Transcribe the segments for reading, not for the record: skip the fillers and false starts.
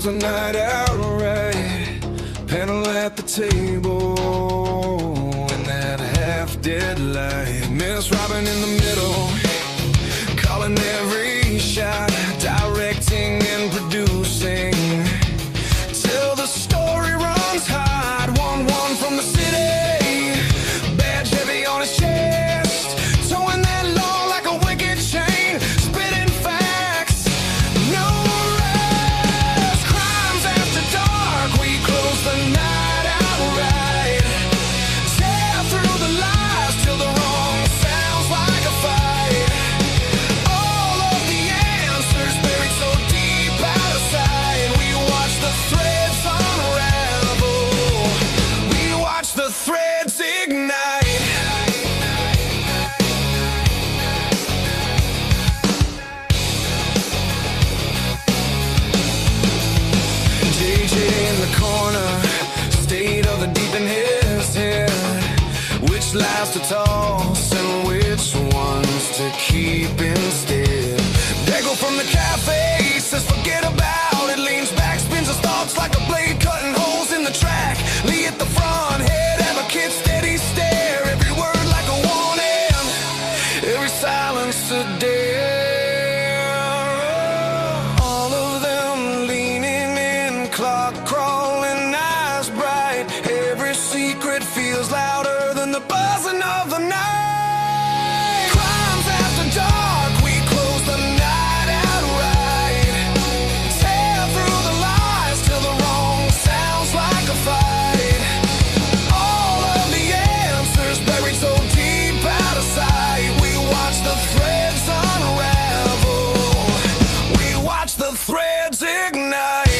close the night out right. Panel at the table in that half-dead light. Miss Robin in the middle, calling every shot, directing and producing, till the story runs hot. 1-1 from the city, badge heavy on his chest, towing that law like a wicked chain, spitting facts, no rest. Crimes after dark, we close the night out right. Tear through the lies till the wrong sounds like a fight. All of the answers buried so deep out of sight. We watch the threads unravel, we watch the threads ignite. JJ in the corner, state of the deep in his head. Which lies to toss and which ones to keep instead. Dago from the cafe says forget about it. Leans back, spins his thoughts like a blade cutting holes in the track. Lee at the front, head advocate, steady stare. Every word like a warning, every silence a dare. All of them leaning in, clock crawling, eyes bright. Every secret feels louder than the buzzing of the night. Crimes after dark, we close the night out right. Tear through the lies till the wrong sounds like a fight. All of the answers buried so deep out of sight. We watch the threads unravel, we watch the threads ignite.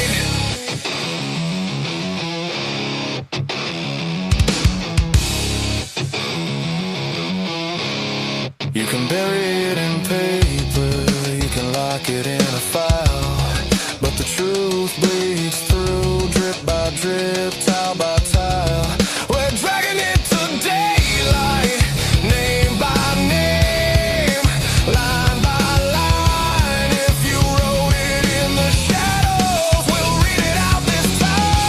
You can bury it in paper, you can lock it in a file, but the truth bleeds through, drip by drip, tile by tile. We're dragging it to daylight, name by name, line by line. If you wrote it in the shadows, we'll read it out this time.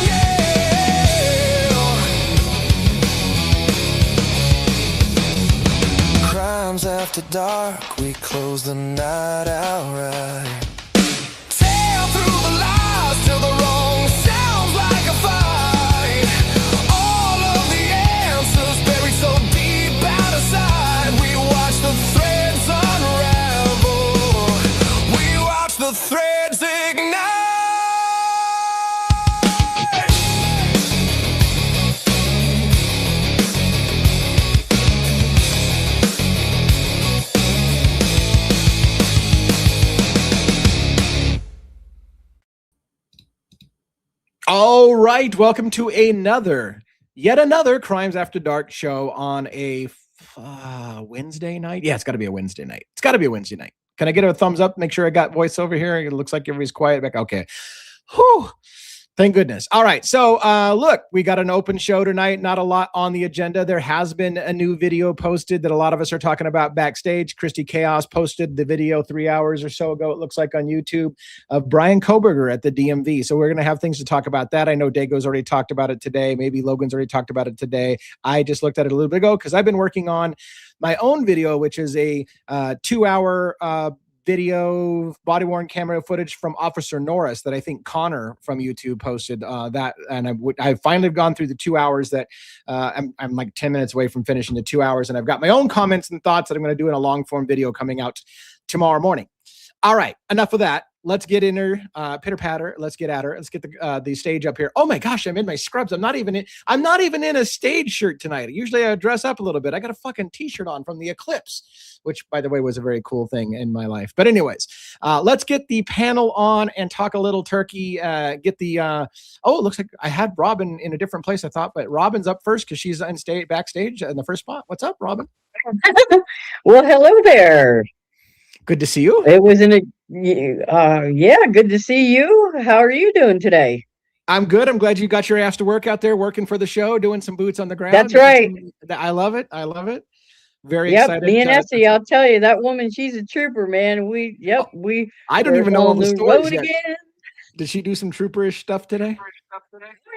Yeah. Crimes after dark, we close the night out right. Tear through the lies till the wrong sounds like a fight. All of the answers buried so deep out of sight. We watch the threads unravel, we watch the threads ignite. All right, welcome to yet another Crimes After Dark show on a Wednesday night. Yeah, it's got to be a Wednesday night. It's got to be a Wednesday night. Can I get a thumbs up? Make sure I got voice over here. It looks like everybody's quiet back. Okay. Whew. Thank goodness. All right. So look, we got an open show tonight. Not a lot on the agenda. There has been a new video posted that a lot of us are talking about backstage. Christy Chaos posted the video 3 hours or so ago, it looks like, on YouTube, of Brian Coberger at the DMV. So we're going to have things to talk about that. I know Dago's already talked about it today. Maybe Logan's already talked about it today. I just looked at it a little bit ago because I've been working on my own video, which is a 2-hour video body-worn camera footage from Officer Norris that I think Connor from YouTube posted that, and I've finally gone through the 2 hours that I'm like 10 minutes away from finishing the 2 hours, and I've got my own comments and thoughts that I'm going to do in a long-form video coming out tomorrow morning. All right, enough of that. Let's get in her, pitter patter. Let's get at her. Let's get the stage up here. Oh my gosh, I'm in my scrubs. I'm not even in a stage shirt tonight. Usually I dress up a little bit. I got a fucking t-shirt on from the Eclipse, which, by the way, was a very cool thing in my life. But anyways, let's get the panel on and talk a little turkey. Get the oh, it looks like I had Robin in a different place, I thought, but Robin's up first because she's on stage backstage in the first spot. What's up, Robin? Well, hello there. Good to see you. It was yeah, good to see you. How are you doing today? I'm good. I'm glad you got your ass to work out there, working for the show, doing some boots on the ground. That's right. I love it. I love it. Very Yep, excited. me and Essie, I'll tell you, that woman, she's a trooper, man. I don't We're even know all on the the stories road yet. again. Did she do some trooperish stuff today?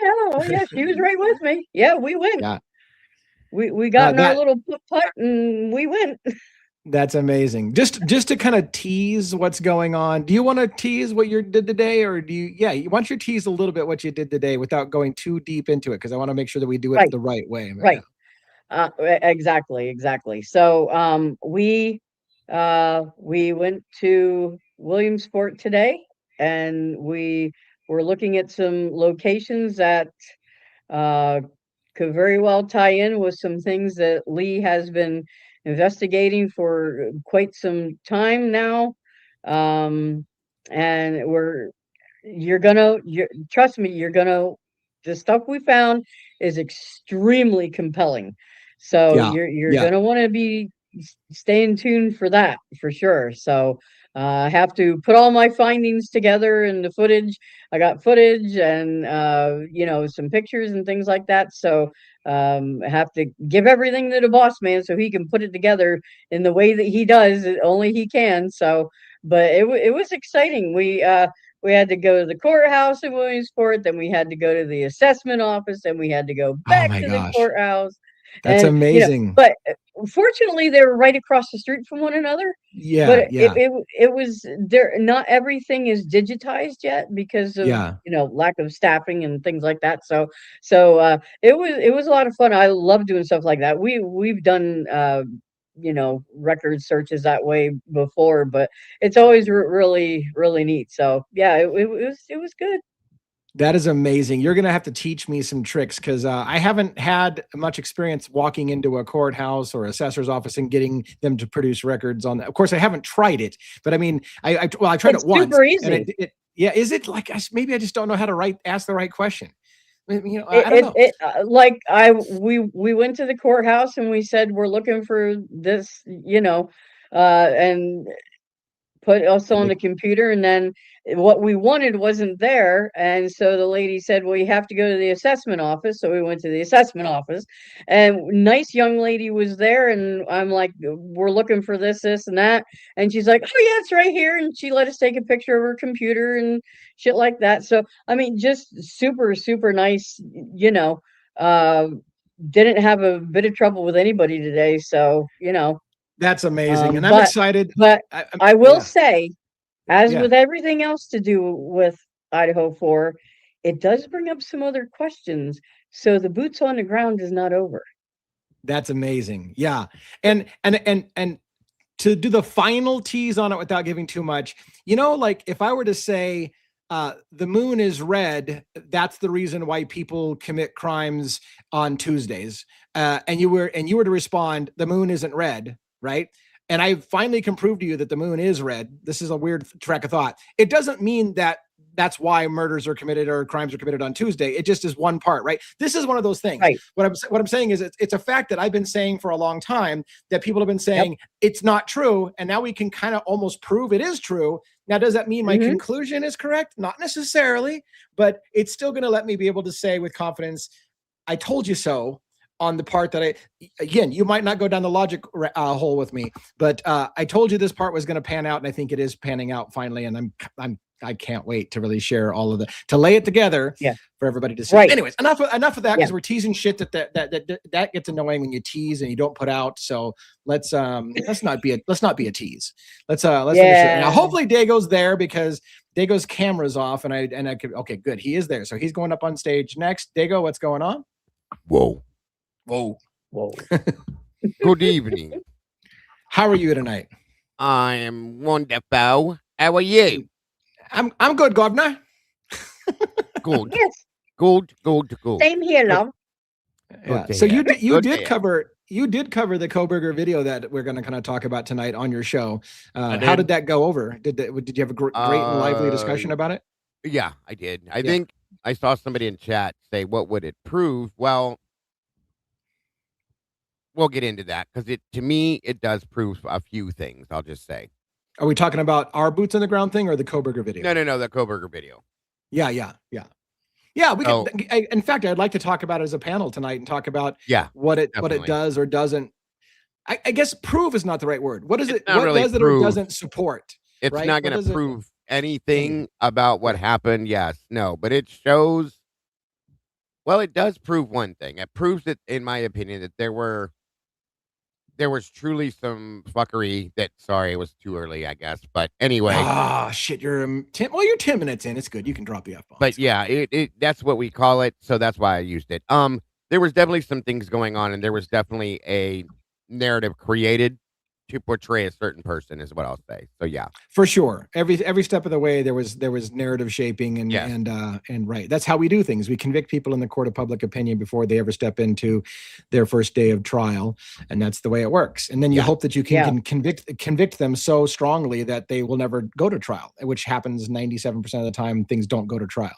Oh yeah, she was right with me. Yeah, we went. Yeah. We got in our That little putt and we went. that's amazing. Just to kind of tease what's going on. Do you want to tease what you did today, or do you? Yeah, you want you to tease a little bit what you did today without going too deep into it, because I want to make sure that we do it Right, the right way. right. Exactly. So we went to Williamsport today, and we were looking at some locations that uh could very well tie in with some things that Lee has been investigating for quite some time now. Um, and trust me, the stuff we found is extremely compelling. So Yeah, you're yeah. gonna want to be staying tuned for that for sure. So I have to put all my findings together in the footage. I got footage and some pictures and things like that. So I have to give everything to the boss man so he can put it together in the way that he does. Only he can. So, but it was exciting. We had to go to the courthouse in Williamsport, then we had to go to the assessment office, then we had to go Oh back my to the gosh, courthouse. that's And amazing. but fortunately they were right across the street from one another. Yeah, But yeah, it was there. Not everything is digitized yet because of yeah. lack of staffing and things like that. So it was a lot of fun. I love doing stuff like that. We've done record searches that way before, but it's always really neat. So yeah, it was good. That is amazing. You're going to have to teach me some tricks, because I haven't had much experience walking into a courthouse or assessor's office and getting them to produce records on that. Of course, I haven't tried it, but I mean, I tried It's it once. super easy. Yeah. Is it like, maybe I just don't know how to ask the right question. I don't know. We went to the courthouse and we said we're looking for this, and put us And on they, the computer, and then what we wanted wasn't there, and so the lady said, well, you have to go to the assessment office. So we went to the assessment office, and nice young lady was there, and I'm like, we're looking for this and that, and she's like, oh yeah, it's right here, and she let us take a picture of her computer and shit like that. So I mean, just super nice. uh didn't have a bit of trouble with anybody today. So that's amazing. And I'm but excited. but I will Yeah. say, as Yeah. with everything else to do with Idaho 4, it does bring up some other questions. So the boots on the ground is not over. That's amazing. Yeah. And to do the final tease on it without giving too much, like if I were to say the moon is red, that's the reason why people commit crimes on Tuesdays. And you were to respond, the moon isn't red, right? And I finally can prove to you that the moon is red. This is a weird track of thought. It doesn't mean that that's why murders are committed or crimes are committed on Tuesday. It just is one part, right? This is one of those things. Right. What I'm saying is it's a fact that I've been saying for a long time, that people have been saying Yep. it's not true, and now we can kind of almost prove it is true. Now, does that mean my Mhm. conclusion is correct? Not necessarily, but it's still going to let me be able to say with confidence, I told you so, on the part that again, you might not go down the logic hole with me, but I told you this part was going to pan out, and I think it is panning out finally. And I can't wait to really share all of to lay it together for everybody to see. Right. Anyways, enough of that, because we're teasing shit that gets annoying when you tease and you don't put out. So let's not be a tease. Let's finish it. Now, hopefully Dago's there, because Dago's camera's off, and I could. Okay, good. He is there, so he's going up on stage next. Dago, what's going on? Whoa. Good evening. How are you tonight? I am wonderful. How are you? I'm good, Governor. Good. Yes. Good. Same here, love. Yeah. So you did cover the Coberger video that we're going to kind of talk about tonight on your show. How did that go over? Did you have a great and lively discussion about it? Yeah, I did. I think I saw somebody in chat say, what would it prove? Well, we'll get into that, because to me, it does prove a few things, I'll just say. Are we talking about our boots on the ground thing or the Coberger video? No, the Coberger video. Yeah. We can. In fact, I'd like to talk about it as a panel tonight and talk about what it does or doesn't. I guess prove is not the right word. What is it? not What really does it or prove. doesn't support? It's right? not What going does to it- prove anything about what happened. Yes, no, but it shows. Well, it does prove one thing. It proves that, in my opinion, that there was truly some fuckery. That sorry, it was too early, I guess. But anyway, Ah, shit. You're 10. Well, you're 10 minutes in. It's good. You can drop the F-bomb. but yeah, it that's what we call it. So that's why I used it. There was definitely some things going on, and there was definitely a narrative created to portray a certain person, is what I'll say. So yeah, For sure. Every step of the way there was narrative shaping and Yes. and right. That's how we do things. We convict people in the court of public opinion before they ever step into their first day of trial, and that's the way it works. And then you Yeah. hope that you can convict them so strongly that they will never go to trial, which happens 97% of the time. Things don't go to trial.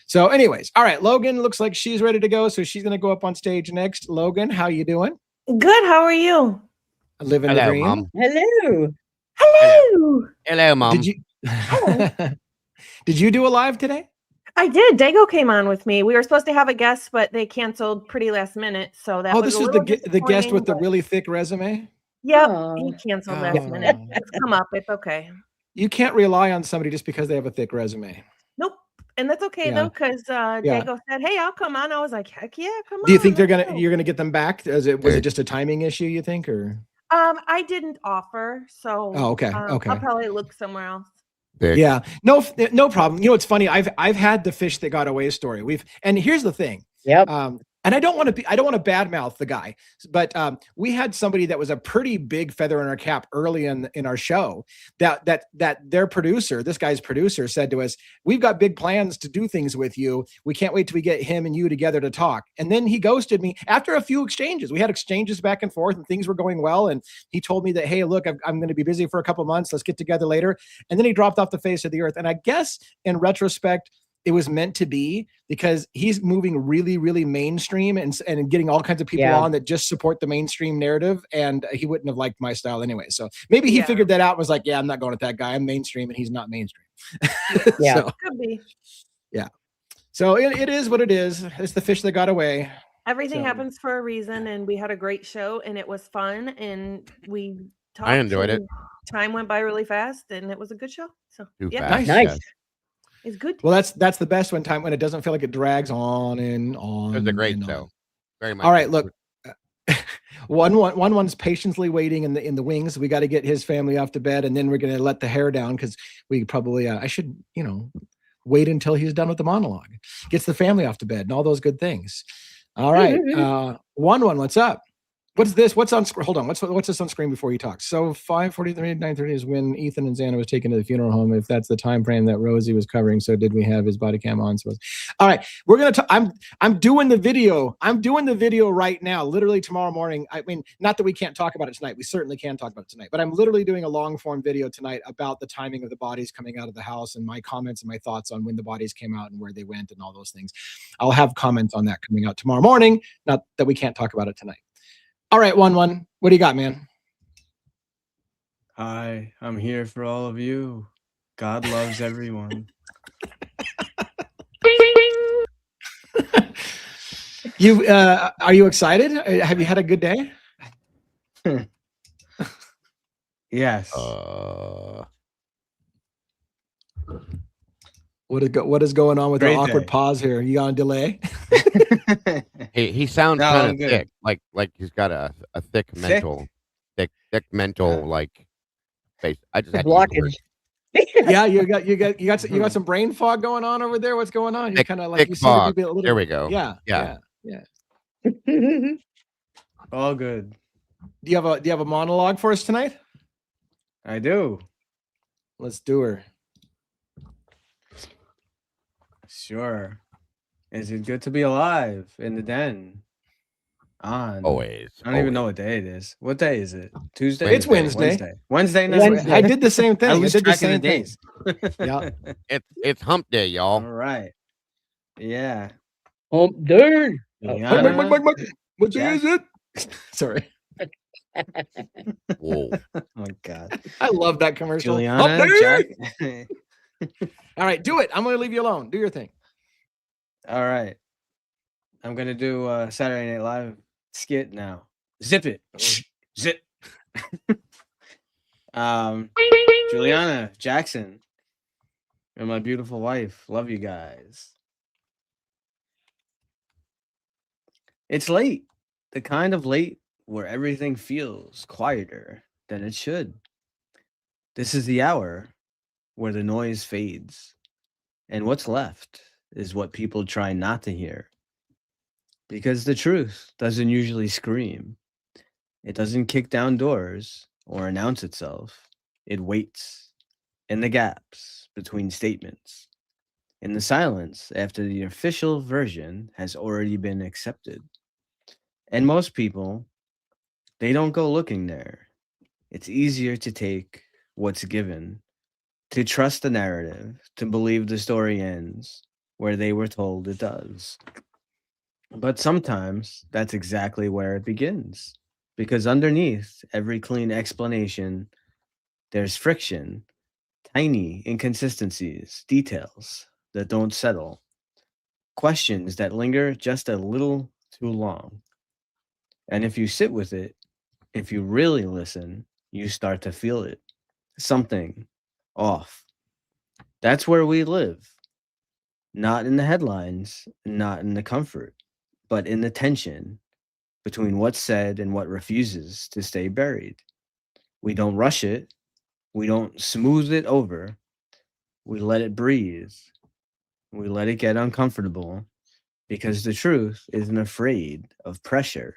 So anyways, all right, Logan looks like she's ready to go, so she's going to go up on stage next. Logan, how you doing? Good. How are you? Living the hello, dream. mom. Hello. Hello. Hello, mom. Did you Did you do a live today? I did. Dago came on with me. We were supposed to have a guest, but they canceled pretty last minute. So that Oh, was this a is little the guest disappointing, with the but- really thick resume. Yep, Aw. he canceled Oh. last minute. It's come up. It's okay. You can't rely on somebody just because they have a thick resume. Nope. And that's okay Yeah. though, because Dago said, "Hey, I'll come on." I was like, "Heck yeah, come on." Do you think let's go." you're gonna get them back? Was it just a timing issue? You think, or I didn't offer, so Oh, okay, okay. I'll probably look somewhere else. Dick. yeah, no problem. You know, it's funny. I've had the fish that got away story. And here's the thing. Yep. And I don't want to badmouth the guy, but we had somebody that was a pretty big feather in our cap early in our show that their producer, this guy's producer, said to us, "We've got big plans to do things with you. We can't wait till we get him and you together to talk." And then he ghosted me after a few exchanges. We had exchanges back and forth and things were going well. And he told me that, "Hey, look, I'm going to be busy for a couple months. Let's get together later." And then he dropped off the face of the earth. And I guess in retrospect, it was meant to be, because he's moving really, really mainstream and getting all kinds of people Yeah. on that just support the mainstream narrative. And he wouldn't have liked my style anyway. So maybe he Yeah. figured that out and was like, "Yeah, I'm not going with that guy. I'm mainstream and he's not mainstream." Yeah. So, Could be. so it is what it is. It's the fish that got away. Everything So- happens for a reason, and we had a great show, and it was fun, and we talked. enjoyed it. and Time went by really fast, and it was a good show. So Too yeah, fast. Nice. Nice. it's good. Well, that's the best when it doesn't feel like it drags on and on. It was a great and show. on. Very much. All right, look. One's patiently waiting in the wings. We got to get his family off to bed, and then we're going to let the hair down, because we probably I should wait until he's done with the monologue, gets the family off to bed, and all those good things. All right, one, what's up? What's this? What's on screen? Hold on. What's this on screen before you talk? So 5:43, 9:30 is when Ethan and Xana was taken to the funeral home. If that's the time frame that Rosie was covering, so did we have his body cam on? So, all right, we're gonna. I'm doing the video. I'm doing the video right now. Literally tomorrow morning. I mean, not that we can't talk about it tonight. We certainly can talk about it tonight. But I'm literally doing a long form video tonight about the timing of the bodies coming out of the house and my comments and my thoughts on when the bodies came out and where they went and all those things. I'll have comments on that coming out tomorrow morning. Not that we can't talk about it tonight. All right, one. What do you got, man? Hi, I'm here for all of you. God loves everyone. You are you excited? Have you had a good day? Yes. What is going on with the Great awkward day. pause here? You on delay? He sounds No, kind I'm of good. thick, like he's got a thick mental, thick mental like face. I just The had to use the word. blockage. Yeah, you got some brain fog going on over there. What's going on? You Thick- kind of like thick you seem to fog. be a little. There we go. Yeah. Yeah. All good. Do you have a monologue for us tonight? I do. Let's do her. Sure. Is it good to be alive in the den? On. Always. I don't even know always. what day it is. What day is it? Tuesday? It's Wednesday. Wednesday night. Wednesday. I did the same thing. I I lose did the track of the same thing. days. Yeah. It's hump day, All y'all. right. Yeah. Hump day. Juliana, What day Yeah. is it? Sorry. Whoa. oh my God. I love that commercial. Juliana, Up there! Jack. All right, do it. I'm going to leave you alone. Do your thing. All right. I'm gonna do a Saturday Night Live skit now. Zip it. Zip. Juliana, Jackson, and my beautiful wife. Love you guys. It's late. The kind of late where everything feels quieter than it should. This is the hour where the noise fades, and what's left is what people try not to hear. Because the truth doesn't usually scream. It doesn't kick down doors or announce itself. It waits in the gaps between statements, in the silence after the official version has already been accepted. And most people, they don't go looking there. It's easier to take what's given, to trust the narrative, to believe the story ends where they were told it does. But sometimes that's exactly where it begins. Because underneath every clean explanation, there's friction, tiny inconsistencies, details that don't settle, questions that linger just a little too long. And if you sit with it, if you really listen, you start to feel it. Something off. That's where we live. Not in the headlines, not in the comfort, but in the tension between what's said and what refuses to stay buried. We don't rush it. We don't smooth it over. We let it breathe. We let it get uncomfortable because the truth isn't afraid of pressure,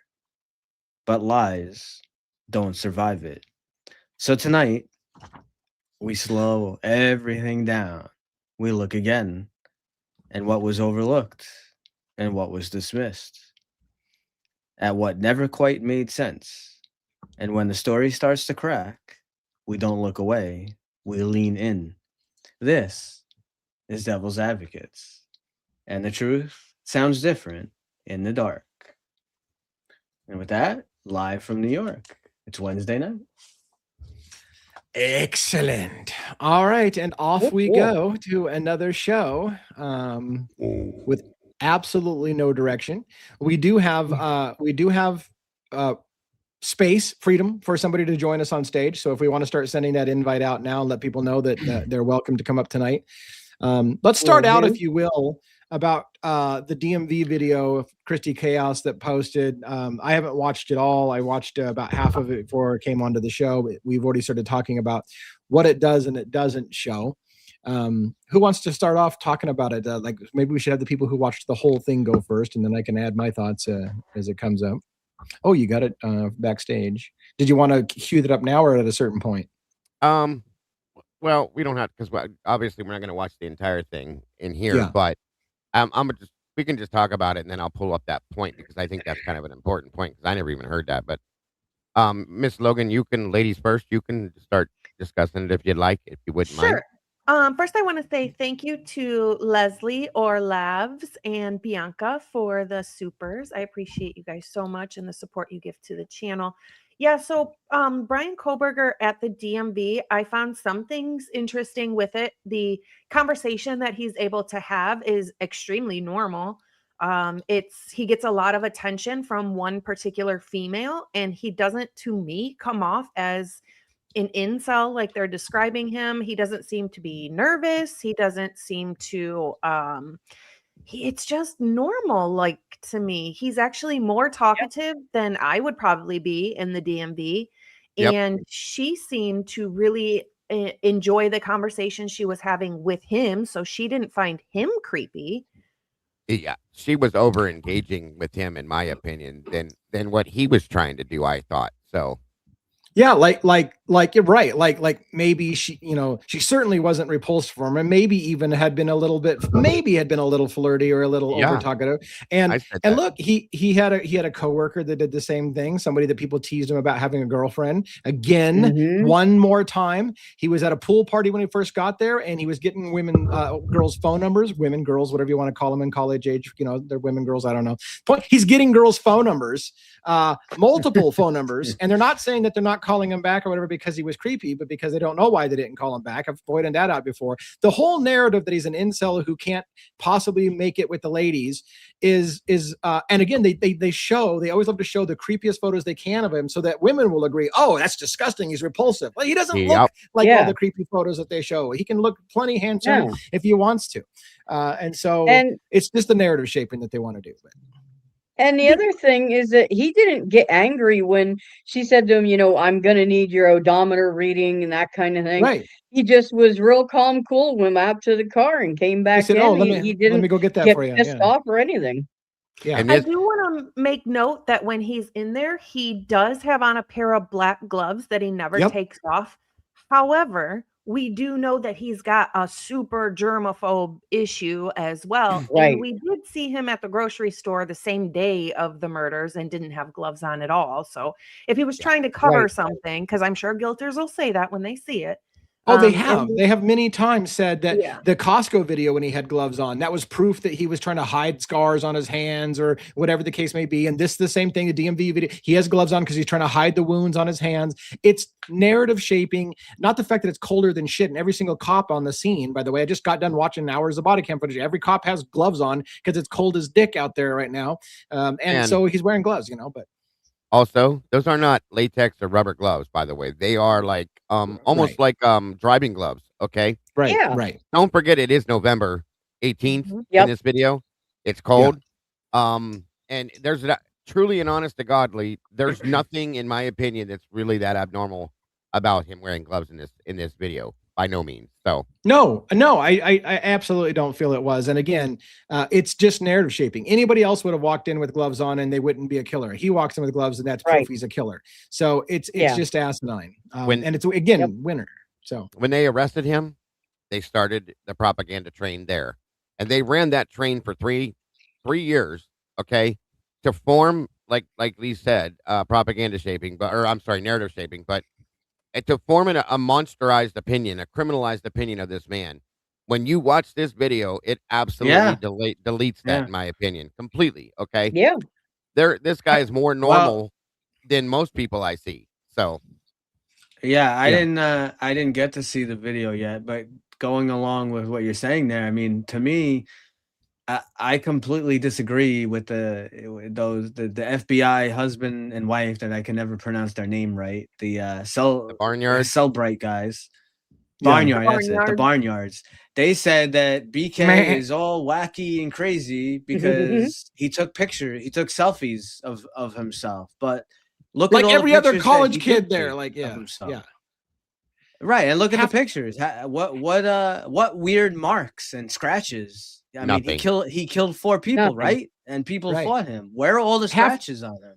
but lies don't survive it. So tonight, we slow everything down. We look again at what was overlooked and what was dismissed, at what never quite made sense. And when the story starts to crack, we don't look away, we lean in. This is Devil's Advocates, and the truth sounds different in the dark. And with that, live from New York, it's Wednesday night. Excellent. All right, and off we go to another show with absolutely no direction. We do have space, freedom for somebody to join us on stage. So if we want to start sending that invite out now and let people know that they're welcome to come up tonight. Let's start out, if you will, about the DMV video of Christy Chaos that posted. I haven't watched it all. I watched about half of it before it came onto the show. We've already started talking about what it does and it doesn't show. Who wants to start off talking about it? Like maybe we should have the people who watched the whole thing go first, and then I can add my thoughts as it comes up. Oh, you got it backstage. Did you want to cue that up now or at a certain point? Well, we don't have, because obviously we're not going to watch the entire thing in here, but we can just talk about it, and then I'll pull up that point because I think that's kind of an important point because I never even heard that. But Miss Logan, ladies first, you can start discussing it if you'd like, if you wouldn't mind. First, I want to say thank you to Leslie or Lavs and Bianca for the supers. I appreciate you guys so much and the support you give to the channel. Yeah, so Brian Coberger at the DMV, I found some things interesting with it. The conversation that he's able to have is extremely normal. He gets a lot of attention from one particular female, and he doesn't, to me, come off as an incel like they're describing him. He doesn't seem to be nervous. He doesn't seem to it's just normal, like, to me. He's actually more talkative than I would probably be in the DMV. And she seemed to really enjoy the conversation she was having with him, so she didn't find him creepy. Yeah, she was over engaging with him, in my opinion, than what he was trying to do, I thought. So yeah, like you're right. Like maybe she certainly wasn't repulsed from him, and maybe even had been a little flirty or a little over talkative. And look, he had a coworker that did the same thing. Somebody that people teased him about having a girlfriend. Again, one more time, he was at a pool party when he first got there, and he was getting girls' phone numbers, girls, whatever you want to call them in college age. They're women, girls. I don't know. He's getting girls' phone numbers, multiple phone numbers, and they're not saying that they're not calling him back or whatever, because he was creepy, but because they don't know why they didn't call him back. I've pointed that out before. The whole narrative that he's an incel who can't possibly make it with the ladies is and again, they always love to show the creepiest photos they can of him so that women will agree, oh, that's disgusting, he's repulsive. Well, he doesn't look like all the creepy photos that they show. He can look plenty handsome if he wants to. And so it's just the narrative shaping that they want to do. And the other thing is that he didn't get angry when she said to him, I'm going to need your odometer reading and that kind of thing. Right. He just was real calm, cool, went out to the car and came back said, in. He didn't let me go get that for you. Pissed off or anything. Yeah. I do want to make note that when he's in there, he does have on a pair of black gloves that he never takes off. However, we do know that he's got a super germaphobe issue as well. Right. And we did see him at the grocery store the same day of the murders and didn't have gloves on at all. So if he was trying to cover something, because I'm sure guilters will say that when they see it. Oh, they have. They have many times said that the Costco video when he had gloves on, that was proof that he was trying to hide scars on his hands or whatever the case may be. And this is the same thing, the DMV video. He has gloves on because he's trying to hide the wounds on his hands. It's narrative shaping, not the fact that it's colder than shit. And every single cop on the scene, by the way, I just got done watching hours of body cam footage. Every cop has gloves on because it's cold as dick out there right now. And so he's wearing gloves, but. Also, those are not latex or rubber gloves, by the way. They are like almost like driving gloves. Okay. Right. Yeah. Right. Don't forget it is November 18th in this video. It's cold. And there's truly and honest to godly, there's nothing in my opinion that's really that abnormal about him wearing gloves in this video. By no means. So no, I absolutely don't feel it was. And again, it's just narrative shaping. Anybody else would have walked in with gloves on and they wouldn't be a killer. He walks in with gloves and that's proof he's a killer. So it's just asinine. And it's again winner. So when they arrested him, they started the propaganda train there, and they ran that train for three years. Okay, to form like Lee said, propaganda shaping, narrative shaping, but. And to form a monsterized opinion, a criminalized opinion of this man. When you watch this video, it absolutely deletes that, in my opinion, completely. Okay. Yeah. This guy is more normal than most people I see. So. Yeah, I didn't get to see the video yet, but going along with what you're saying there, I mean, to me, I completely disagree with the FBI husband and wife that I can never pronounce their name right. The Barnyard, Cellbrite guys. Barnyard, that's it. The Barnyards. They said that BK is all wacky and crazy because he took selfies of himself. But look like at all every other college kid there, right. And look at the pictures. What weird marks and scratches. I mean, he killed 4 people, right? And people fought him. Where are all the scratches on him?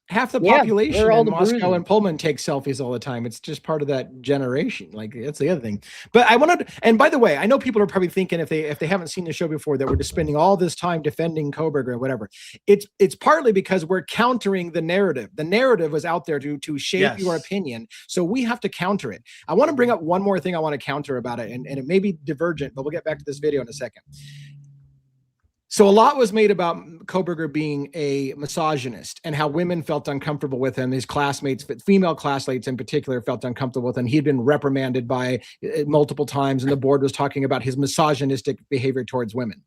Half the population in Moscow and Pullman takes selfies all the time. It's just part of that generation. Like that's the other thing. But I wanted, and by the way, I know people are probably thinking if they haven't seen the show before that we're just spending all this time defending Coberger or whatever. It's partly because we're countering the narrative. The narrative was out there to shape your opinion. So we have to counter it. I want to bring up one more thing I want to counter about it, and it may be divergent, but we'll get back to this video in a second. So a lot was made about Coberger being a misogynist and how women felt uncomfortable with him. His classmates, female classmates in particular, felt uncomfortable with him. He'd been reprimanded by multiple times, and the board was talking about his misogynistic behavior towards women.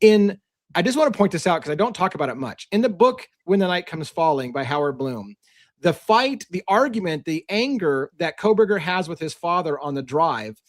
I just want to point this out because I don't talk about it much. In the book, When the Night Comes Falling by Howard Bloom, the fight, the argument, the anger that Coberger has with his father on the drive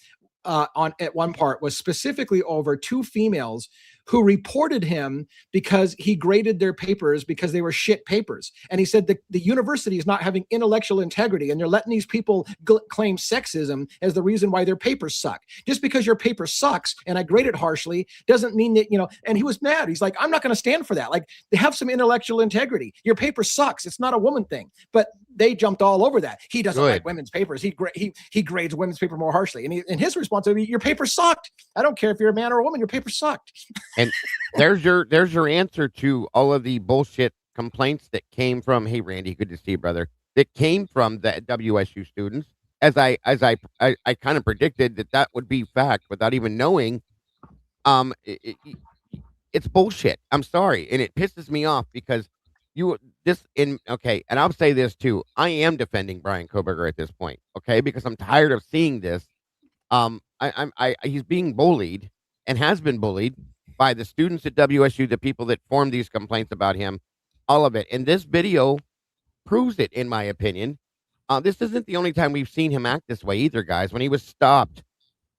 at one part was specifically over 2 females who reported him because he graded their papers because they were shit papers. And he said the university is not having intellectual integrity and they're letting these people claim sexism as the reason why their papers suck. Just because your paper sucks and I grade it harshly doesn't mean that, and he was mad. He's like, I'm not going to stand for that. Like, they have some intellectual integrity. Your paper sucks. It's not a woman thing. But they jumped all over that. He doesn't like women's papers. He grades women's paper more harshly. And his response would be, your paper sucked. I don't care if you're a man or a woman, your paper sucked. And there's your answer to all of the bullshit complaints that came from, hey Randy, good to see you, brother, that came from the WSU students, as I kind of predicted that would be fact without even knowing. It's bullshit. I'm sorry, and it pisses me off because okay, and I'll say this too. I am defending Brian Coberger at this point, okay, because I'm tired of seeing this. He's being bullied and has been bullied by the students at WSU, the people that formed these complaints about him, all of it. And this video proves it, in my opinion. This isn't the only time we've seen him act this way either, guys. When he was stopped,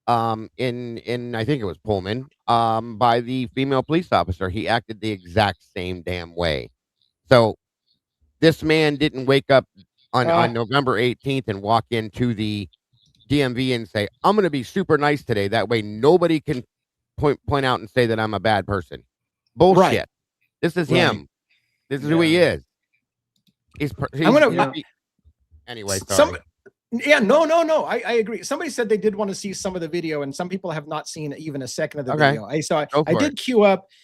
in I think it was Pullman, by the female police officer, he acted the exact same damn way. So this man didn't wake up on November 18th and walk into the DMV and say, I'm going to be super nice today. That way nobody can point out and say that I'm a bad person. Bullshit. Right. This is him. This is who he is. Anyway, sorry. No. I agree. Somebody said they did want to see some of the video, and some people have not seen even a second of the video.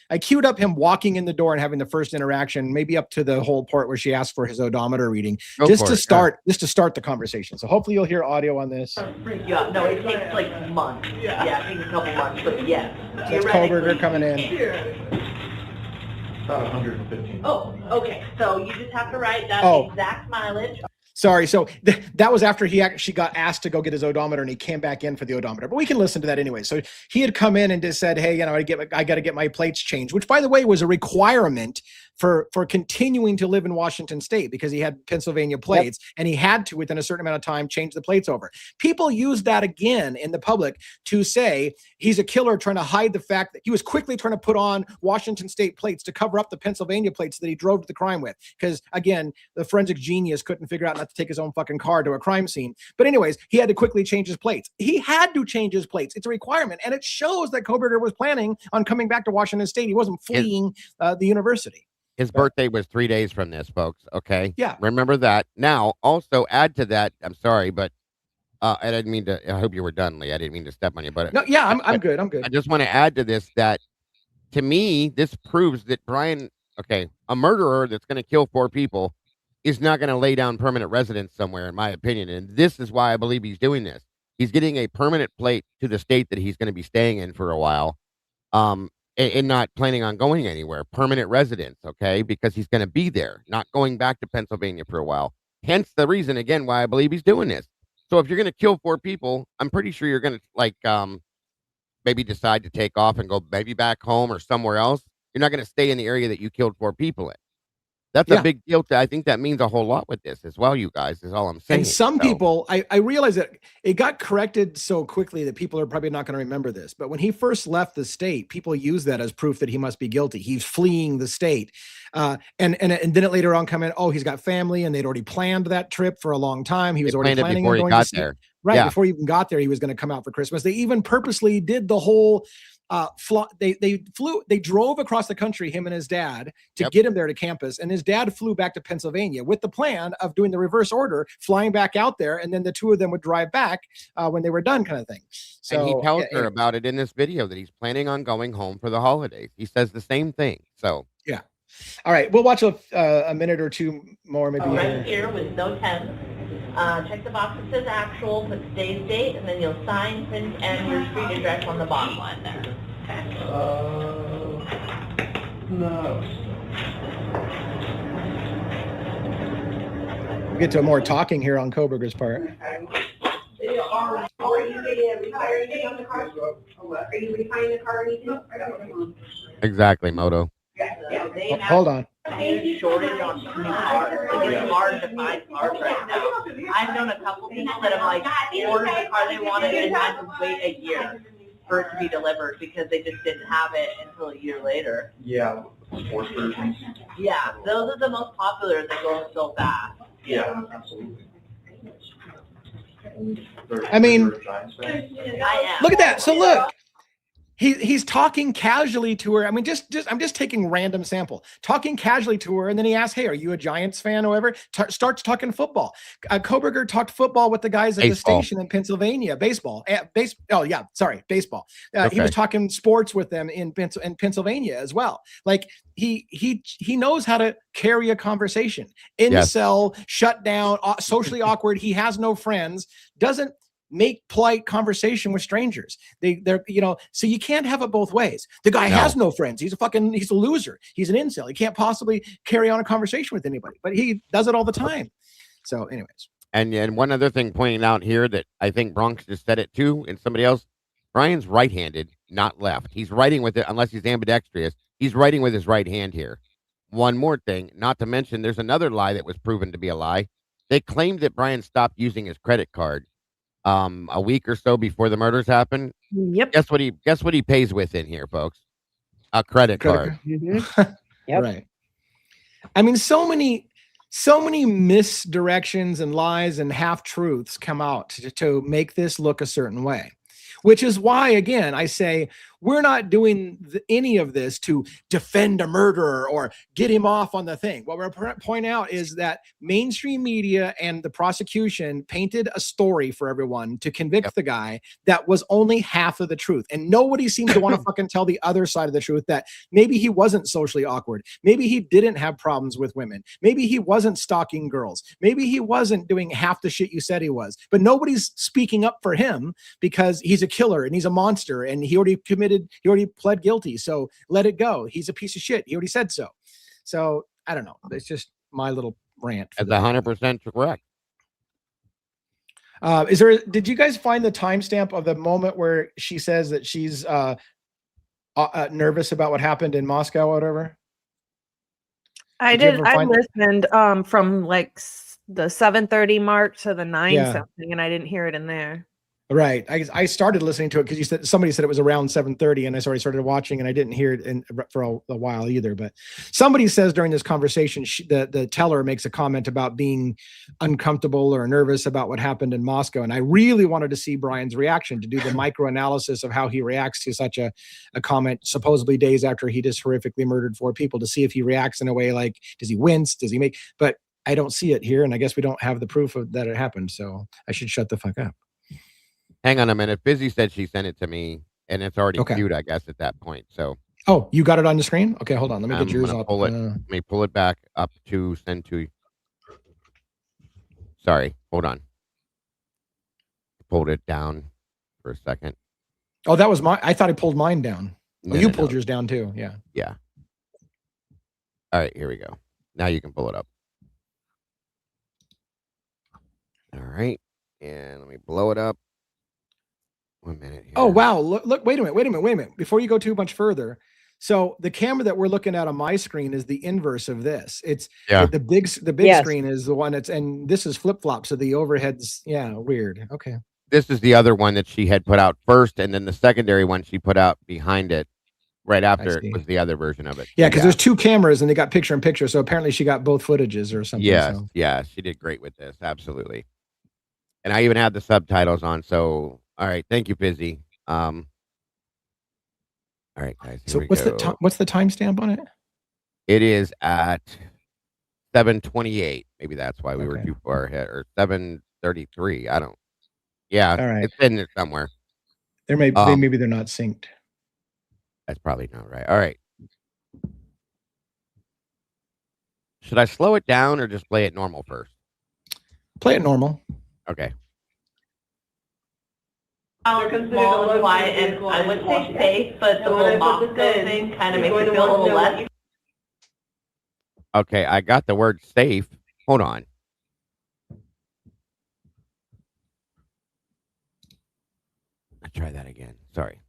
I queued up him walking in the door and having the first interaction, maybe up to the whole part where she asked for his odometer reading, just to start the conversation. So hopefully you'll hear audio on this. Yeah, no, it takes like months. Yeah, it takes a couple months, but yes. That's Coberger coming in. About 115. Oh, okay. So you just have to write down the exact mileage. Sorry. So that was after she got asked to go get his odometer, and he came back in for the odometer. But we can listen to that anyway. So he had come in and just said, "Hey, I got to get my plates changed," which, by the way, was a requirement for continuing to live in Washington State, because he had Pennsylvania plates, and he had to, within a certain amount of time, change the plates over. People use that again in the public to say he's a killer, trying to hide the fact that he was quickly trying to put on Washington State plates to cover up the Pennsylvania plates that he drove to the crime with. Because again, the forensic genius couldn't figure out not to take his own fucking car to a crime scene. But anyways, he had to quickly change his plates. He had to change his plates. It's a requirement. And it shows that Coberger was planning on coming back to Washington State. He wasn't fleeing the university. His birthday was 3 days from this, folks. Okay. Yeah. Remember that. Now, also add to that. I'm sorry, but I didn't mean to. I hope you were done, Lee. I didn't mean to step on you, but no, yeah, I'm good. I'm good. I just want to add to this that, to me, this proves that Brian, a murderer that's going to kill 4 people is not going to lay down permanent residence somewhere, in my opinion. And this is why I believe he's doing this. He's getting a permanent plate to the state that he's going to be staying in for a while. And not planning on going anywhere, permanent residence, because he's going to be there, not going back to Pennsylvania for a while. Hence the reason, again, why I believe he's doing this. So if you're going to kill 4 people, I'm pretty sure you're going to, maybe decide to take off and go maybe back home or somewhere else. You're not going to stay in the area that you killed 4 people in. That's a big deal. I think that means a whole lot with this as well, you guys, is all I'm saying. And some people, I realize that it got corrected so quickly that people are probably not going to remember this. But when he first left the state, people use that as proof that he must be guilty. He's fleeing the state. And then it later on come in, he's got family, and they'd already planned that trip for a long time. He was already planning on going to see, there. Right. Yeah. Before he even got there, he was going to come out for Christmas. They even purposely did the whole they drove across the country, him and his dad, to get him there to campus, and his dad flew back to Pennsylvania with the plan of doing the reverse order, flying back out there, and then the 2 of them would drive back when they were done, kind of thing. So, and he tells her about it in this video that he's planning on going home for the holidays. He says the same thing. So yeah. All right, we'll watch a minute or 2 more, maybe. Right here with no temps. Check the box that says actual, put today's date, and then you'll sign, print, and your street address on the bottom line there. Okay. No. We'll get to more talking here on Coberger's part. Are you retiring on the car? Are you retiring the car or anything? Exactly, Moto. Yeah. Hold on. Shortage on new cars. It's hard to find cars right now. I've known a couple people that have ordered the car they wanted and had to wait a year for it to be delivered because they just didn't have it until a year later. Yeah, sports versions. Yeah, those are the most popular and they go so fast. Yeah, absolutely. I mean, I am. look at that. So look. He's talking casually to her. I mean, I'm just taking random sample, talking casually to her, and then he asks, "Hey, are you a Giants fan?" or whatever. Starts talking football. Coberger talked football with the guys at the station in Pennsylvania. Baseball. Baseball. He was talking sports with them in Pennsylvania as well. Like he knows how to carry a conversation. Incel, shut down, socially awkward. He has no friends. make polite conversation with strangers. They're so you can't have it both ways. The guy has no friends. He's a loser. He's an incel. He can't possibly carry on a conversation with anybody, but he does it all the time. So anyways. And one other thing pointing out here that I think Bronx just said it too, and somebody else, Brian's right-handed, not left. He's writing with it, unless he's ambidextrous. He's writing with his right hand here. One more thing, not to mention, there's another lie that was proven to be a lie. They claimed that Brian stopped using his credit card a week or so before the murders happened. Yep. Guess what he pays with in here, folks? A credit card. Yep. Right. I mean, so many misdirections and lies and half-truths come out to make this look a certain way, which is why, again, I say we're not doing any of this to defend a murderer or get him off on the thing. What we're pointing out is that mainstream media and the prosecution painted a story for everyone to convict the guy that was only half of the truth. And nobody seems to want to fucking tell the other side of the truth, that maybe he wasn't socially awkward. Maybe he didn't have problems with women. Maybe he wasn't stalking girls. Maybe he wasn't doing half the shit you said he was. But nobody's speaking up for him because he's a killer and he's a monster and he already pled guilty. So let it go. He's a piece of shit. He already said so. So I don't know. It's just my little rant. That's 100% correct. Did you guys find the timestamp of the moment where she says that she's nervous about what happened in Moscow or whatever? I listened from like the 7:30 mark to the 9 something, and I didn't hear it in there. Right. I started listening to it because somebody said it was around 7:30, and I started watching, and I didn't hear it for a while either. But somebody says during this conversation, the teller makes a comment about being uncomfortable or nervous about what happened in Moscow, and I really wanted to see Brian's reaction, to do the microanalysis of how he reacts to such a comment, supposedly days after he just horrifically murdered 4 people, to see if he reacts in a way like, does he wince? Does he make? But I don't see it here, and I guess we don't have the proof of that it happened, so I should shut the fuck up. Hang on a minute. Busy said she sent it to me, and it's already queued, I guess, at that point. So. Oh, you got it on the screen? Okay, hold on. Let me get yours up. Let me pull it back up to send to you. Sorry, hold on. Pulled it down for a second. Oh, that was I thought I pulled mine down. No, you pulled yours down too. Yeah. Yeah. All right, here we go. Now you can pull it up. All right, and let me blow it up. 1 minute here. Oh, wow. Look, wait a minute. Before you go too much further. So the camera that we're looking at on my screen is the inverse of this. It's the big screen is the one and this is flip-flop. So the overhead's, weird. Okay. This is the other one that she had put out first. And then the secondary one she put out behind it right after it was the other version of it. Yeah. Cause there's 2 cameras and they got picture in picture. So apparently she got both footages or something. Yes. So. Yeah. She did great with this. Absolutely. And I even had the subtitles on. So, all right. Thank you, Busy. All right, guys. So what's the timestamp on it? It is at 7:28. Maybe that's why we were too far ahead, or 7:33. I don't. Yeah, all right. It's in there somewhere. Maybe they're not synced. That's probably not right. All right. Should I slow it down or just play it normal first? Play it normal. Okay. Small and quiet, and I would say safe, but the whole Moscow thing kind of makes me feel a little less. Okay, I got the word safe. Hold on. I'll try that again. Sorry.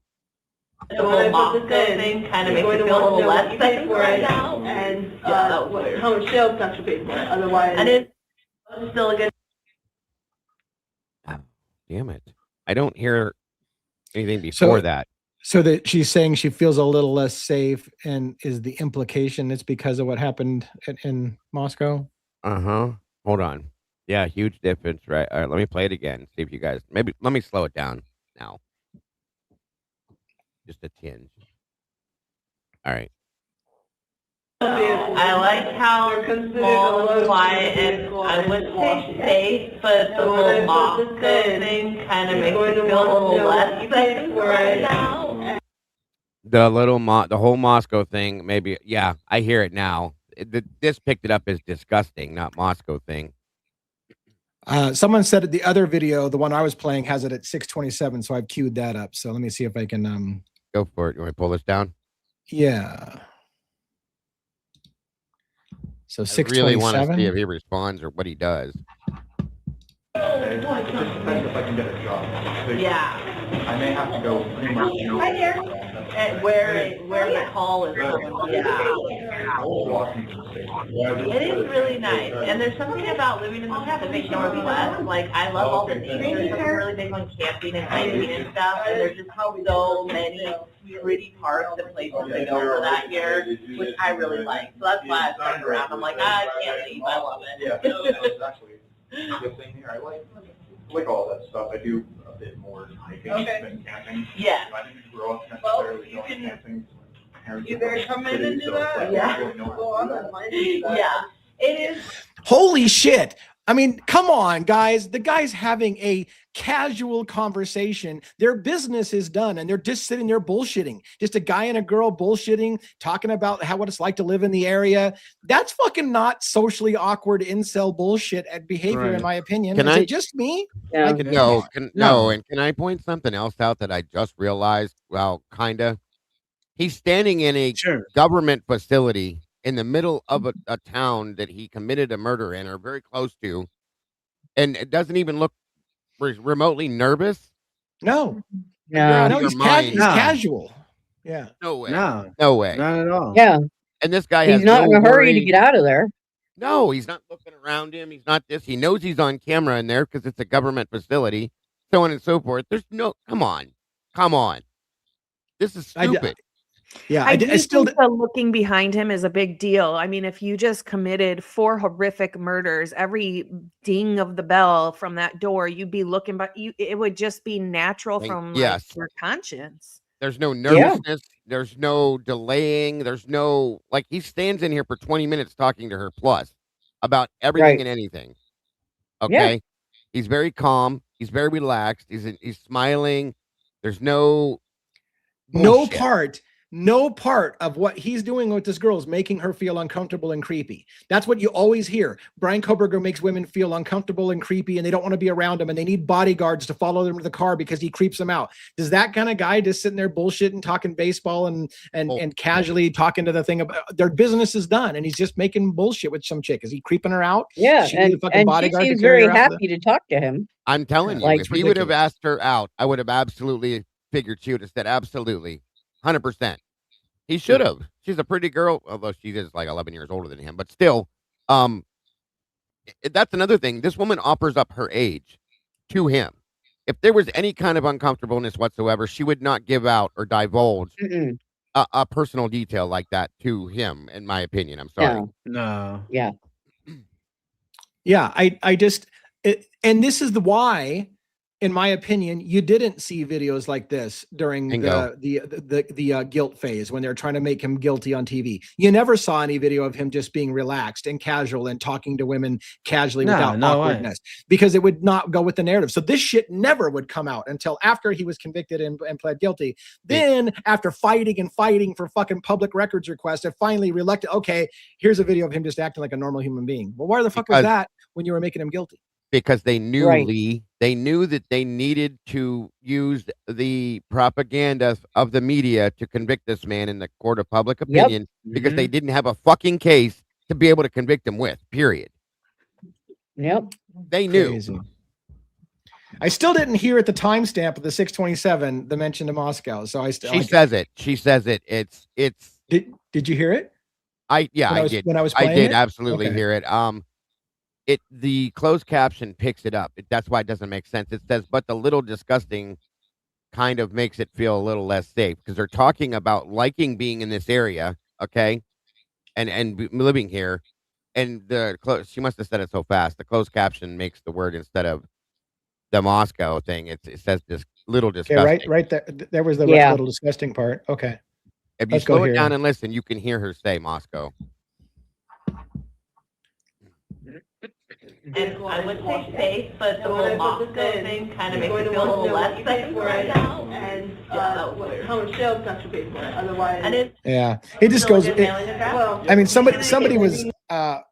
The whole Moscow thing kind of makes me feel a little less safe right now, and how much sales tax you pay for it. Otherwise, and it's still a good. Oh, damn it. I don't hear anything before that. So that she's saying she feels a little less safe, and is the implication it's because of what happened in Moscow? Uh-huh. Hold on. Yeah, huge difference, right? All right, let me play it again. See if you guys, maybe, let me slow it down now. Just a tinge. All right. I like how small and quiet, and I would say safe, but the whole Moscow thing kind of makes me feel a little less safe right now. The whole Moscow thing, maybe, yeah, I hear it now. This picked it up as disgusting, not Moscow thing. Someone said the other video, the one I was playing, has it at 6:27, so I've queued that up. So let me see if I can. Go for it. You want to pull this down? Yeah. So I 6:27. really want to see if he responds or what he does. Okay, it just depends if I can get a job. So Yeah. I may have to go pretty much. Right here. And where the call is going. Yeah. Washington State. It is really nice. And there's something about living in the Pacific Northwest. Like, I love all the Teasers. I'm really big on camping and hiking and stuff. And there's just so many pretty parks and places to go for that year, which I really like. So that's why I stuck around. I'm like, I can't leave. I love it. Yeah, that's actually a good thing here. I like all that stuff. I do a bit more hiking than camping. Yeah. I didn't grow up necessarily going camping. Either come in and do that. Yeah. Yeah. It is. Holy shit. I mean, come on, guys. The guy's having a casual conversation. Their business is done, and they're just sitting there bullshitting. Just a guy and a girl bullshitting, talking about what it's like to live in the area. That's fucking not socially awkward incel bullshit at behavior, in my opinion. Is it just me? Yeah. No. And can I point something else out that I just realized? Well, kind of. He's standing in a government facility in the middle of a town that he committed a murder in or very close to, and it doesn't even look remotely nervous. No. No, he's casual. Yeah. No way. No way. Not at all. Yeah. And this guy He's not in a hurry to get out of there. No, he's not looking around him. He's not this. He knows he's on camera in there because it's a government facility, so on and so forth. There's no, come on. This is stupid. I still think the looking behind him is a big deal. I mean, if you just committed 4 horrific murders, every ding of the bell from that door, you'd be looking, but it would just be natural from like, your conscience. There's no nervousness. There's no delaying. There's no, like, he stands in here for 20 minutes talking to her plus about everything and anything. Okay. Yeah. He's very calm. He's very relaxed. He's smiling. There's no bullshit. No part of what he's doing with this girl is making her feel uncomfortable and creepy. That's what you always hear. Brian Coberger makes women feel uncomfortable and creepy, and they don't want to be around him, and they need bodyguards to follow them to the car because he creeps them out. Does that kind of guy just sitting there bullshitting, talking baseball and casually talking to the thing about their business is done, and he's just making bullshit with some chick? Is he creeping her out? Yeah, and she seems very happy to talk to him. I'm telling you, if he would have asked her out, I would have absolutely figured she would have said absolutely. 100%. He should have. She's a pretty girl, although she is like 11 years older than him. But still, that's another thing. This woman offers up her age to him. If there was any kind of uncomfortableness whatsoever, she would not give out or divulge a personal detail like that to him, in my opinion. I'm sorry. No. Yeah. Yeah. I just, and this is why, in my opinion, you didn't see videos like this during the guilt phase when they're trying to make him guilty on TV. You never saw any video of him just being relaxed and casual and talking to women casually without awkwardness, because it would not go with the narrative. So this shit never would come out until after he was convicted and pled guilty. Then after fighting for fucking public records requests, it finally reluctant. Okay, here's a video of him just acting like a normal human being. Well, why the fuck was that when you were making him guilty? Because they knew, Lee, they knew that they needed to use the propaganda of the media to convict this man in the court of public opinion, because they didn't have a fucking case to be able to convict him with, period. Yep. They knew. Crazy. I still didn't hear at the timestamp of the 6:27 the mention of Moscow. So She says it. It's. Did you hear it? I did. When I was playing I did it? absolutely hear it. The closed caption picks it up. That's why it doesn't make sense. It says, but the little disgusting kind of makes it feel a little less safe, because they're talking about liking being in this area, okay, and living here. And she must have said it so fast. The closed caption makes the word, instead of the Moscow thing, it says this little disgusting. Okay, right there. There was the little disgusting part. Okay. If you slow it down and listen, you can hear her say Moscow. And I would say safe, but the whole Moscow thing kind of makes it feel a little less safe right now. And how much sales got you paid for it? Otherwise, it just goes. I mean, somebody was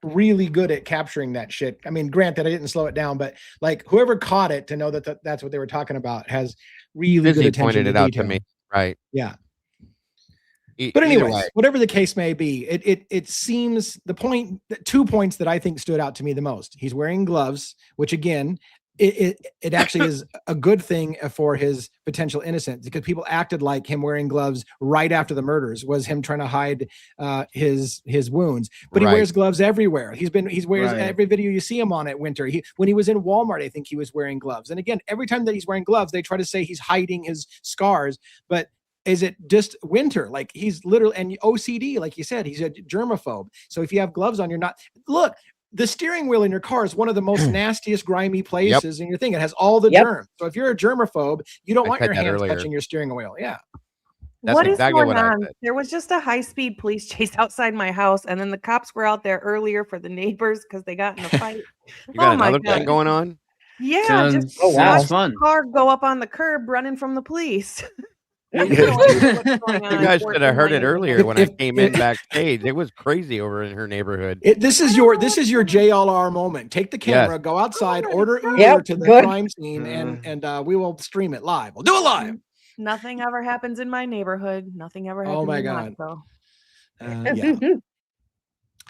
really good at capturing that shit. I mean, granted, I didn't slow it down, but like whoever caught it to know that that's what they were talking about has really good Busy attention pointed to it out detail. to me. Right. Yeah. But But either anyways, way, whatever the case may be, it seems 2 points that I think stood out to me the most. He's wearing gloves, which again, it actually is a good thing for his potential innocence, because people acted like him wearing gloves right after the murders was him trying to hide his wounds. But he Right. wears gloves everywhere. He wears Right. every video you see him on at Winter. When he was in Walmart, I think he was wearing gloves. And again, every time that he's wearing gloves, they try to say he's hiding his scars, but is it just Winter? Like he's literally, and OCD, like you said, he's a germaphobe. So if you have gloves on, you're not. Look, the steering wheel in your car is one of the most nastiest, grimy places in your thing. It has all the germs. So if you're a germaphobe, you don't want your hands touching your steering wheel. Yeah. That's What is exactly going what I on? said. There was just a high-speed police chase outside my house, and then the cops were out there earlier for the neighbors because they got in a fight. You got my another God. thing going on? Yeah, just Oh, wow. watched fun. the car go up on the curb running from the police. I have You no idea what's going on. guys should have heard it earlier when I If- came in backstage. It was crazy over in her neighborhood. This is your JLR moment. Take the camera, go outside, order Uber Yep, to the good. crime scene, and we will stream it live. We'll do it live. Nothing ever happens in my neighborhood. Nothing ever happens Oh my in God. Moscow. Yeah.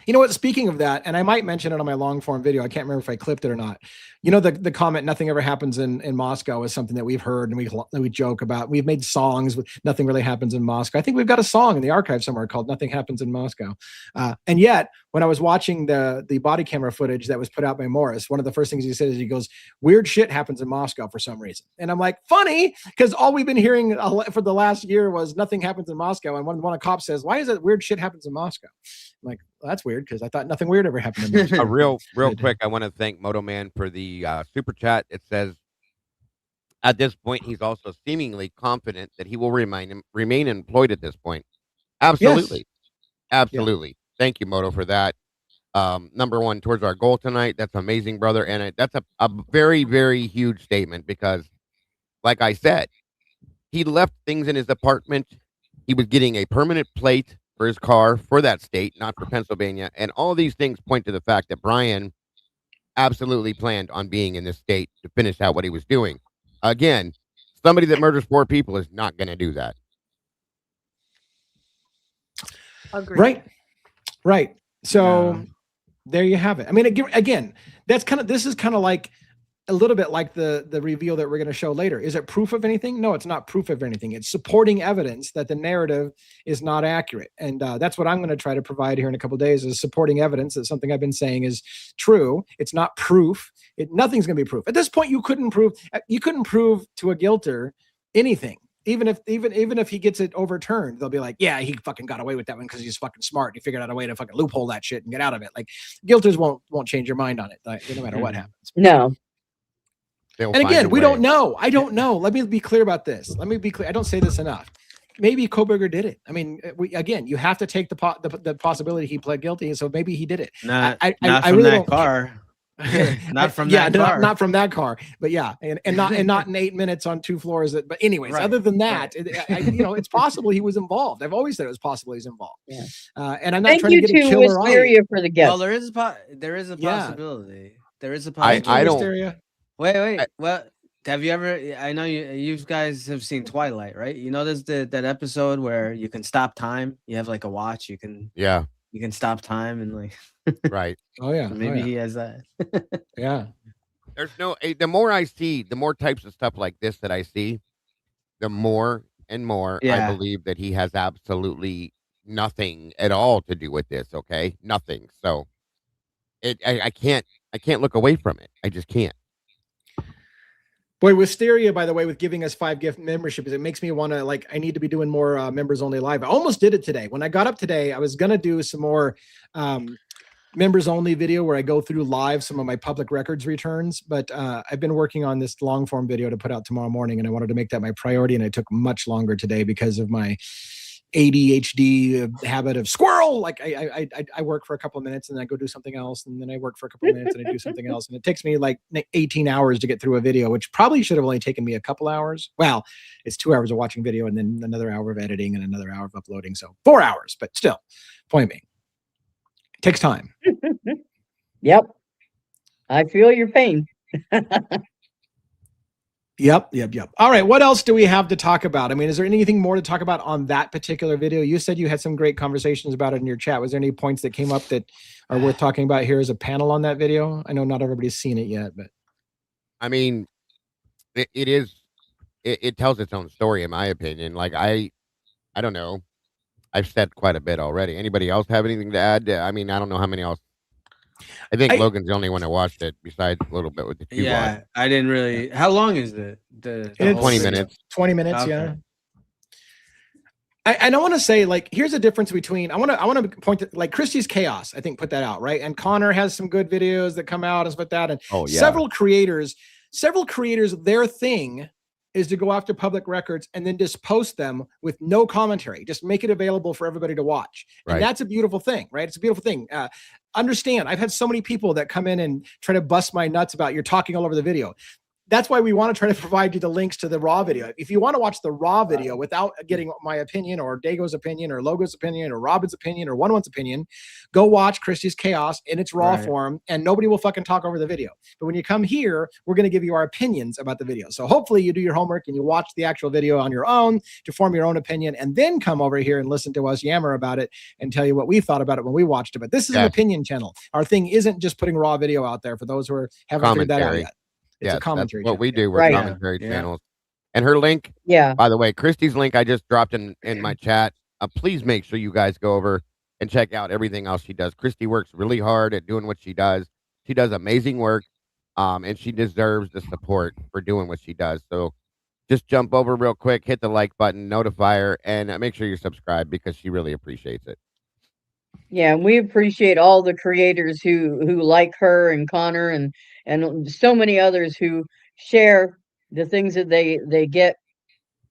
You know what? Speaking of that, and I might mention it on my long form video. I can't remember if I clipped it or not. You know, the comment, nothing ever happens in Moscow, is something that we've heard and we joke about. We've made songs with nothing really happens in Moscow. I think we've got a song in the archive somewhere called Nothing Happens in Moscow. And yet, when I was watching the body camera footage that was put out by Morris, one of the first things he said is he goes, weird shit happens in Moscow for some reason. And I'm like, funny, because all we've been hearing for the last year was nothing happens in Moscow. And one of cop says, why is it weird shit happens in Moscow? I'm like, well, that's weird, because I thought nothing weird ever happened in Moscow. Real quick, I want to thank Moto Man for the super chat. It says, at this point, he's also seemingly confident that he will remain employed at this point. Absolutely. Yes. Absolutely. Thank you, Moto, for that. Number one, towards our goal tonight. That's amazing, brother. And that's a very, very huge statement, because, like I said, he left things in his apartment. He was getting a permanent plate for his car for that state, not for Pennsylvania. And all these things point to the fact that Brian absolutely planned on being in this state to finish out what he was doing. Again, somebody that murders 4 people is not going to do that. Agreed. Right. So there you have it. I mean, again, this is kind of like a little bit like the reveal that we're going to show later. Is it proof of anything? No, it's not proof of anything. It's supporting evidence that the narrative is not accurate. And that's what I'm going to try to provide here in a couple of days, is supporting evidence that something I've been saying is true. It's not proof. Nothing's going to be proof. At this point, you couldn't prove to a guilter anything. Even if he gets it overturned, they'll be like, yeah, he fucking got away with that one because he's fucking smart. He figured out a way to fucking loophole that shit and get out of it. Like, guilters won't change your mind on it, no matter what happens. No. They'll And find again, a we way. don't know. I don't know. Let me be clear about this. Let me be clear. I don't say this enough. Maybe Coberger did it. I mean, you have to take the possibility he pled guilty, so maybe he did it. Not I from really that don't car. Not from that car. not from that car. But yeah, and not in 8 minutes on 2 floors. But anyways, Right, other than that, it's possible he was involved. I've always said it was possible he's involved. Yeah. And I'm not Thank trying you to get a to killer on. Wisteria for the guest. Well, there is a Yeah. possibility. There is a I possibility. don't- Wisteria. Wait. Well, have you ever? I know you guys have seen Twilight, right? You know, there's that episode where you can stop time. You have like a watch. You can stop time and like. Right. Oh yeah. Maybe he has that. Yeah. There's no, the more I see, the more types of stuff like this that I see, the more and more I believe that he has absolutely nothing at all to do with this. Okay. Nothing. So I can't look away from it. I just can't. Boy, Wisteria, by the way, with giving us 5 gift memberships, it makes me want to, I need to be doing more members only live. I almost did it today. When I got up today, I was going to do some more members only video where I go through live some of my public records returns, but I've been working on this long form video to put out tomorrow morning, and I wanted to make that my priority, and it took much longer today because of my ADHD habit of squirrel. Like I work for a couple of minutes and then I go do something else, and then I work for a couple of minutes and I do something else, and it takes me like 18 hours to get through a video, which probably should have only taken me a couple hours. Well, it's 2 hours of watching video and then another hour of editing and another hour of uploading, so 4 hours, but still, point being. It takes time. Yep. I feel your pain. Yep. All right. What else do we have to talk about? I mean, is there anything more to talk about on that particular video? You said you had some great conversations about it in your chat. Was there any points that came up that are worth talking about here as a panel on that video? I know not everybody's seen it yet, but I mean, it tells its own story, in my opinion. Like, I don't know. I've said quite a bit already. Anybody else have anything to add? I mean, I don't know how many else. I think Logan's the only one that watched it, besides a little bit with the two. Yeah, I didn't really. How long is it? The it's whole 20 video? minutes. 20 minutes. Okay. Yeah. I don't want to say, like, here's a difference between, I want to point to, like, Christie's Chaos, I think, put that out, right? And Connor has some good videos that come out and stuff like that. And several creators, their thing is to go after public records and then just post them with no commentary, just make it available for everybody to watch. And that's a beautiful thing, right? It's a beautiful thing. Understand, I've had so many people that come in and try to bust my nuts about you're talking all over the video. That's why we want to try to provide you the links to the raw video. If you want to watch the raw video without getting my opinion or Dago's opinion or Logo's opinion or Robin's opinion or One's opinion, go watch Christie's Chaos in its raw form, and nobody will fucking talk over the video. But when you come here, we're going to give you our opinions about the video. So hopefully you do your homework and you watch the actual video on your own to form your own opinion, and then come over here and listen to us yammer about it and tell you what we thought about it when we watched it. But this is an opinion channel. Our thing isn't just putting raw video out there for those who haven't figured that out yet. It's a commentary. That's what we do. We're commentary channels. And her link, by the way, Christy's link I just dropped in my chat. Please make sure you guys go over and check out everything else she does. Christy works really hard at doing what she does. She does amazing work, and she deserves the support for doing what she does. So just jump over real quick, hit the like button, notify her, and make sure you're subscribed, because she really appreciates it. Yeah, and we appreciate all the creators who like her and Connor and so many others who share the things that they get.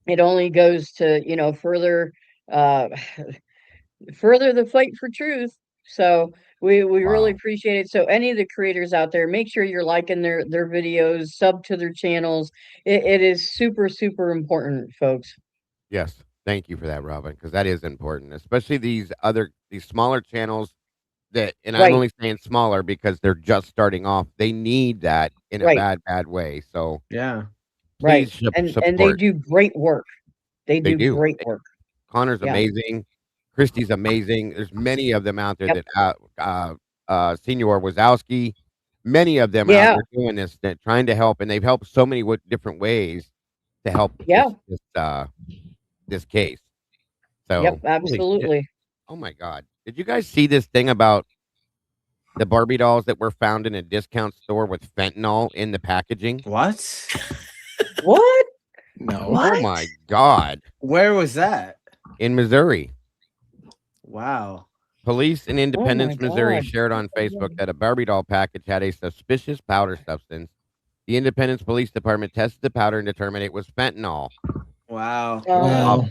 It only goes to, you know, further the fight for truth. So we really appreciate it. So any of the creators out there, make sure you're liking their videos, sub to their channels. It is super, super important, folks. Yes. Thank you for that, Robin, because that is important, especially these smaller channels that, and I'm only saying smaller because they're just starting off. They need that in a bad way. So please support. And they do great work. They do great work. Connor's amazing. Christy's amazing. There's many of them out there that Senior Wazowski, many of them out there doing this, that trying to help, and they've helped so many different ways to help this case. So absolutely. Oh my God. Did you guys see this thing about the Barbie dolls that were found in a discount store with fentanyl in the packaging? What? What? No. What? Oh my God. Where was that? In Missouri. Wow. Police in Independence, Missouri God. shared on Facebook that a Barbie doll package had a suspicious powder substance. The Independence Police Department tested the powder and determined it was fentanyl. Wow.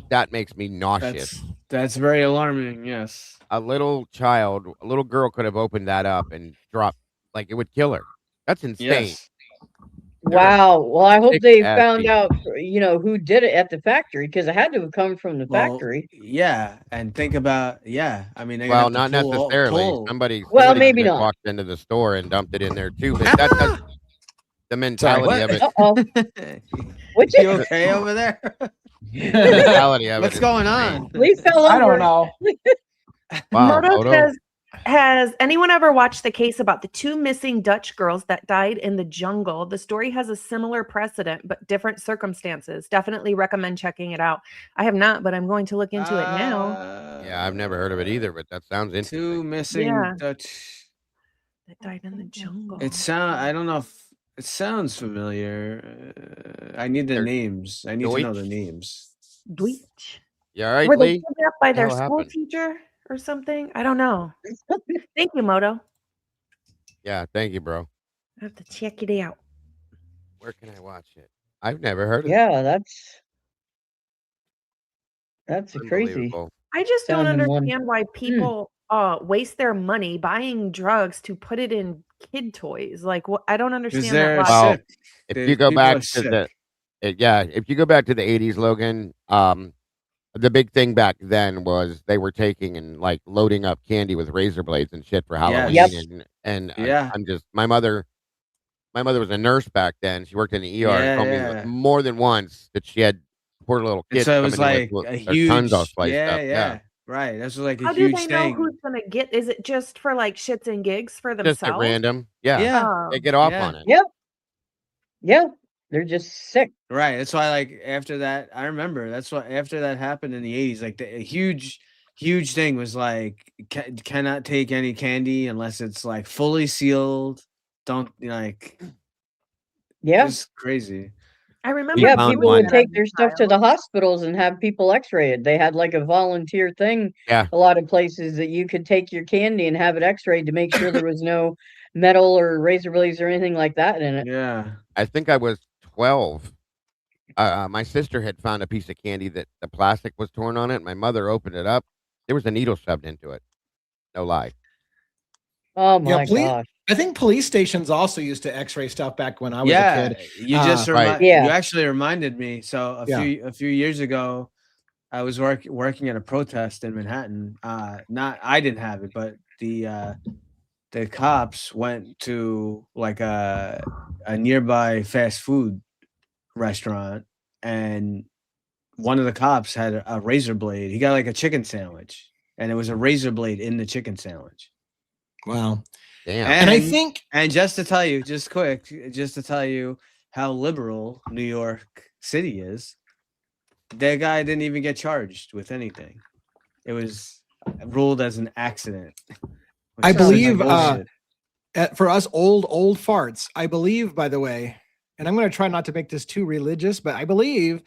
That makes me nauseous. That's very alarming. Yes. A little girl could have opened that up and dropped, like, it would kill her. That's insane. Yes. Wow. Well, I hope they found out, you know, who did it at the factory, because it had to have come from the factory. Yeah, and think about I mean, well, not necessarily. Somebody maybe not. Walked into the store and dumped it in there too. But that's the mentality of it. What's you okay over there? The mentality of What's going on? We fell over. I don't know. Wow, Moto says, has anyone ever watched the case about the 2 missing Dutch girls that died in the jungle? The story has a similar precedent, but different circumstances. Definitely recommend checking it out. I have not, but I'm going to look into it now. Yeah, I've never heard of it either, but that sounds interesting. 2 missing Dutch that died in the jungle. I don't know if it sounds familiar. I need the names. I need to know the names. Deutsch. Yeah, all right, Were they Lee? kidnapped by their What school happened? teacher or something? I don't know. Thank you, Moto. Yeah, thank you, bro. I have to check it out. Where can I watch it? I've never heard of it. Yeah, that's crazy. Unbelievable. I just don't Found in one. understand why people waste their money buying drugs to put it in kid toys. Like, what? I don't understand that. Well, if you go back to if you go back to the 80s, Logan, The big thing back then was they were taking and like loading up candy with razor blades and shit for Halloween. Yep. And Yeah. I'm just my mother was a nurse back then. She worked in the ER and told me Yeah. more than once that she had poor little And kids so it coming was in like with a their tongues all huge, sliced up. yeah. Right. This was like a How do huge they know thing. who's gonna get? Is it just for like shits and gigs for Just at themselves? random. Yeah. Yeah. Oh, They get off Yeah. on it. Yep. Yeah. They're just sick. Right. That's why, like, after that, I remember that's why after that happened in the 80s, like a huge thing was like cannot take any candy unless it's like fully sealed. Don't like Yeah. just crazy. I remember. Yeah, found people one. would take their stuff to the hospitals and have people x-rayed. They had like a volunteer thing, Yeah. a lot of places that you could take your candy and have it x-rayed to make sure there was no metal or razor blades or anything like that in it. Yeah. I think I was 12. My sister had found a piece of candy that the plastic was torn on it. My mother opened it up. There was a needle shoved into it. No lie. Oh my police, gosh. I think police stations also used to X-ray stuff back when I was a kid. You just Right. Yeah. you actually reminded me. So a few years ago, I was working at a protest in Manhattan. Not I didn't have it, but the cops went to like a nearby fast food restaurant, and one of the cops had a razor blade. He got like a chicken sandwich, and it was a razor blade in the chicken sandwich. Wow. Damn. And I think, and just to tell you how liberal New York City is, that guy didn't even get charged with anything. It was ruled as an accident. I which sounds like believe, bullshit. for us old farts, I believe, by the way, and I'm going to try not to make this too religious, but I believe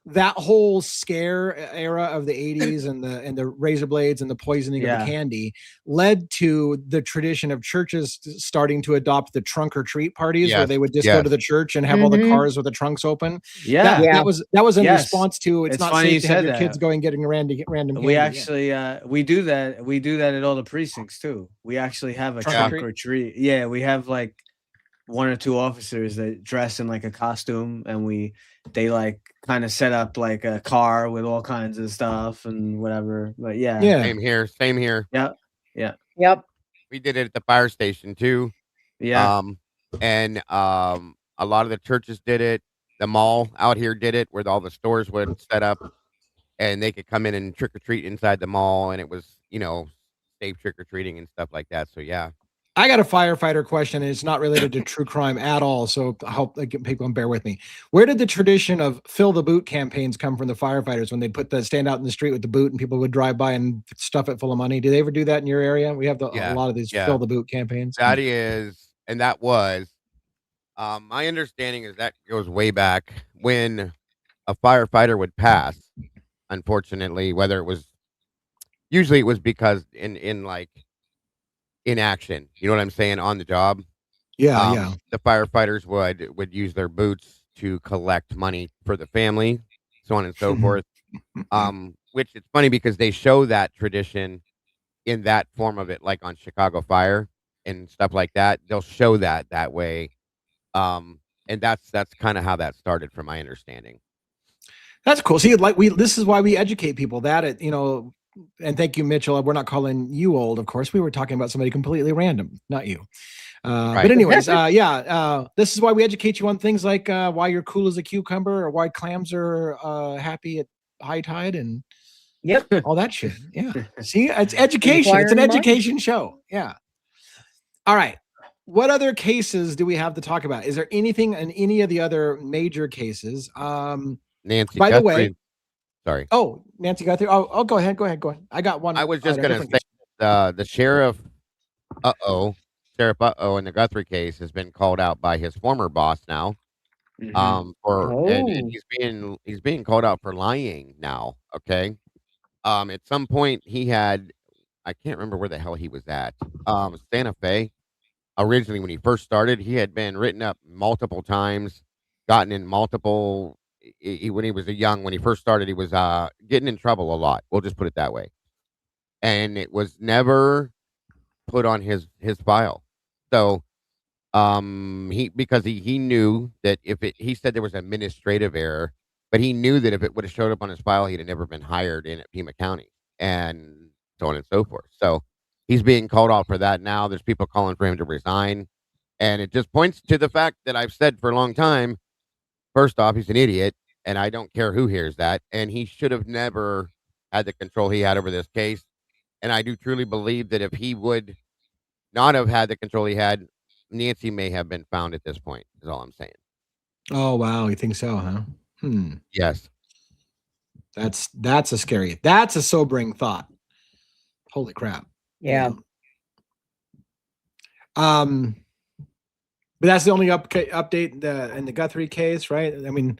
that whole scare era of the 80s and the razor blades and the poisoning of the candy led to the tradition of churches starting to adopt the trunk or treat parties where they would just go to the church and have all the cars with the trunks open. That was in response to it's not safe to have your kids going getting random candy. We actually we do that at all the precincts too. We actually have a trunk or treat. Yeah, we have like one or two officers that dress in like a costume, and they like kind of set up like a car with all kinds of stuff and whatever. But Same here. Yep. We did it at the fire station too. And a lot of the churches did it. The mall out here did it, where all the stores would set up and they could come in and trick or treat inside the mall, and it was, safe trick or treating and stuff like that. So yeah. I got a firefighter question, and it's not related to true crime at all. So I hope people can bear with me. Where did the tradition of fill the boot campaigns come from the firefighters when they'd stand out in the street with the boot and people would drive by and stuff it full of money? Do they ever do that in your area? We have a lot of these fill the boot campaigns. That was, my understanding is that goes way back when a firefighter would pass, unfortunately, usually it was because in action, you know what I'm saying, on the job. The firefighters would use their boots to collect money for the family, so on and so forth. Which it's funny because they show that tradition in that form of it, like on Chicago Fire and stuff like that. They'll show that way. And that's kind of how that started from my understanding. That's cool. See, this is why we educate people and thank you, Mitchell. We're not calling you old, of course. We were talking about somebody completely random, not you. But anyways, this is why we educate you on things like why you're cool as a cucumber, or why clams are happy at high tide, and all that shit. Yeah. See, it's education. It's an education show. Yeah. All right. What other cases do we have to talk about? Is there anything in any of the other major cases? Nancy, by the way, sorry. Oh, Nancy Guthrie. Oh, go ahead. I got one. I was just going to say the sheriff, Sheriff in the Guthrie case has been called out by his former boss now. And he's being called out for lying now. Okay. At some point I can't remember where the hell he was at. Santa Fe. Originally, when he first started, he had been written up multiple times, gotten in multiple. When he first started, he was getting in trouble a lot. We'll just put it that way. And it was never put on his file. So, because he knew that he said there was administrative error, but he knew that if it would have showed up on his file, he'd have never been hired in at Pima County, and so on and so forth. So he's being called off for that now. There's people calling for him to resign, and it just points to the fact that I've said for a long time. First off, he's an idiot, and I don't care who hears that, and he should have never had the control he had over this case. And I do truly believe that if he would not have had the control he had, Nancy may have been found at this point, is all I'm saying. Oh, wow. You think so, huh? Yes. That's a sobering thought. Holy crap. Yeah. But that's the only update in the Guthrie case, right? I mean,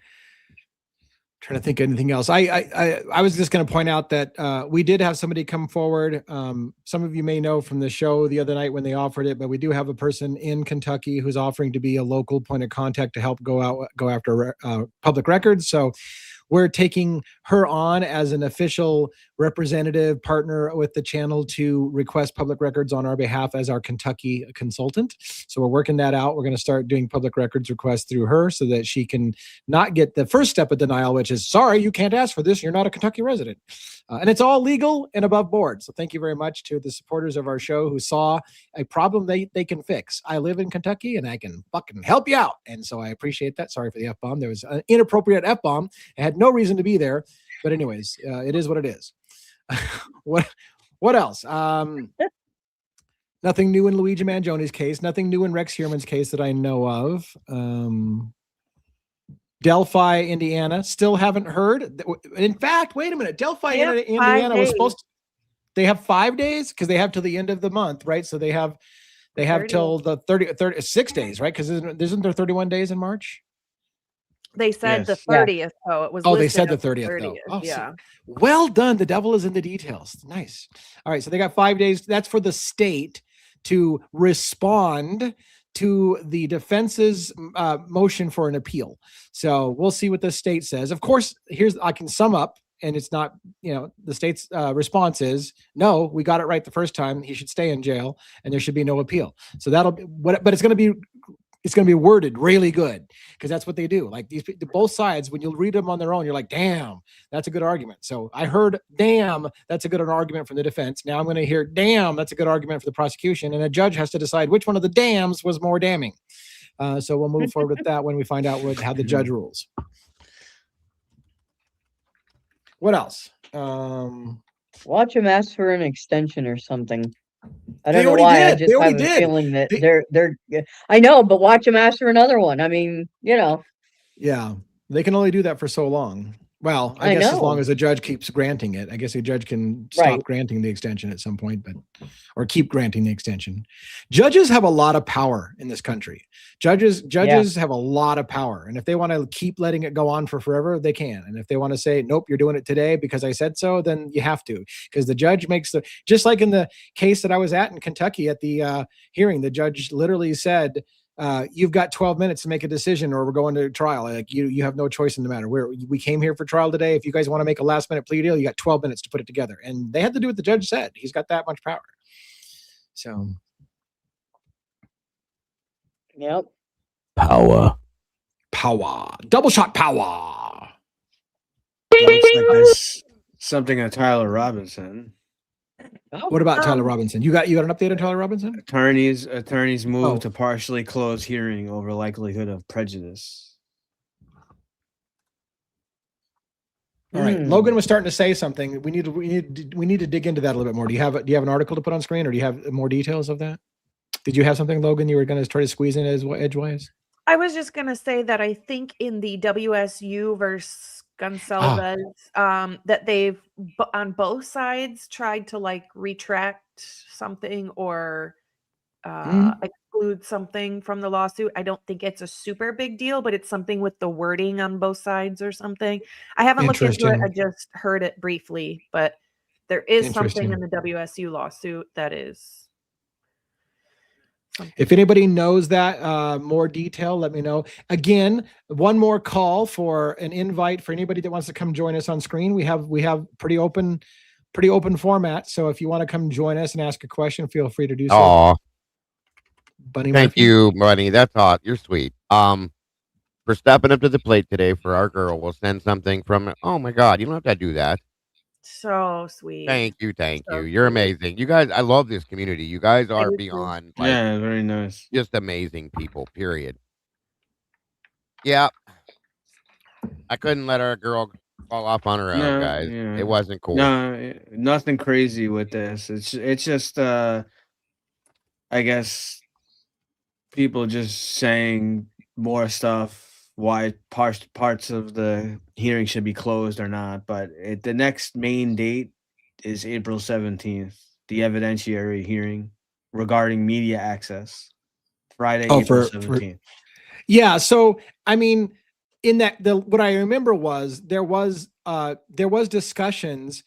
trying to think of anything else. I was just going to point out that we did have somebody come forward. Some of you may know from the show the other night when they offered it, but we do have a person in Kentucky who's offering to be a local point of contact to help go after public records. So we're taking her on as an official representative partner with the channel to request public records on our behalf as our Kentucky consultant. So we're working that out. We're going to start doing public records requests through her so that she can not get the first step of denial, which is, sorry, you can't ask for this. You're not a Kentucky resident. And it's all legal and above board. So thank you very much to the supporters of our show who saw a problem they can fix. I live in Kentucky and I can fucking help you out. And so I appreciate that. Sorry for the F-bomb. There was an inappropriate F-bomb. It had no reason to be there. But anyways, it is what it is. What else? Nothing new in Luigi Mangioni's case. Nothing new in Rex Heuermann's case that I know of. Delphi, Indiana, still haven't heard. In fact, wait a minute. Delphi, Indiana was supposed to. They have 5 days because they have till the end of the month, right? So they have till the 36 days, right? Because isn't there 31 days in March? They said Yes. the 30th, so it was. Oh, they listed said the as 30th, though. Oh, yeah. Well done. The devil is in the details. Nice. All right. So they got 5 days. That's for the state to respond to the defense's motion for an appeal. So we'll see what the state says. Of course, I can sum up, and it's not, the state's response is, no, we got it right the first time. He should stay in jail and there should be no appeal. So that'll be what, but it's going to be worded really good because that's what they do. Like both sides, when you read them on their own, you're like, damn, that's a good argument. So I heard, damn, that's a good argument from the defense. Now I'm going to hear, damn, that's a good argument for the prosecution. And a judge has to decide which one of the damns was more damning. So we'll move forward with that when we find out how the judge rules. What else? Watch him ask for an extension or something. I don't They know already why. I did. just They already have a did. feeling that they're. I know, but watch them ask for another one. I mean, Yeah, they can only do that for so long. Well, I guess as long as the judge keeps granting it. I guess the judge can stop granting the extension at some point, or keep granting the extension. Judges have a lot of power in this country. Judges have a lot of power. And if they want to keep letting it go on for forever, they can. And if they want to say, nope, you're doing it today because I said so, then you have to. Because the judge makes just like in the case that I was at in Kentucky at the hearing, the judge literally said, you've got 12 minutes to make a decision or we're going to trial. Like you have no choice in the matter. We came here for trial today. If you guys want to make a last minute plea deal, you got 12 minutes to put it together. And they had to do what the judge said. He's got that much power. So. Yep. Power. Double shot power. Looks like there's something on Tyler Robinson. What about Tyler Robinson? You got an update on Tyler Robinson? Attorneys moved to partially close hearing over likelihood of prejudice. All right. Logan was starting to say something. We need to dig into that a little bit more. Do you have an article to put on screen, or do you have more details of that? Did you have something, Logan, you were going to try to squeeze in edgewise? I was just going to say that I think in the WSU versus Gonsalves, that they've on both sides tried to retract something or exclude something from the lawsuit. I don't think it's a super big deal, but it's something with the wording on both sides or something. I haven't looked into it. I just heard it briefly, but there is something in the WSU lawsuit that is. If anybody knows that more detail, let me know. Again, one more call for an invite for anybody that wants to come join us on screen. We have pretty open format. So if you want to come join us and ask a question, feel free to do so. Aw. Bunny Thank Murphy. you, buddy. That's hot. You're sweet. For for stepping up to the plate today for our girl. We'll send something from. Oh my God, you don't have to do that. So sweet. Thank you, thank So you. You're sweet. amazing. You guys, I love this community. You guys I are do too. beyond like Yeah, very nice. just amazing people. Period. Yeah, I couldn't let our girl fall off on her own, No, guys. yeah. It wasn't cool. No, nothing crazy with this. It's just I guess people just saying more stuff, why parts of the hearing should be closed or not. But the next main date is April 17th, the evidentiary hearing regarding media access. Friday, April 17th. Yeah. So I mean, in that what I remember was there was discussions,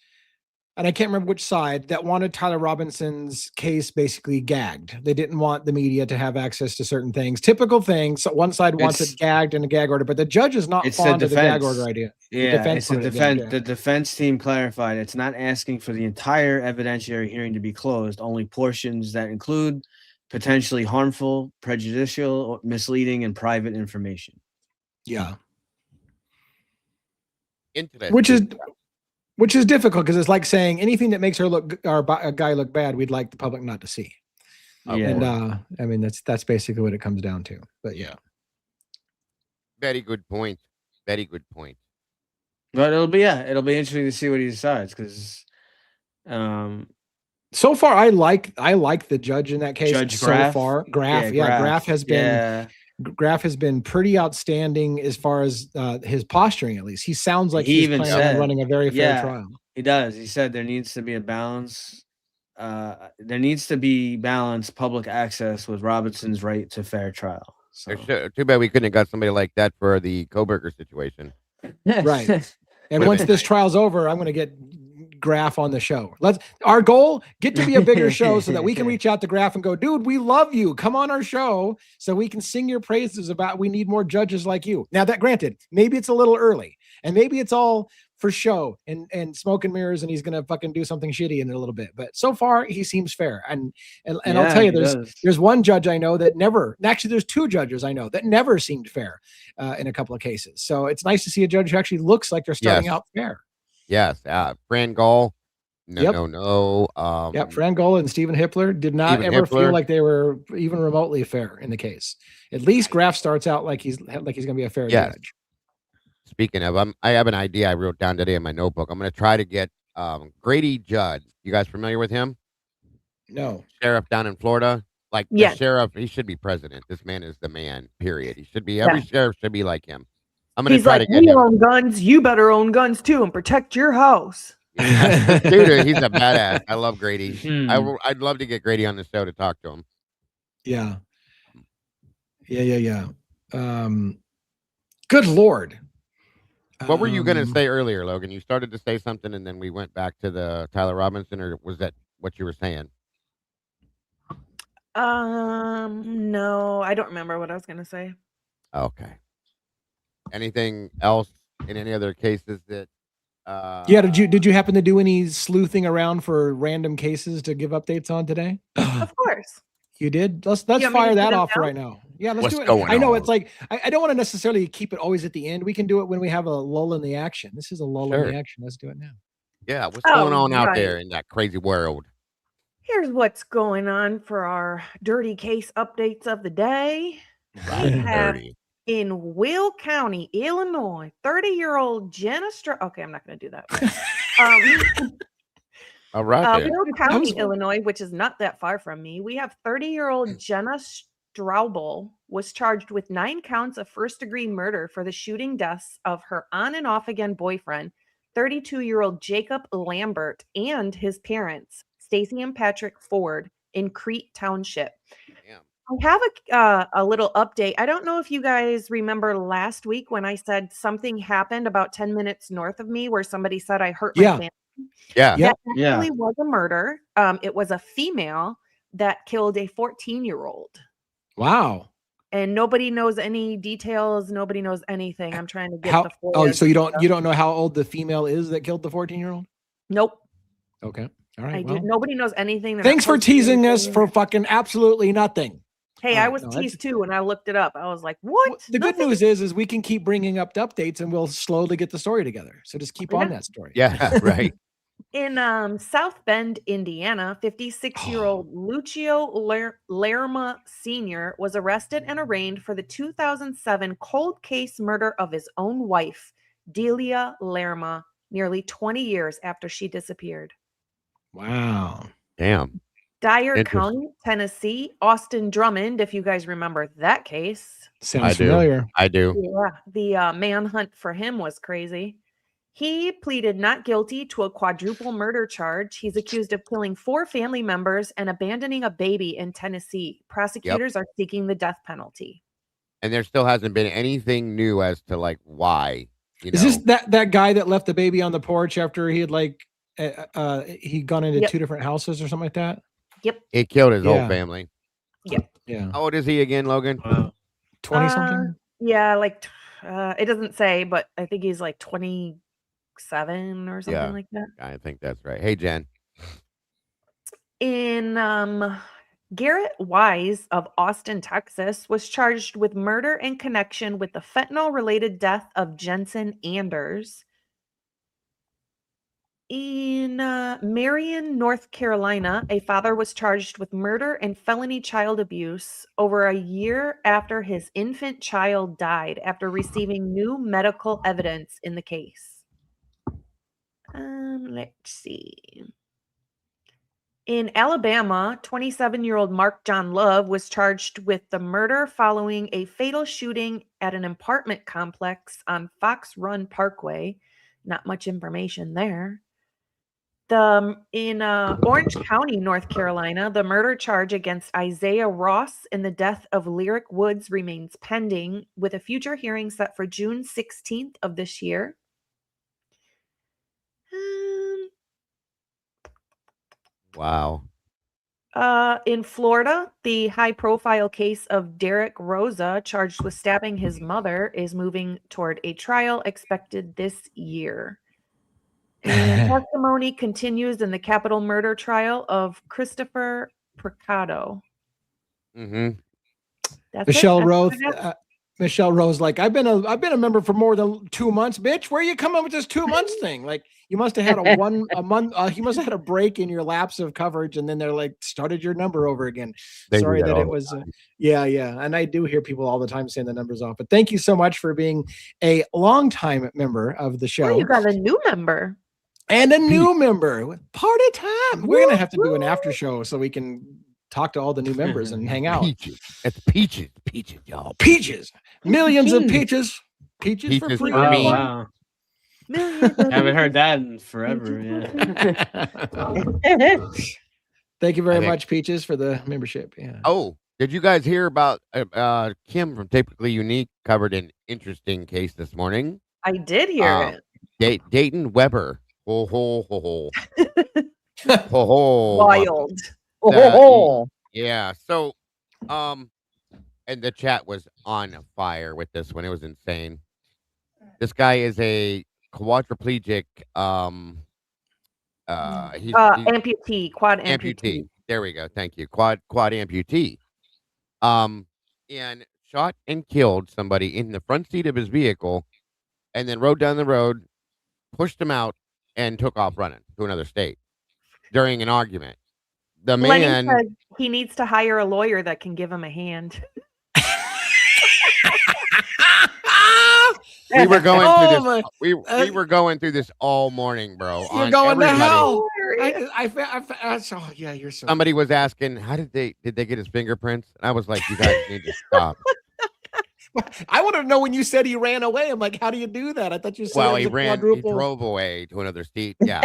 and I can't remember which side, that wanted Tyler Robinson's case basically gagged. They didn't want the media to have access to certain things, typical things. So one side wants it gagged in a gag order, but the judge is not fond of the gag order idea. Yeah, it's the defense. The defense team clarified it's not asking for the entire evidentiary hearing to be closed, only portions that include potentially harmful, prejudicial, misleading, and private information. Yeah. Interesting. Which is difficult because it's like saying anything that makes her look or a guy look bad, we'd like the public not to see. Yeah. And I mean that's basically what it comes down to. But yeah. Very good point. Very good point. But it'll be interesting to see what he decides because so far I like the judge in that case. Judge so Graff? far. Graff, Yeah, Graff has been Graff has been pretty outstanding as far as his posturing. At least he sounds like he's planning on running a very fair trial. He does. He said there needs to be a balance. There needs to be balanced public access with Robinson's right to fair trial. So. Too bad we couldn't have got somebody like that for the Coberger situation. Right. And once this trial's over, I'm going to get Graff on the show. Our goal, get to be a bigger show so that we can reach out to Graff and go, dude, we love you. Come on our show so we can sing your praises about we need more judges like you. Now that granted, maybe it's a little early and maybe it's all for show and smoke and mirrors and he's going to fucking do something shitty in a little bit. But so far he seems fair. And I'll tell you, there's one judge I know that never, actually there's two judges I know that never seemed fair in a couple of cases. So it's nice to see a judge who actually looks like they're starting out fair. Yes, Fran Gall. No. Fran Gall and Stephen Hippler did not ever feel like they were even remotely fair in the case. At least Graff starts out like he's going to be a fair judge. Speaking of, I have an idea I wrote down today in my notebook. I'm going to try to get Grady Judd. You guys familiar with him? No. Sheriff down in Florida. Like the sheriff, he should be president. This man is the man. Period. He should be. Every sheriff should be like him. I'm going to try to get him. We own guns. You better own guns too and protect your house. Dude, he's a badass. I love Grady. I'd love to get Grady on the show to talk to him. Yeah. Good Lord. What were you going to say earlier, Logan? You started to say something and then we went back to the Tyler Robinson, or was that what you were saying? No, I don't remember what I was going to say. Okay. Anything else in any other cases that did you happen to do any sleuthing around for random cases to give updates on today? Of course. You did? Let's fire that off right now. Yeah, let's do it. I know it's like I don't want to necessarily keep it always at the end. We can do it when we have a lull in the action. This is a lull in the action. Let's do it now. Yeah, what's going on out there in that crazy world? Here's what's going on for our dirty case updates of the day. We have in Will County, Illinois, 30-year-old Jenna Okay, I'm not going to do that. All right. Will County, Illinois, which is not that far from me. We have 30-year-old Jenna Straubel was charged with 9 counts of first-degree murder for the shooting deaths of her on and off again boyfriend, 32-year-old Jacob Lambert, and his parents, Stacy and Patrick Ford, in Crete Township. Damn. I have a little update. I don't know if you guys remember last week when I said something happened about 10 minutes north of me where somebody said I hurt my family. Yeah. That actually was a murder. It was a female that killed a 14-year-old. Wow. And nobody knows any details. Nobody knows anything. I'm trying to get the so you don't know how old the female is that killed the 14-year-old? Nope. Okay. All right. Nobody knows anything. Thanks for teasing us for fucking absolutely nothing. Hey, All I right, was no, that's- teased too, and I looked it up. I was like, Well, what? the good Nothing? news is we can keep bringing up updates and we'll slowly get the story together. So just keep on Yeah. that story. Yeah, right. In South Bend, Indiana, 56-year-old Lucio Lerma Sr. was arrested and arraigned for the 2007 cold case murder of his own wife, Delia Lerma, nearly 20 years after she disappeared. Wow. Damn. Dyer Interesting. County, Tennessee, Austin Drummond, if you guys remember that case. Sounds I familiar. do. I do. Yeah, the manhunt for him was crazy. He pleaded not guilty to a quadruple murder charge. He's accused of killing 4 family members and abandoning a baby in Tennessee. Prosecutors are seeking the death penalty. And there still hasn't been anything new as to like why. Is this that guy that left the baby on the porch after he had he'd gone into Yep. 2 different houses or something like that? Yep. It killed his whole Yeah. family. Yep. Yeah. How old is he again, Logan? Wow. 20 something? Yeah, like it doesn't say, but I think he's like 27 or something Yeah. like that. I think that's right. Hey, Jen. In Garrett Wise of Austin, Texas, was charged with murder in connection with the fentanyl-related death of Jensen Anders. In Marion, North Carolina, a father was charged with murder and felony child abuse over a year after his infant child died after receiving new medical evidence in the case. Let's see. In Alabama, 27-year-old Mark John Love was charged with the murder following a fatal shooting at an apartment complex on Fox Run Parkway. Not much information there. In Orange County, North Carolina, the murder charge against Isaiah Ross in the death of Lyric Woods remains pending, with a future hearing set for June 16th of this year. Wow. In Florida, the high-profile case of Derek Rosa, charged with stabbing his mother, is moving toward a trial expected this year. And testimony continues in the capital murder trial of Christopher Picado. Mm-hmm. That's Michelle it. Rose. Michelle Rose, like I've been a member for more than 2 months, bitch. Where are you coming with this 2 months thing? Like you must have had a month. You must have had a break in your lapse of coverage, and then they're like started your number over again. They do Sorry that that all it the was. Yeah. And I do hear people all the time saying the numbers off. But thank you so much for being a longtime member of the show. Oh, you got a new member. And a new member. Party time. We're gonna have to do an after show so we can talk to all the new members and hang out. Peaches. It's peaches. Peaches, y'all. Peaches. Millions of peaches. Peaches for Peaches free. for Oh, me. wow. Haven't heard that in forever. Yeah. Thank you very I think- much, Peaches, for the membership. Yeah. Oh, did you guys hear about Kim from Typically Unique covered an interesting case this morning? I did hear it. Dayton Weber. Ho, ho, ho, ho. Ho, ho. Wild. Oh, Yeah. So, and the chat was on fire with this one. It was insane. This guy is a quadriplegic. He's Amputee, quad amputee. amputee. There we go. Thank you. Quad amputee. And shot and killed somebody in the front seat of his vehicle, and then rode down the road, pushed him out, and took off running to another state during an argument. The Lenny man. said he needs to hire a lawyer that can give him a hand. We were going Oh through this. my- We were going through this all morning, bro. You're on going to everybody. hell. Oh, yeah, you're so. Somebody was asking, "How did they get his fingerprints?" And I was like, "You guys need to stop." I wanted to know when you said he ran away. I'm like, how do you do that? I thought you said Well, it he was a ran. He quadruple. drove away to another state. Yeah.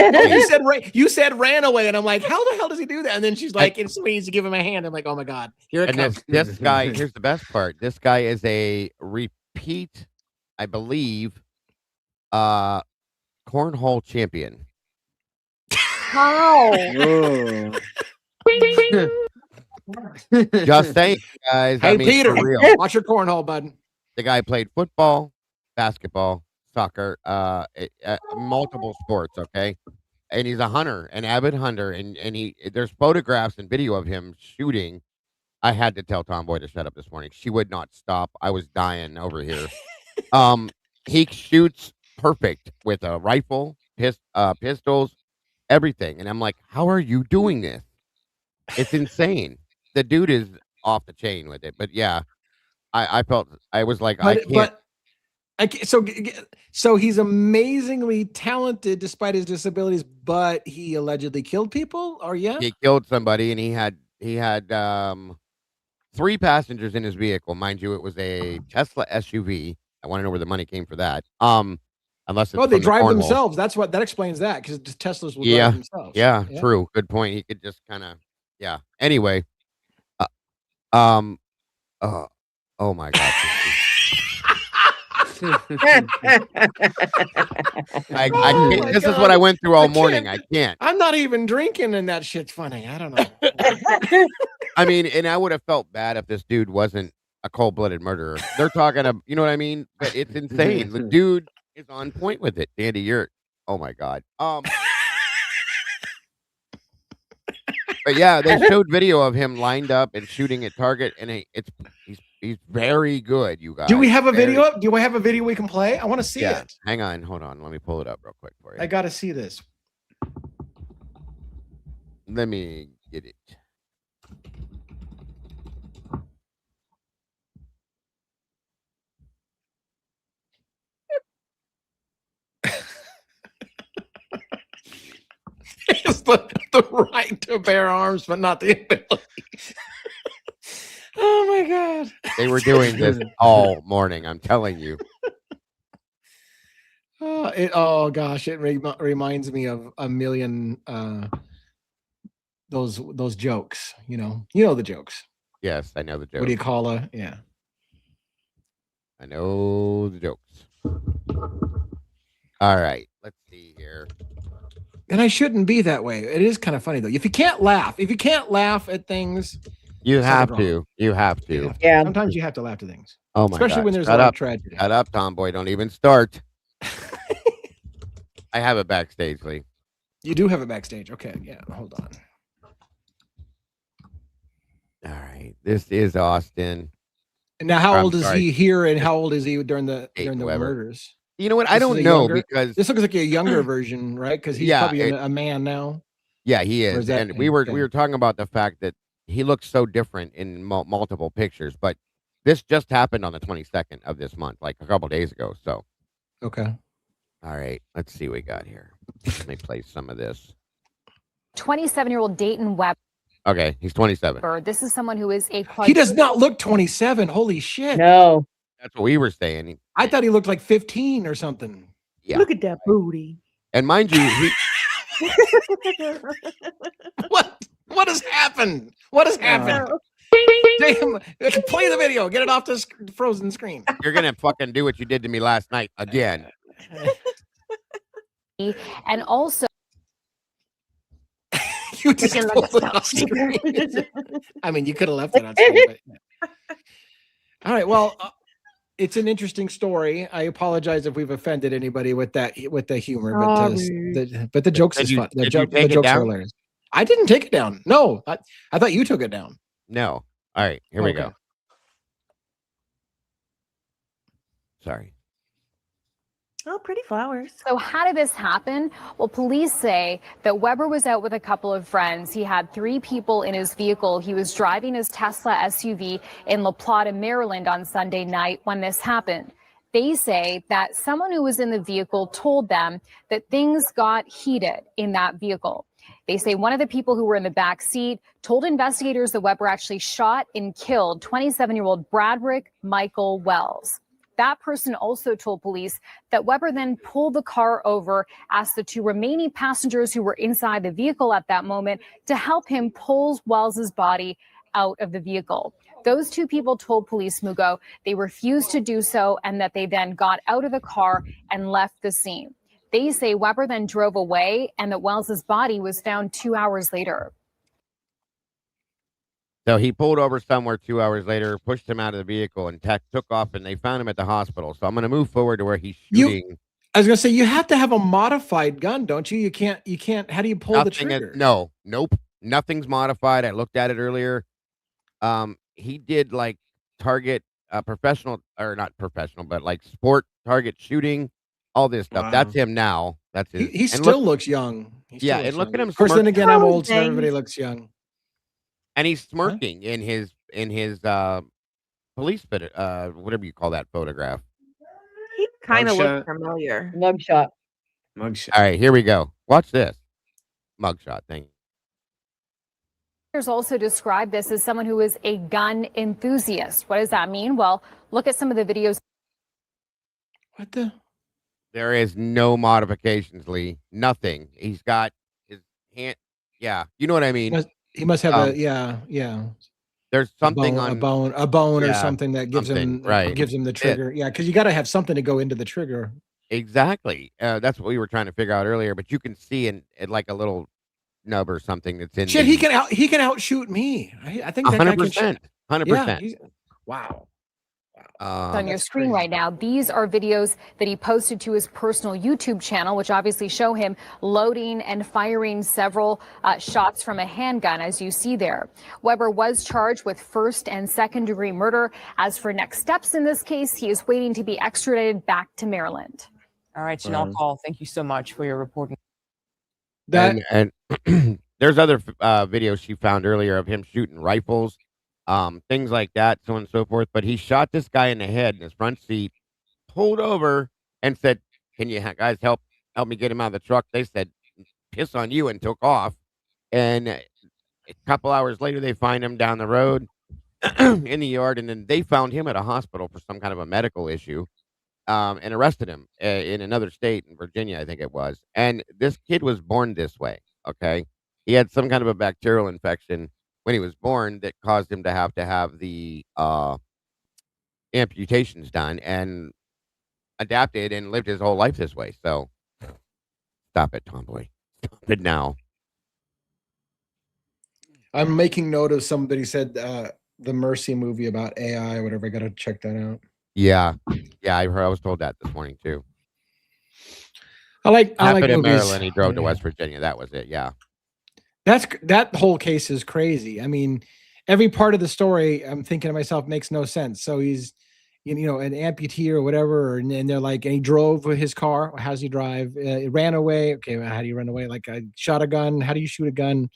You said ran away, and I'm like, how the hell does he do that? And then she's like, and somebody needs to give him a hand. I'm like, oh my god, here it And comes. this guy, here's the best part. This guy is a repeat, I believe, cornhole champion. How? Whoa. Just saying, guys. Hey, I mean, Peter, for real. watch your cornhole, bud. The guy played football, basketball, soccer, multiple sports. Okay, and he's a hunter, an avid hunter, and there's photographs and video of him shooting I had to tell Tomboy to shut up this morning. She would not stop. I was dying over here. He shoots perfect with a rifle, pistols, everything. And I'm like, how are you doing this? It's insane. The dude is off the chain with it. But yeah, I felt, I was like, I can't. So he's amazingly talented despite his disabilities, but he allegedly killed people. Or He killed somebody, and he had 3 passengers in his vehicle. Mind you, it was a Tesla SUV. I want to know where the money came for that. Unless it's they from drive Cornwall. themselves. That explains that, because Teslas will Yeah, drive themselves. yeah, true. Good point. He could just kind of, yeah. Anyway, oh my God. I can't, this is what I went through all morning. I can't. I'm not even drinking, and that shit's funny. I don't know. I mean, and I would have felt bad if this dude wasn't a cold-blooded murderer. They're talking about, you know what I mean? But it's insane. The dude is on point with it. Dandy, oh my God. But yeah, they showed video of him lined up and shooting at target, and he's very good, you guys. Do we have a video up? Do we have a video we can play? I want to see it. Hang on, hold on. Let me pull it up real quick for you. I got to see this. Let me get it. It's the right to bear arms, but not the ability. Oh my God. They were doing this all morning, I'm telling you. Oh gosh, it reminds me of a million those jokes, you know the jokes. Yes, I know the jokes. What do you call yeah. I know the jokes. All right, let's see here. And I shouldn't be that way. It is kind of funny though. If you can't laugh at things, you have to. You have to. Yeah. Sometimes you have to laugh at things. Oh my God. Especially when there's a lot of tragedy. Shut up, Tomboy. Don't even start. I have it backstage, Lee. You do have it backstage. Okay, yeah. Hold on. All right. This is Austin. And now, how old is he here, and how old is he during the murders? You know what? I don't know, because this looks like a younger version, right? Because he's probably a man now. Yeah, he is. And we were talking about the fact that he looks so different in multiple pictures, but this just happened on the 22nd of this month, like a couple days ago. So, okay. All right, let's see what we got here. Let me play some of this. 27-year-old Dayton Webb. Okay, he's 27. This is someone who is a He does not look 27. Holy shit. No. That's what we were saying. I thought he looked like 15 or something. Yeah. Look at that booty. And mind you, what has happened? What has happened? Damn, play the video. Get it off this frozen screen. You're gonna fucking do what you did to me last night again. And also, you just pulled it off screen. I mean, you could have left it on screen. But yeah. All right. Well, it's an interesting story. I apologize if we've offended anybody with the humor, but the jokes is fun. The jokes are hilarious. I didn't take it down. No, I thought you took it down. No. All right, here we go. Sorry. Oh, pretty flowers. So how did this happen? Well, police say that Weber was out with a couple of friends. He had 3 people in his vehicle. He was driving his Tesla SUV in La Plata, Maryland on Sunday night when this happened. They say that someone who was in the vehicle told them that things got heated in that vehicle. They say one of the people who were in the back seat told investigators that Weber actually shot and killed 27-year-old Bradrick Michael Wells. That person also told police that Weber then pulled the car over, asked the 2 remaining passengers who were inside the vehicle at that moment to help him pull Wells's body out of the vehicle. Those 2 people told police, Mugo, they refused to do so and that they then got out of the car and left the scene. They say Weber then drove away and that Wells's body was found 2 hours later. So he pulled over somewhere 2 hours later, pushed him out of the vehicle, and took off, and they found him at the hospital. So I'm going to move forward to where he's shooting. I was going to say, you have to have a modified gun, don't you? You can't, how do you pull the trigger? Nope. Nothing's modified. I looked at it earlier. He did like target professional or not professional, but like sport target shooting, all this stuff. That's Wow. him now. That's his. He and still looks young. He still yeah, looks and look young. at him Of course, then smirking. again, I'm old, so dang. everybody looks young. And he's smirking in his police whatever you call that photograph. He kind of Mugshot. looks familiar. Mugshot. Mugshot. All right, here we go. Watch this mugshot thing. Also described this as someone who is a gun enthusiast. What does that mean? Well, look at some of the videos. What the? There is no modifications, Lee. Nothing. He's got his hand. Yeah, you know what I mean. He must have a There's something a bone or yeah, something that gives him right. gives him the trigger. Yeah, because you got to have something to go into the trigger. Exactly. That's what we were trying to figure out earlier. But you can see in like a little nub or something that's in. Shit, he can outshoot me. I think that guy can shoot. 100%. Yeah, wow. On your screen right now, these are videos that he posted to his personal YouTube channel, which obviously show him loading and firing several shots from a handgun, as you see there. Weber was charged with first and second degree murder. As for next steps in this case, he is waiting to be extradited back to Maryland. All right, Chanel Call, thank you so much for your reporting. And there's other videos she found earlier of him shooting rifles. Things like that, so on and so forth. But he shot this guy in the head in his front seat, pulled over, and said, "Can you guys help me get him out of the truck?" They said, "Piss on you," and took off. And a couple hours later, they find him down the road in the yard, and then they found him at a hospital for some kind of a medical issue, and arrested him in another state, in Virginia, I think it was. And this kid was born this way. Okay, he had some kind of a bacterial infection when he was born that caused him to have the amputations done, and adapted and lived his whole life this way. So stop it, Tomboy. Stop it now. I'm making note of somebody said the Mercy movie about AI or whatever. I got to check that out. Yeah, I was told that this morning too. I like in movies. Maryland. He drove to West Virginia. That was it. Yeah. That whole case is crazy. I mean, every part of the story, I'm thinking to myself, makes no sense. So he's, an amputee or whatever, and they're like, and he drove with his car. How does he drive? It ran away. Okay, well, how do you run away? Like, I shot a gun. How do you shoot a gun?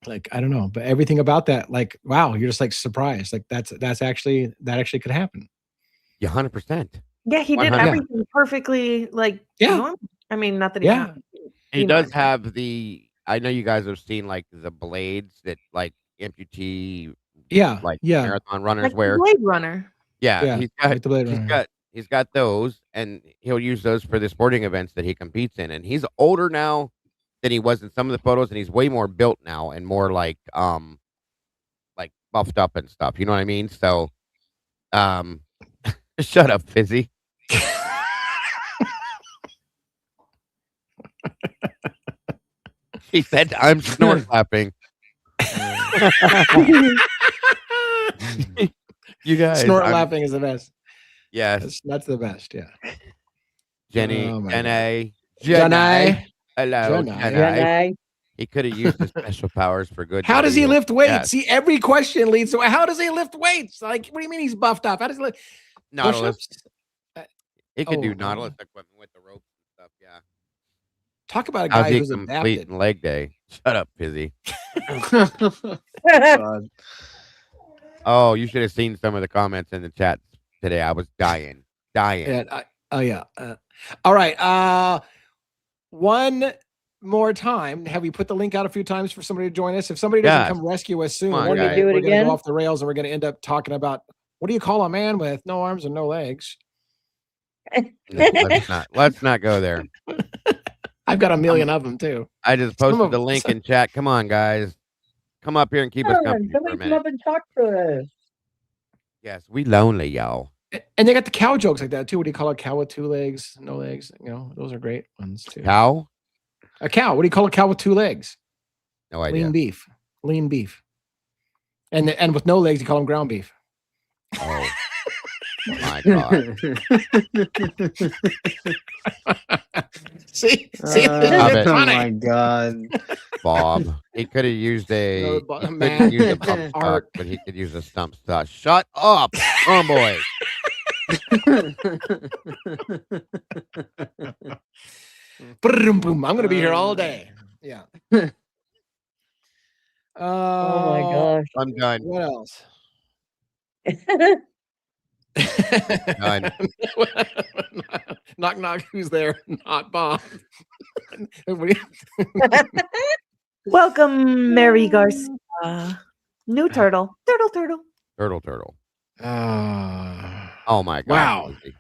Like, I don't know, but everything about that, like, wow, you're just like surprised. Like that actually could happen. Yeah, 100%. Yeah, he did 100%. everything perfectly. Like, normal. I mean, not that he does have the. I know you guys have seen like the blades that like amputee, marathon runners like wear. Blade Runner. Yeah, he's got those, and he'll use those for the sporting events that he competes in. And he's older now than he was in some of the photos, and he's way more built now and more like buffed up and stuff. You know what I mean? So, shut up, Fizzy. He said, "I'm snort laughing." You guys, snort laughing is the best. Yes, that's the best. Yeah. Jenny. Hello, Jenny. He could have used his special powers for good. How does he lift weights? Yes. See, every question leads to how does he lift weights? Like, what do you mean he's buffed up? How does he lift? Nautilus. He could do Nautilus equipment with the ropes and stuff. Yeah. Talk about a guy who's complete adapted. leg day. Shut up, Fizzy. Oh, you should have seen some of the comments in the chat today. I was dying. Yeah, all right. One more time. Have we put the link out a few times for somebody to join us? If somebody doesn't come rescue us soon, we're going to go off the rails, and we're going to end up talking about what do you call a man with no arms and no legs? Let's not go there. I've got a million of them too. I just posted the link in chat. Come on, guys. Come up here and keep us company for a Somebody minute. come up and talk to us. Yes, we lonely, y'all. And they got the cow jokes like that too. What do you call a cow with two legs, no legs? Those are great ones too. Cow? A cow. What do you call a cow with two legs? No idea. Lean beef. And with no legs, you call them ground beef. Oh my God. See, Stop it. oh funny. my god. Bob. He could have used a. No, He man. couldn't use a bump stock, Art. but he could use a stump stock. Shut up, oh boy. Boom, boom. I'm gonna be here all day. Yeah. Oh my gosh. I'm done. What else? Done. Knock knock. Who's there? Not Bob. What do you- Welcome, Mary Garcia. New turtle. Turtle. Turtle. Uh, Oh my god. Wow. Lizzie.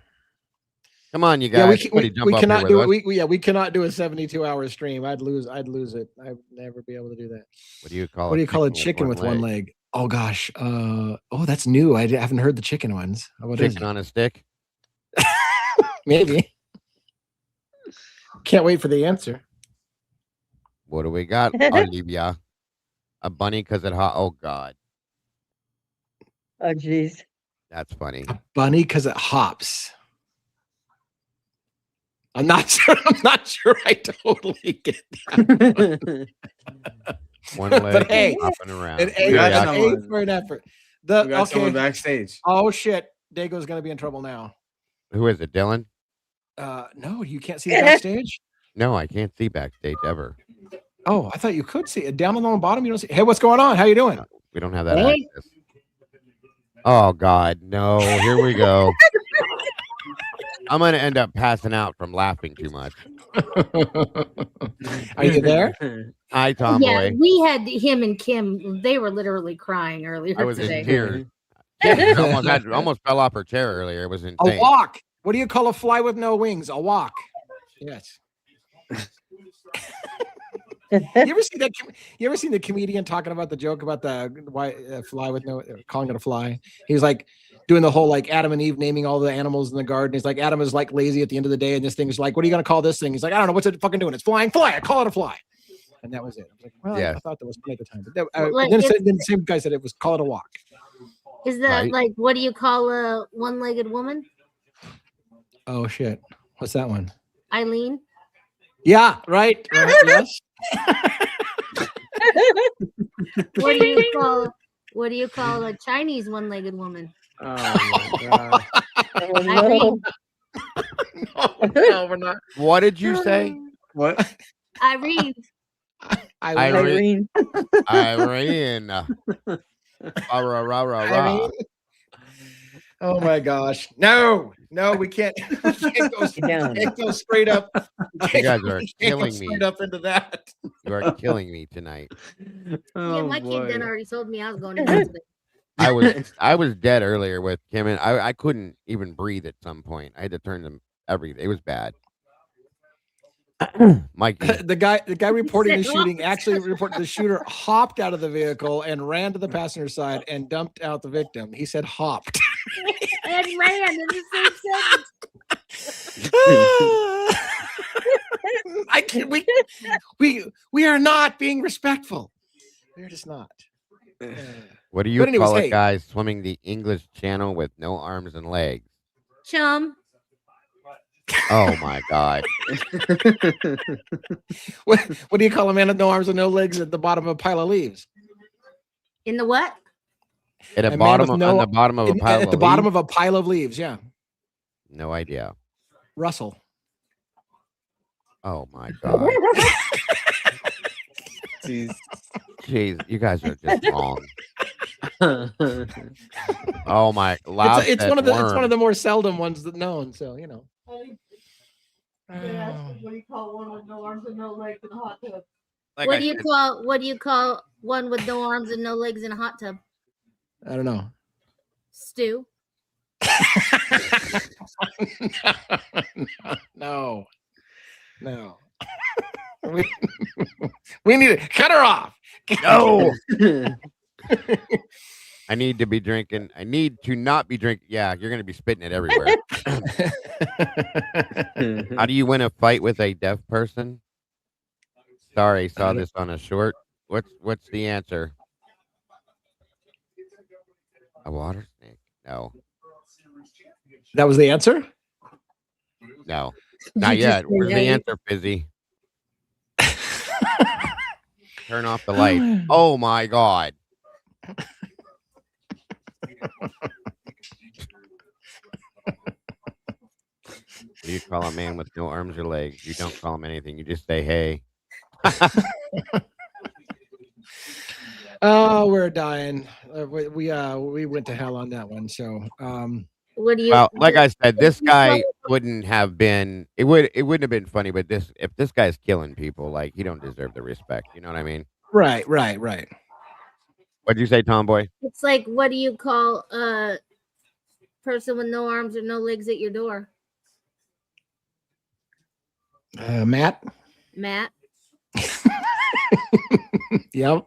Come on, you yeah, guys. we Jump up cannot here do with it. us. We cannot do a 72-hour stream. I'd lose it. I'd never be able to do that. What do you call? What do you call a chicken with one leg? Oh gosh. Oh, that's new. I haven't heard the chicken ones. What is Chicken it? on a stick. Maybe. Can't wait for the answer. What do we got, Olivia? A bunny because it hot. Oh god, Oh geez. that's funny. A bunny because it hops. I'm not sure. I totally get that. One But leg hey, hopping around. An A, We got an someone. A for an effort. We got someone Okay. backstage. Oh shit. Dago's gonna be in trouble now. Who is it, Dylan? No, you can't see the backstage. No, I can't see backstage ever. Oh, I thought you could see it down on the bottom. You don't see. Hey, what's going on? How you doing? We don't have that Hey. access. Oh God, no! Here we go. I'm gonna end up passing out from laughing too much. Are you there? Hi, Tomboy. Yeah, we had him and Kim. They were literally crying earlier I was today. in tears. She almost fell off her chair earlier. It was A insane. walk. What do you call a fly with no wings? A walk. Yes. You ever see that? You ever seen the comedian talking about the joke about the fly with no, calling it a fly? He was like doing the whole like Adam and Eve naming all the animals in the garden. He's like, Adam is like lazy at the end of the day, and this thing is like, what are you gonna call this thing? He's like, I don't know, what's it fucking doing? It's flying, fly. I call it a fly. And that was it. I was like, well, Yeah. I thought that was funny at the time. But Well, then like, the same guy said it was call it a walk. Is that Right. like what do you call a one-legged woman? Oh shit. What's that one? Eileen? Yeah, right. Yes. What do you call a Chinese one-legged woman? Oh my god. Oh no. No, we're not. What did you say? What? Irene. Irene. Irene. Irene. Rah. Oh my gosh. No, we can't, we can't go straight up. You guys are We can't go killing me. straight up into that. You are killing me tonight. Yeah, my kid then already told me I was going to hospital. I was dead earlier with Kim, and I couldn't even breathe at some point. I had to turn them everything. It was bad. Mikey. The guy reporting the shooting actually reported the shooter hopped out of the vehicle and ran to the passenger side and dumped out the victim. He said hopped. And ran in the same sentence. I can't. We are not being respectful. We're just not. What do you But anyways, call a hey. guy swimming the English Channel with no arms and legs? Chum. Oh my God. What do you call a man with no arms and no legs at the bottom of a pile of leaves? In the what? At A a man bottom with on the bottom of a pile at the bottom of a pile of leaves. Yeah, No idea. Russell. Oh my God. Jeez. Jeez, you guys are just wrong. Oh my! Loud It's one of the it's one of worm. the more seldom ones that known. So you know. What do you call one with no arms and no legs in a hot tub? Like What I do you said, call one with no arms and no legs in a hot tub? I don't know. Stew. No. We need to cut her off. No. I need to be drinking. I need to not be drinking. Yeah, you're going to be spitting it everywhere. How do you win a fight with a deaf person? Sorry, saw this on a short. What's the answer? A water snake? No. That was the answer. No. Not You just yet. Where's the grenade. answer, Fizzy? Turn off the light. Oh my God. What do you call a man with no arms or legs? You don't call him anything. You just say, hey. Oh, we're dying. We went to hell on that one. So, What do you? Well, like I said, this you call guy it? wouldn't have been. It wouldn't have been funny. But if this guy's killing people, like he don't deserve the respect. You know what I mean? right. What'd you say, Tomboy? It's like, what do you call a person with no arms or no legs at your door? Matt. Matt. Yep.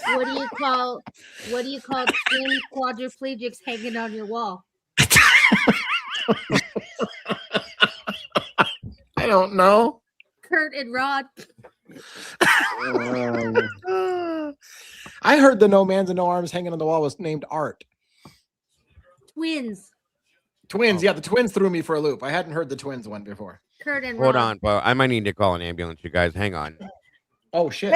What do you call twin quadriplegics hanging on your wall? I don't know. Kurt and Rod. I heard the no man's and no arms hanging on the wall was named Art. Twins. Twins. Yeah, the twins threw me for a loop. I hadn't heard the twins one before. Kurt and Hold Rod. on, bro. I might need to call an ambulance. You guys, hang on. Oh shit.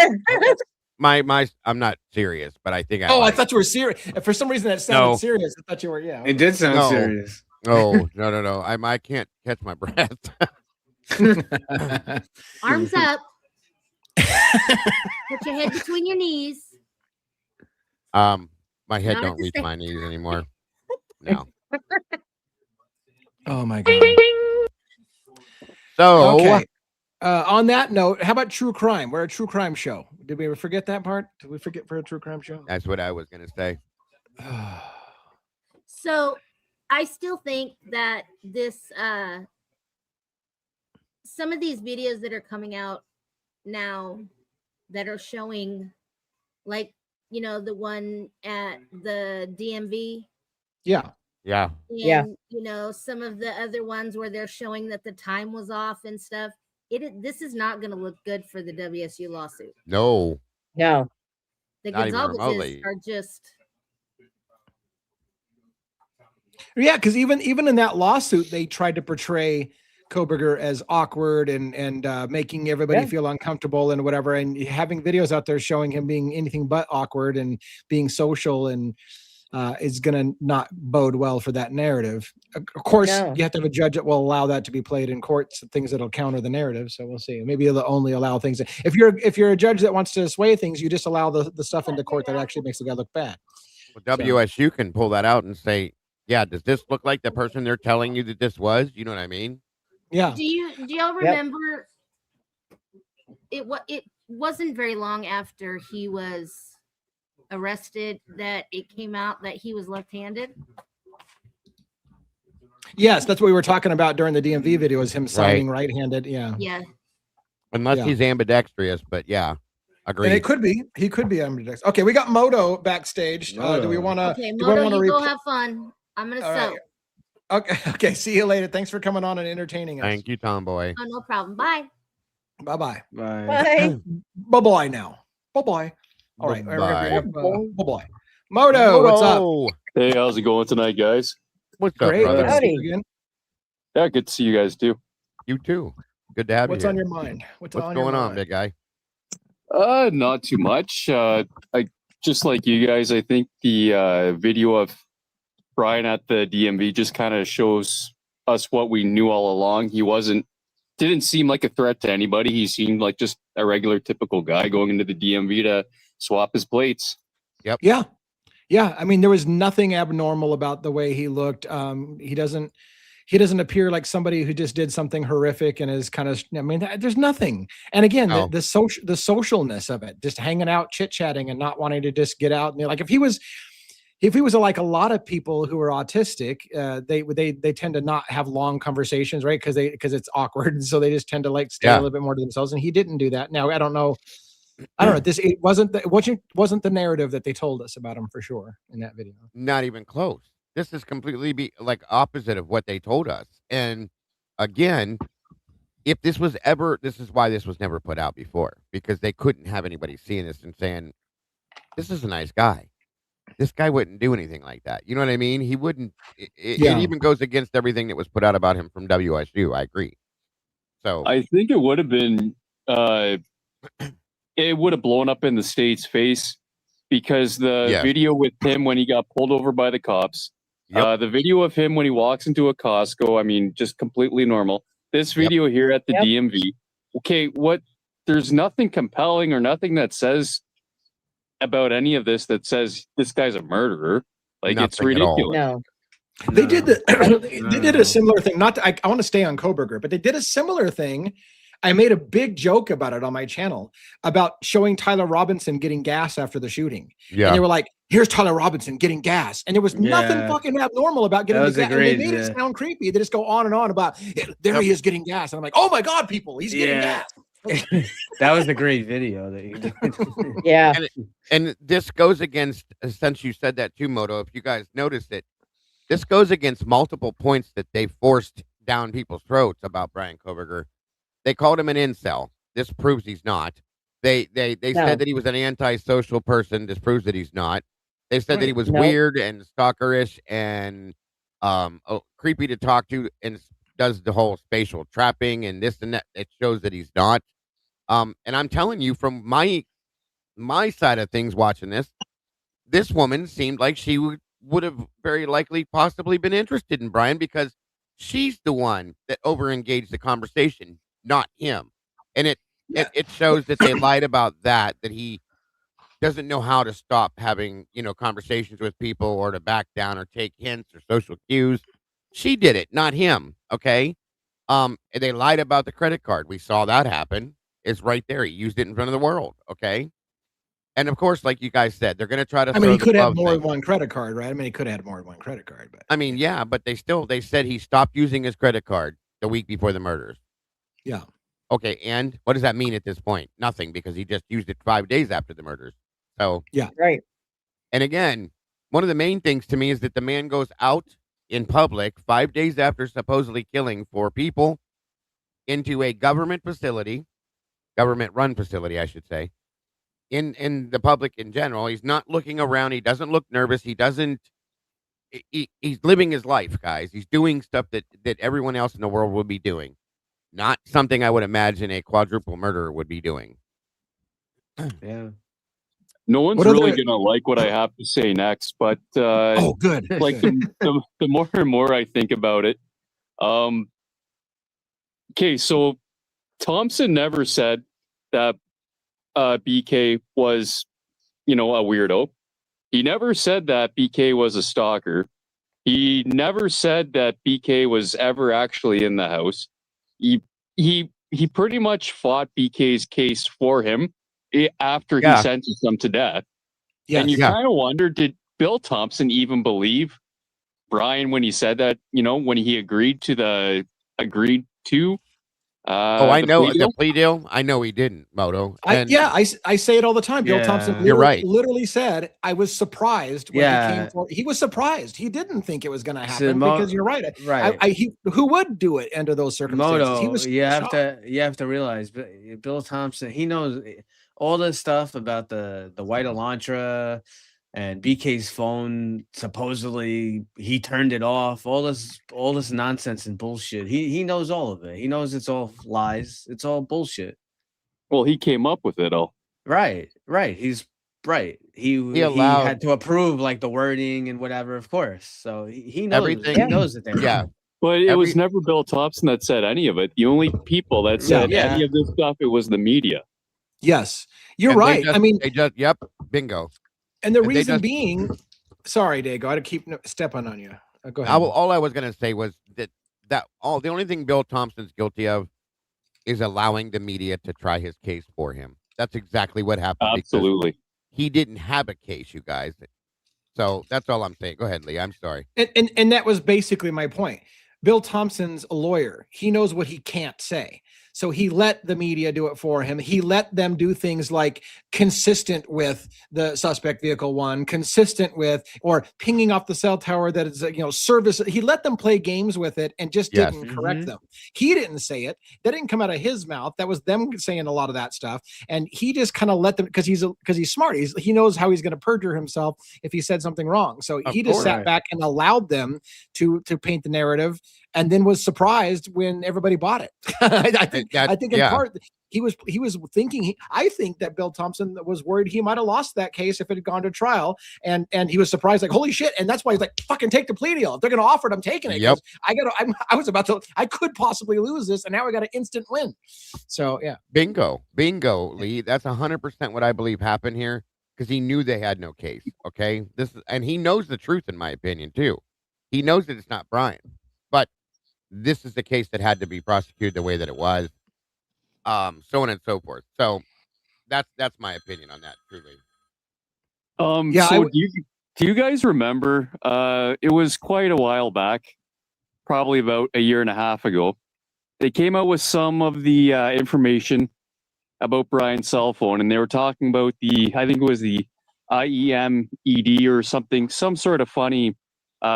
I'm not serious, but I think I thought you were serious. For some reason that sounded No. serious. I thought you were. Yeah. It did sound No. serious. Oh no. I can't catch my breath. Arms up. Put your head between your knees. My head Not don't at the reach same- my knees anymore. No. Oh my god. So Okay. On that note, how about true crime? We're a true crime show. Did we ever forget that part? Did we forget for a true crime show? that's what I was gonna say. So I still think that this some of these videos that are coming out now that are showing, like, you know, the one at the DMV Yeah. Yeah. and Yeah. you know, some of the other ones where they're showing that the time was off and stuff. This is not going to look good for the WSU lawsuit. No. No. The Not even Gonzaleses remotely. are just Yeah, because even in that lawsuit, they tried to portray Coberger as awkward and making everybody Yeah. feel uncomfortable and whatever, and having videos out there showing him being anything but awkward and being social and is going to not bode well for that narrative. Of course, No. you have to have a judge that will allow that to be played in courts, things that'll counter the narrative. So we'll see. Maybe they'll only allow things. If you're a judge that wants to sway things, you just allow the stuff into court that actually makes the guy look bad. Well, WSU can pull that out and say, yeah, does this look like the person they're telling you that this was? You know what I mean? Yeah. Do y'all remember it wasn't very long after he was arrested that it came out that he was left-handed? Yes, that's what we were talking about during the DMV video, is him signing right-handed. Yeah. Yeah. Unless Yeah. he's ambidextrous, but yeah. Agreed. And it could be. He could be ambidextrous. Okay, we got Moto backstage. Do we want to? Okay, Moto, you go have fun. I'm gonna All sew. right. Okay. See you later. Thanks for coming on and entertaining us. Thank you, Tomboy. Oh, no problem. Bye. Bye-bye. Bye. Bye. Bye-bye now. Bye-bye. All right. Bye-bye. Bye-bye. Moto, what's up? Hey, how's it going tonight, guys? What's up, Great. brother? Good to see you Howdy. again. Yeah, good to see you guys too. You too. Good to have What's you on here. your mind? What's your going on, mind? big guy? Not too much. I just like you guys, I think the video of Brian at the DMV just kind of shows us what we knew all along. He didn't seem like a threat to anybody. He seemed like just a regular, typical guy going into the DMV to swap his plates. Yep. Yeah. Yeah. I mean, there was nothing abnormal about the way he looked. He doesn't appear like somebody who just did something horrific and is kind of, I mean, there's nothing. And again, No. the socialness of it, just hanging out, chit chatting and not wanting to just get out. And like, if he was like a lot of people who are autistic, they tend to not have long conversations, right? Because it's awkward. And so they just tend to like stay a little bit more to themselves. And he didn't do that. Now, I don't know. It wasn't the narrative that they told us about him for sure in that video. Not even close. This is completely opposite of what they told us. And again, if this is why this was never put out before, because they couldn't have anybody seeing this and saying, this is a nice guy. this guy wouldn't do anything like that. You know what I mean? He wouldn't. It Yeah. even goes against everything that was put out about him from WSU. I agree. So I think it would have been, it would have blown up in the state's face because the Yes. video with him when he got pulled over by the cops, Yep. the video of him when he walks into a Costco, I mean, just completely normal. This video here at the Yep. DMV, okay, there's nothing compelling or nothing that says about any of this that says this guy's a murderer. Like, it's Nothing at all. ridiculous. No. They did they did a similar thing. Not to, I want to stay on Coberger, but they did a similar thing. I made a big joke about it on my channel about showing Tyler Robinson getting gas after the shooting. yeah, And they were like, here's Tyler Robinson getting gas. And there was nothing Yeah. fucking abnormal about getting That the was a gas. And they great, made it sound creepy. They just go on and on about, there he is getting gas. And I'm like, oh my God, people, he's getting Yeah. gas. That was a great video that you did. Yeah. and this goes against, since you said that too, Moto, if you guys noticed it, this goes against multiple points that they forced down people's throats about Brian Coberger. They called him an incel. This proves he's not. They No. said that he was an antisocial person. This proves that he's not. They said that he was Nope. weird and stalkerish and creepy to talk to and does the whole spatial trapping and this and that. It shows that he's not. And I'm telling you, from my side of things, watching this woman seemed like she would have very likely possibly been interested in Brian because she's the one that overengaged the conversation, not him. And it shows that they lied about that he doesn't know how to stop having, conversations with people or to back down or take hints or social cues. She did it, not him. Okay. And they lied about the credit card. We saw that happen. It's right there. He used it in front of the world. Okay. And of course, like you guys said, they're going to try to. I mean, he throw could the have glove more thing. than one credit card, right? I mean, he could have had more than one credit card, but I mean, yeah, but they said he stopped using his credit card the week before the murders. yeah. Okay, and what does that mean at this point? Nothing, because he just used it 5 days after the murders. So, Right. and again, one of the main things to me is that the man goes out in public 5 days after supposedly killing 4 people into a government run facility, I should say, in the public in general. He's not looking around. He doesn't look nervous. He's living his life, guys. He's doing stuff that everyone else in the world would be doing. Not something I would imagine a quadruple murderer would be doing. Yeah. No one's What are really the- going to like what I have to say next, but Oh, good. like the more and more I think about it. Okay, so Thompson never said that BK was, a weirdo. He never said that BK was a stalker. He never said that BK was ever actually in the house. He pretty much fought BK's case for him after he sentenced him to death. Yes. And you kind of wonder, did Bill Thompson even believe Brian when he said that, when he agreed to I the know plea deal? the plea deal. I know he didn't, Moto. And I say it all the time. Bill Yeah. Thompson You're right. literally said, I was surprised when Yeah. he came for he was surprised. He didn't think it was going to So happen Mo- because you're right. Right. Who would do it under those circumstances? Moto, He was you have shocked. to realize Bill Thompson, he knows all this stuff about the white Elantra and BK's phone. Supposedly he turned it off. All this nonsense and bullshit. He knows all of it. He knows it's all lies. It's all bullshit. Well, he came up with it all. Right. He's right. He allowed- had to approve like the wording and whatever, of course. So he knows Everything- He knows it there. yeah, But it was never Bill Thompson that said any of it. The only people that said Yeah. any of this stuff, it was the media. Yes, you're And they right. just- I mean, they just yep, bingo. and the and they reason just- being, sorry, Dago, I had to keep stepping on you. Go ahead. All I was gonna say was that the only thing Bill Thompson's guilty of is allowing the media to try his case for him. That's exactly what happened. because Absolutely. he didn't have a case, you guys. So that's all I'm saying. Go ahead, Lee. I'm sorry. And that was basically my point. Bill Thompson's a lawyer. He knows what he can't say. So he let the media do it for him. He let them do things like consistent with the suspect vehicle one, consistent with, or pinging off the cell tower that is, service. He let them play games with it and just didn't correct them. He didn't say it. That didn't come out of his mouth. That was them saying a lot of that stuff. And he just kind of let them, because he's smart. He knows how he's going to perjure himself if he said something wrong. So he just sat back and allowed them to paint the narrative, and then was surprised when everybody bought it. I think in part he was thinking. I think that Bill Thompson was worried he might have lost that case if it had gone to trial, and he was surprised, like, holy shit. And that's why he's like, fucking take the plea deal. If they're going to offer it, I'm taking it. Yep. I could possibly lose this, and now I got an instant win. So yeah, bingo, Lee. That's 100% what I believe happened here, because he knew they had no case. Okay, and he knows the truth, in my opinion, too. He knows that it's not Brian, but this is the case that had to be prosecuted the way that it was, so on and so forth. So that's my opinion on that, truly. So do you guys remember? It was quite a while back, probably about a year and a half ago. They came out with some of the information about Brian's cell phone, and they were talking about I think it was the IMED or something, some sort of funny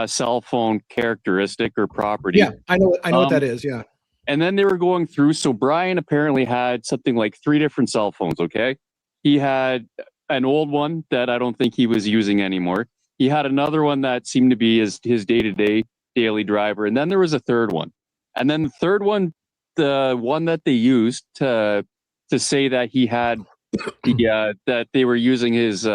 cell phone characteristic or property. Yeah, I know what that is. Yeah. And then they were going through. So Brian apparently had something like 3 different cell phones. Okay. He had an old one that I don't think he was using anymore. He had another one that seemed to be his day-to-day daily driver. And then there was a third one. And then the third one, the one that they used to say that he had that they were using his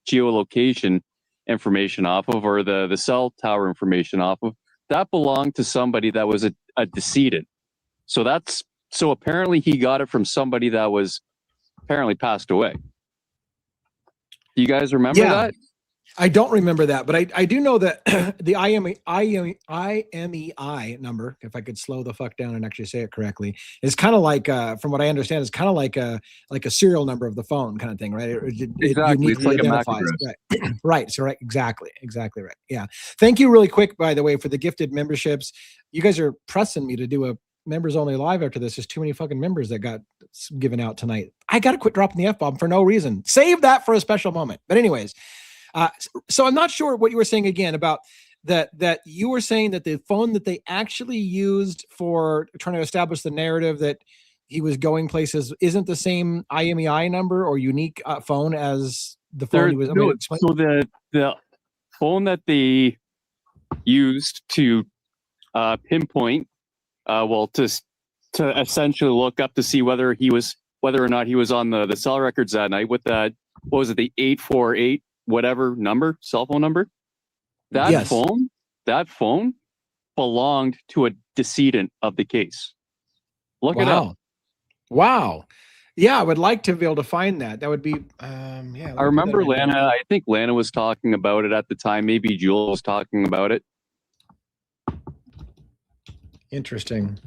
geolocation information off of, or the cell tower information off of, that belonged to somebody that was a decedent. So apparently he got it from somebody that was apparently passed away. Do you guys remember that? I don't remember that, but I do know that the IMEI number, if I could slow the fuck down and actually say it correctly, is kind of like, from what I understand, is kind of like a serial number of the phone kind of thing, right? Exactly. It's like a MAC address. Right. Right. So right. Exactly right. Yeah. Thank you really quick, by the way, for the gifted memberships. You guys are pressing me to do a members only live after this. There's too many fucking members that got given out tonight. I got to quit dropping the F-bomb for no reason. Save that for a special moment. But anyways, so I'm not sure what you were saying again about that you were saying that the phone that they actually used for trying to establish the narrative that he was going places isn't the same IMEI number or unique phone as the phone he was. So the phone that they used to pinpoint, to essentially look up to see whether or not he was on the cell records that night with that, what was it, the 848 whatever number, cell phone number? That phone belonged to a decedent of the case. Look it up. Wow. Yeah, I would like to be able to find that. That would be, yeah. I remember I think Lana was talking about it at the time. Maybe Jewel was talking about it. Interesting.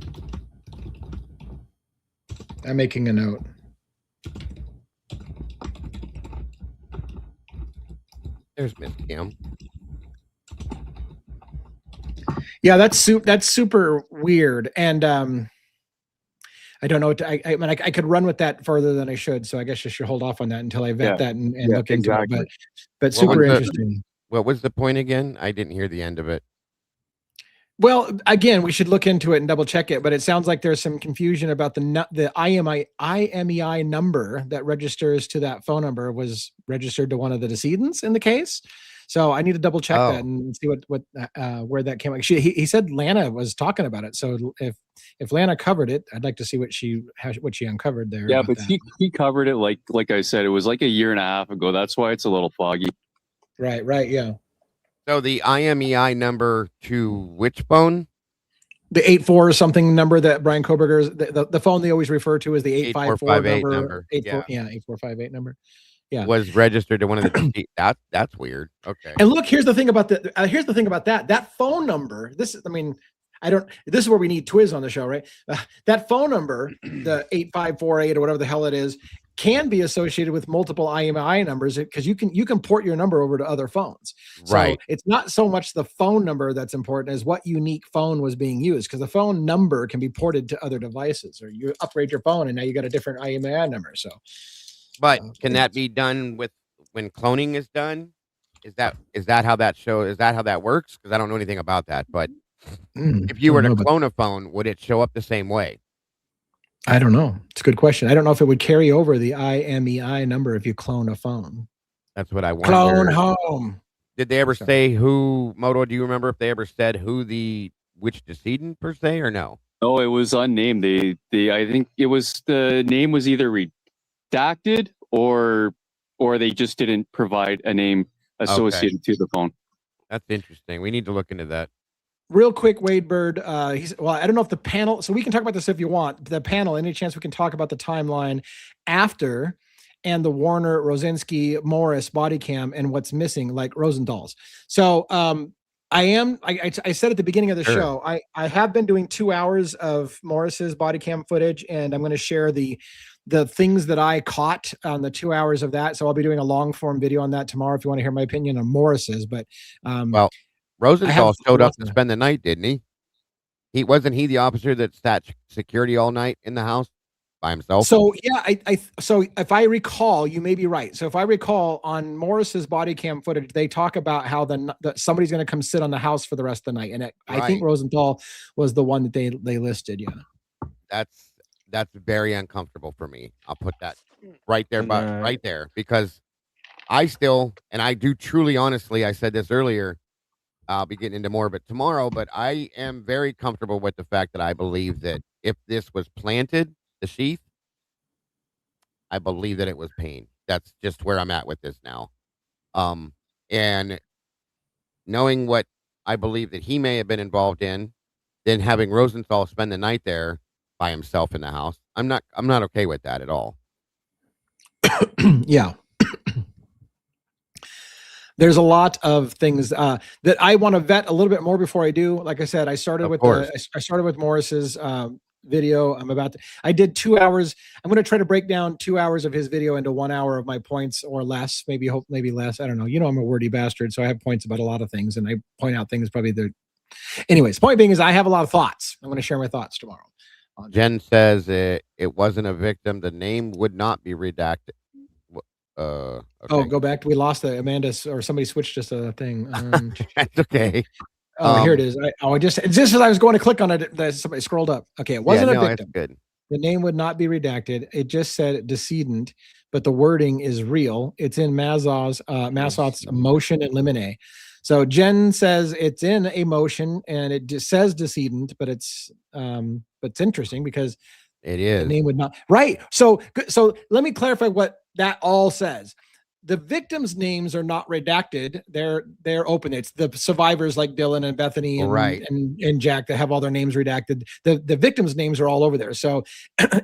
I'm making a note. There's Miss Kim. Yeah, that's super weird, and I don't know what I mean. I could run with that further than I should, so I guess I should hold off on that until I vet that and look into it. But super interesting. What was the point again? I didn't hear the end of it. Well, again, we should look into it and double check it, but it sounds like there's some confusion about the IMEI number that registers to that phone number was registered to one of the decedents in the case. So I need to double check that and see what where that came. He said Lana was talking about it. So if Lana covered it, I'd like to see what she uncovered there. Yeah, but he covered it like I said, it was like a year and a half ago. That's why it's a little foggy. Right, yeah. So the IMEI number to which phone? The 84 or something number that Brian Coberger's the phone they always refer to as the 854 number. 8458 number. Yeah. Was registered to one of the that's weird. Okay. And look, here's the thing about that. That phone number, This is where we need Twiz on the show, right? That phone number, the 8548 or whatever the hell it is, can be associated with multiple IMEI numbers because you can port your number over to other phones. So Right. it's not so much the phone number that's important as what unique phone was being used, because the phone number can be ported to other devices, or you upgrade your phone and now you got a different IMEI number. So, But can that be done with when cloning is done? Is that how that works? Because I don't know anything about that. But if you were to clone a phone, would it show up the same way? I don't know. It's a good question. I don't know if it would carry over the IMEI number if you clone a phone. That's what I wonder. Clone home. Did they ever say who, Moto, do you remember if they ever said which decedent per se, or no? No, it was unnamed. I think it was, the name was either redacted or they just didn't provide a name associated to the phone. That's interesting. We need to look into that. Real quick, Wade Bird. I don't know if the panel, so we can talk about this if you want. The panel, any chance we can talk about the timeline after and the Warner, Rosinski, Morris body cam and what's missing, like Rosenthal's. So I said at the beginning of the show, I have been doing 2 hours of Morris's body cam footage, and I'm going to share the things that I caught on the 2 hours of that. So I'll be doing a long form video on that tomorrow if you want to hear my opinion on Morris's. But well, Rosenthal showed up to spend the night, didn't he? Wasn't he the officer that sat security all night in the house by himself? So yeah, so if I recall, you may be right. So if I recall on Morris's body cam footage, they talk about how somebody's going to come sit on the house for the rest of the night, and I think Rosenthal was the one that they listed. Yeah, that's very uncomfortable for me. I'll put that right there, right there, because I do truly, honestly, I said this earlier. I'll be getting into more of it tomorrow, but I am very comfortable with the fact that I believe that if this was planted, the sheath, I believe that it was pain. That's just where I'm at with this now. And knowing what I believe that he may have been involved in, then having Rosenthal spend the night there by himself in the house, I'm not okay with that at all. Yeah. There's a lot of things that I want to vet a little bit more before I do. Like I said, I started with Morris's video. I did 2 hours. I'm going to try to break down 2 hours of his video into 1 hour of my points or less, maybe less. I don't know. I'm a wordy bastard, so I have points about a lot of things, and I point out things anyways, point being is I have a lot of thoughts. I'm going to share my thoughts tomorrow. Jen says it wasn't a victim. The name would not be redacted. Okay. Oh, go back. We lost the Amanda, or somebody switched us a thing. That's okay. Oh, here it is. Just as I was going to click on it, somebody scrolled up. Okay, it wasn't a victim. Good. The name would not be redacted. It just said decedent, but the wording is real. It's in Massoth's motion and limine. So Jen says it's in a motion and it just says decedent, but it's interesting because it is. The name would not. Right. So let me clarify what that all says. The victims' names are not redacted. They're open. It's the survivors like Dylan and Bethany and Jack that have all their names redacted. The victims' names are all over there. So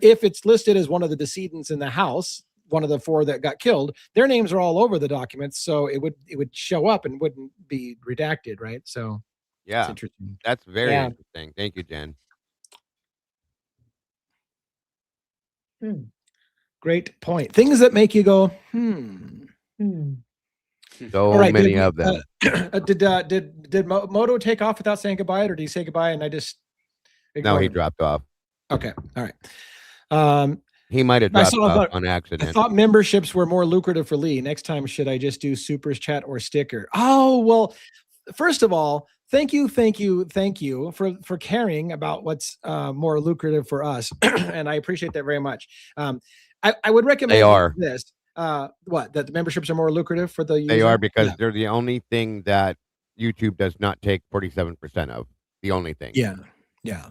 if it's listed as one of the decedents in the house, one of the 4 that got killed, their names are all over the documents. So it would show up and wouldn't be redacted, right? So yeah, it's interesting. That's very interesting. Thank you, Jen. Great point. Things that make you go, So many of them. Did Moto take off without saying goodbye, or did he say goodbye and I just No, he dropped off. Okay. All right. He might have dropped off on accident. I thought memberships were more lucrative for Lee. Next time, should I just do supers, chat, or sticker? Oh, well, first of all, thank you for caring about what's more lucrative for us. And I appreciate that very much. I would recommend this. That the memberships are more lucrative for the user? They are, because they're the only thing that YouTube does not take 47% of. The only thing. Yeah.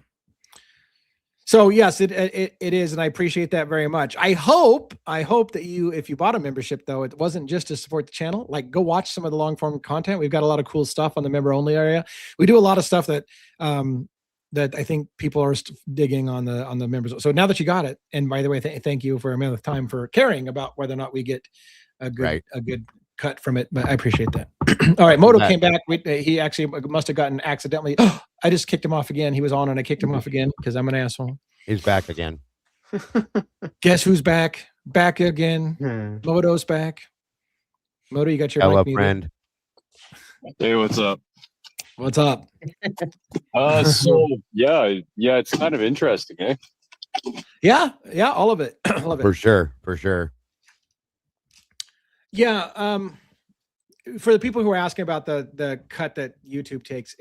So yes, it is, and I appreciate that very much. I hope that if you bought a membership, though, it wasn't just to support the channel. Like, go watch some of the long form content. We've got a lot of cool stuff on the member only area. We do a lot of stuff that that I think people are digging on the members. So now that you got it, and by the way, thank you for a minute of time for caring about whether or not we get a good cut from it. But I appreciate that. All right, Moto came back. He actually must have gotten accidentally I just kicked him off again. He was on and I kicked him off again because I'm an asshole. He's back again. Guess who's back? Back again. Hmm. Moto's back. Moto, you got your Hello, mic muted. friend. Hey, what's up? What's up? So yeah, it's kind of interesting, eh? Yeah, all of it. All of it. For sure. Yeah, for the people who are asking about the cut that YouTube takes,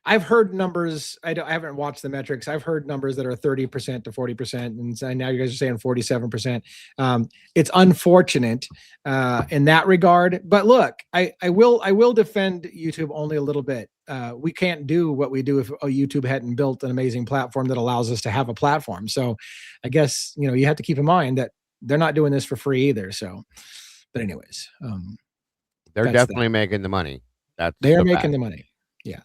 I've heard numbers. I haven't watched the metrics. I've heard numbers that are 30% to 40%, and so now you guys are saying 47%. It's unfortunate in that regard. But look, I will defend YouTube only a little bit. We can't do what we do if YouTube hadn't built an amazing platform that allows us to have a platform. So I guess you have to keep in mind that they're not doing this for free either. So, but anyways. They're definitely making the money. They're making the money. Yeah.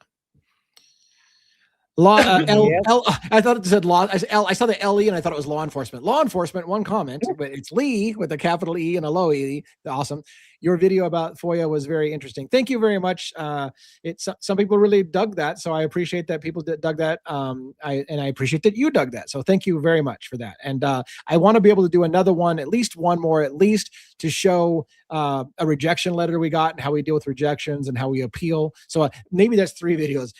Law. I thought it said law. I saw the LE and I thought it was law enforcement. Law enforcement. One comment, but it's Lee with a capital E and a low E. Awesome. Your video about FOIA was very interesting. Thank you very much. Some people really dug that, so I appreciate that people dug that. I appreciate that you dug that. So thank you very much for that. And I want to be able to do another one, at least one more, to show a rejection letter we got and how we deal with rejections and how we appeal. So maybe that's 3 videos: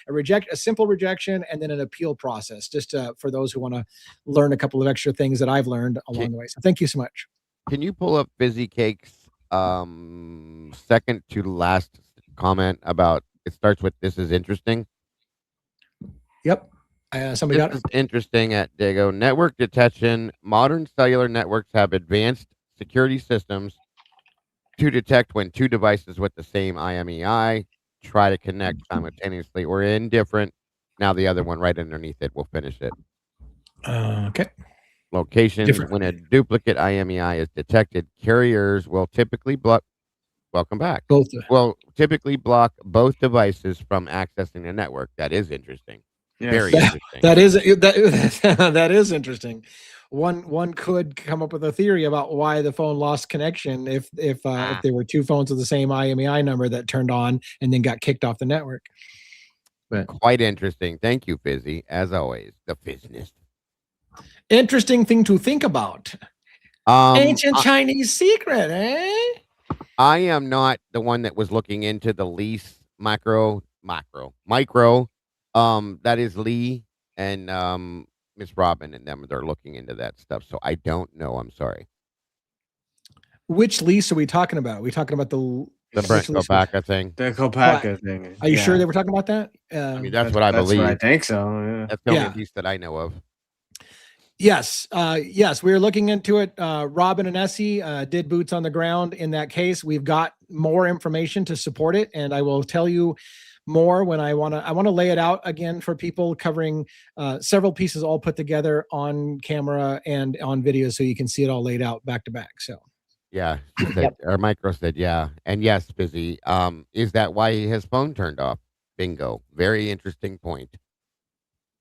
a simple rejection, and then an appeal process, just for those who want to learn a couple of extra things that I've learned along the way. So thank you so much. Can you pull up Fizzy Cake's second to last comment about it starts with "This is interesting"? Yep. Somebody got it. Interesting at Dago. Network detection. Modern cellular networks have advanced security systems to detect when 2 devices with the same IMEI try to connect simultaneously or indifferent. Now the other one right underneath it will finish it. Okay. Location. When a duplicate IMEI is detected, carriers will typically block. Welcome back. Typically block both devices from accessing the network. That is interesting. Yes. Very interesting. That is interesting. One could come up with a theory about why the phone lost connection if there were 2 phones with the same IMEI number that turned on and then got kicked off the network. But quite interesting. Thank you, Fizzy. As always, the Fizzness. Interesting thing to think about. Ancient Chinese secret, eh? I am not the one that was looking into the lease micro. That is Lee and Miss Robin and them. They're looking into that stuff. So I don't know. I'm sorry. Which lease are we talking about? Are we talking about the Brent Kopacka thing? The Kopacka thing. Are you sure they were talking about that? I mean, that's what I believe. I think so. Yeah. That's the only piece that I know of. Yes. Yes, we were looking into it. Robin and Essie did boots on the ground in that case. We've got more information to support it, and I will tell you more when I want to lay it out again for people, covering several pieces all put together on camera and on video, so you can see it all laid out back to back. So yeah, our micro said yeah, and yes, Fizzy. Is that why his phone turned off? Bingo. Very interesting point.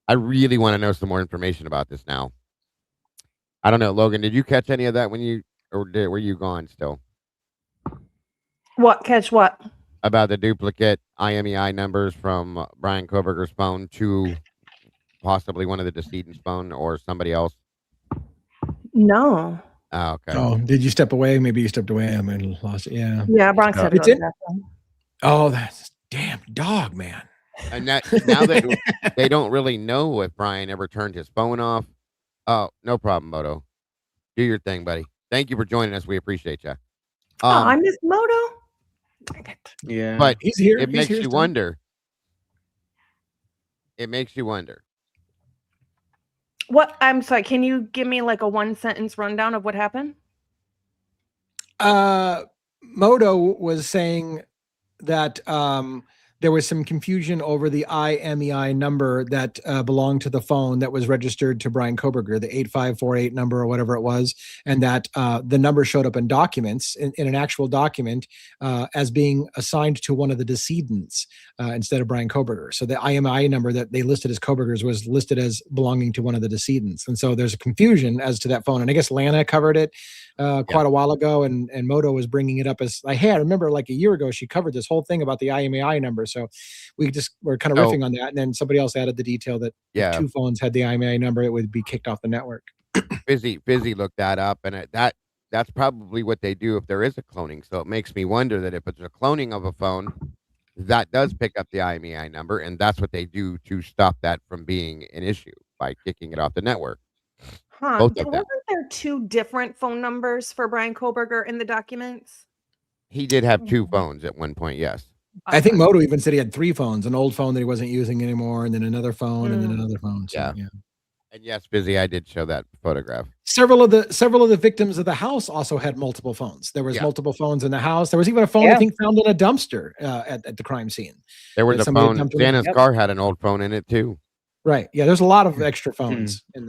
I really want to know some more information about this now. I don't know, Logan. Did you catch any of that were you gone still? What? Catch what? About the duplicate IMEI numbers from Brian Coberger's phone to possibly one of the decedent's phone or somebody else? No. Oh, okay. Oh, did you step away? Maybe you stepped away. I mean, lost it. Yeah. Yeah, Bronx said it's in. Oh, that's damn dog, man. And now that they don't really know if Brian ever turned his phone off. Oh, no problem, Moto. Do your thing, buddy. Thank you for joining us. We appreciate you. I miss Moto. Yeah, but he's here. It makes you wonder. It makes you wonder. What? I'm sorry. Can you give me like a 1-sentence rundown of what happened? Moto was saying that there was some confusion over the IMEI number that belonged to the phone that was registered to Brian Coberger, the 8548 number or whatever it was, and that the number showed up in documents, in an actual document, as being assigned to one of the decedents instead of Brian Coberger. So the IMEI number that they listed as Coberger's was listed as belonging to one of the decedents. And so there's a confusion as to that phone. And I guess Lana covered it quite a while ago, and Moto was bringing it up as, hey, I remember like a year ago, she covered this whole thing about the IMEI number. So we just were kind of So- riffing on that. And then somebody else added the detail that Yeah. if 2 phones had the IMEI number, it would be kicked off the network. Fizzy looked that up, and that's probably what they do if there is a cloning. So it makes me wonder that if it's a cloning of a phone, that does pick up the IMEI number, and that's what they do to stop that from being an issue by kicking it off the network. Huh. Both of them. Wasn't there 2 different phone numbers for Brian Koberger in the documents? He did have 2 phones at one point, yes. I think Moto even said he had 3 phones, an old phone that he wasn't using anymore, and then another phone, and then another phone. So, Yeah. yeah. And yes, Fizzy, I did show that photograph. Several of the victims of the house also had multiple phones. There was Yeah. multiple phones in the house. There was even a phone I think found in a dumpster at the crime scene. There was that a somebody phone. dumped away. Xana's Yep. car had an old phone in it too. Right. Yeah. There's a lot of extra phones in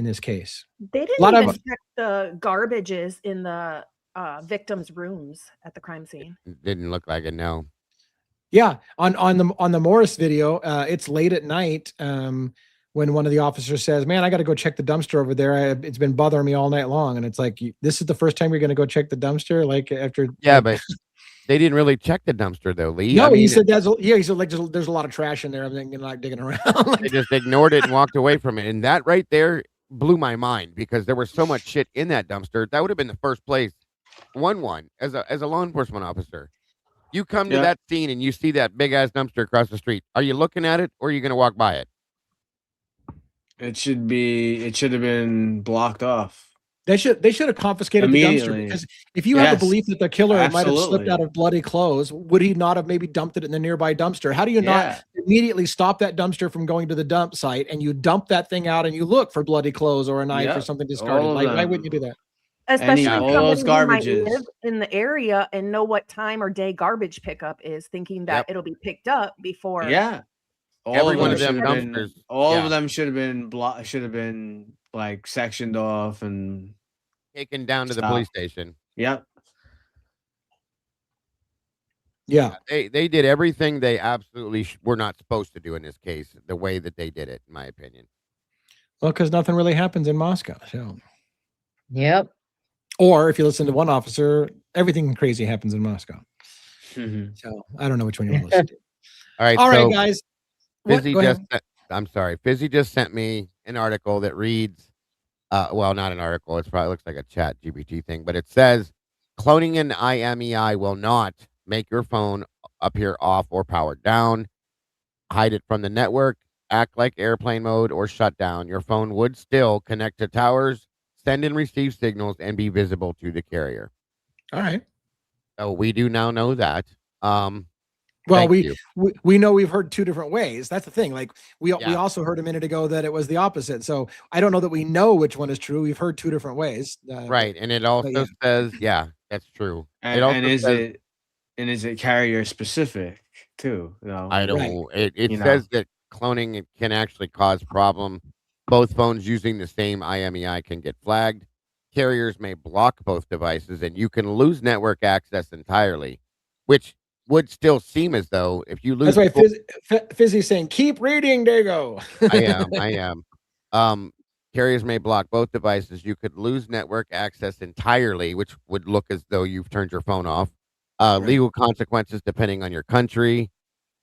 this case. They didn't lot even of- check the garbages in the victims' rooms at the crime scene. Didn't look like it. No. Yeah. On the Morris video, it's late at night. When one of the officers says, "Man, I got to go check the dumpster over there. It's been bothering me all night long." And it's like, this is the first time you're going to go check the dumpster, like after. Yeah, but they didn't really check the dumpster though, Lee. No, I mean, he said he said like there's a lot of trash in there. I'm thinking like digging around. they just ignored it and walked away from it, and that right there blew my mind because there was so much shit in that dumpster. That would have been the first place. One as a law enforcement officer, you come to that scene and you see that big ass dumpster across the street. Are you looking at it or are you going to walk by it? It should have been blocked off. They should have confiscated the dumpster, Immediately. because if you have the Yes. belief that the killer might have slipped Absolutely. out of bloody clothes, would he not have maybe dumped it in the nearby dumpster? How do you not immediately stop that dumpster from going to the dump site and you dump that thing out and you look for bloody clothes or a knife or Yep. something discarded? All of Like, why them. wouldn't you do that? Especially all somebody those who might garbages. live in the area and know what time or day garbage pickup is, thinking that it'll be picked up before. Yeah. All Every of one them of them should have been, dumpsters, all yeah. of them should have been like sectioned off and Taken down to the Stop. police station. Yep. Yeah. They did everything they absolutely were not supposed to do in this case, the way that they did it, in my opinion. Well, because nothing really happens in Moscow. So, Yep. or if you listen to one officer, everything crazy happens in Moscow. Mm-hmm. So I don't know which one you want to listen to. All right, All right, so guys. What? Fizzy Go ahead. I'm sorry. Fizzy just sent me an article that reads, well, not an article. It probably looks like a chat GPT thing, but it says cloning an IMEI will not make your phone appear off or powered down, hide it from the network, act like airplane mode, or shut down. Your phone would still connect to towers, send and receive signals, and be visible to the carrier. All right. So we do now know that. Well, Thank you. we know we've heard 2 different ways. That's the thing. Like we Yeah. also heard a minute ago that it was the opposite. So I don't know that we know which one is true. We've heard 2 different ways. Right, and it also yeah. says, yeah, that's true. And, it also and is says, it carrier specific too? No. I don't. Right. It You know. says that cloning can actually cause problem. Both phones using the same IMEI can get flagged. Carriers may block both devices, and you can lose network access entirely, which would still seem as though if you lose. That's why Fizzy's saying, keep reading, Dago. I am. Carriers may block both devices. You could lose network access entirely, which would look as though you've turned your phone off. Legal consequences depending on your country.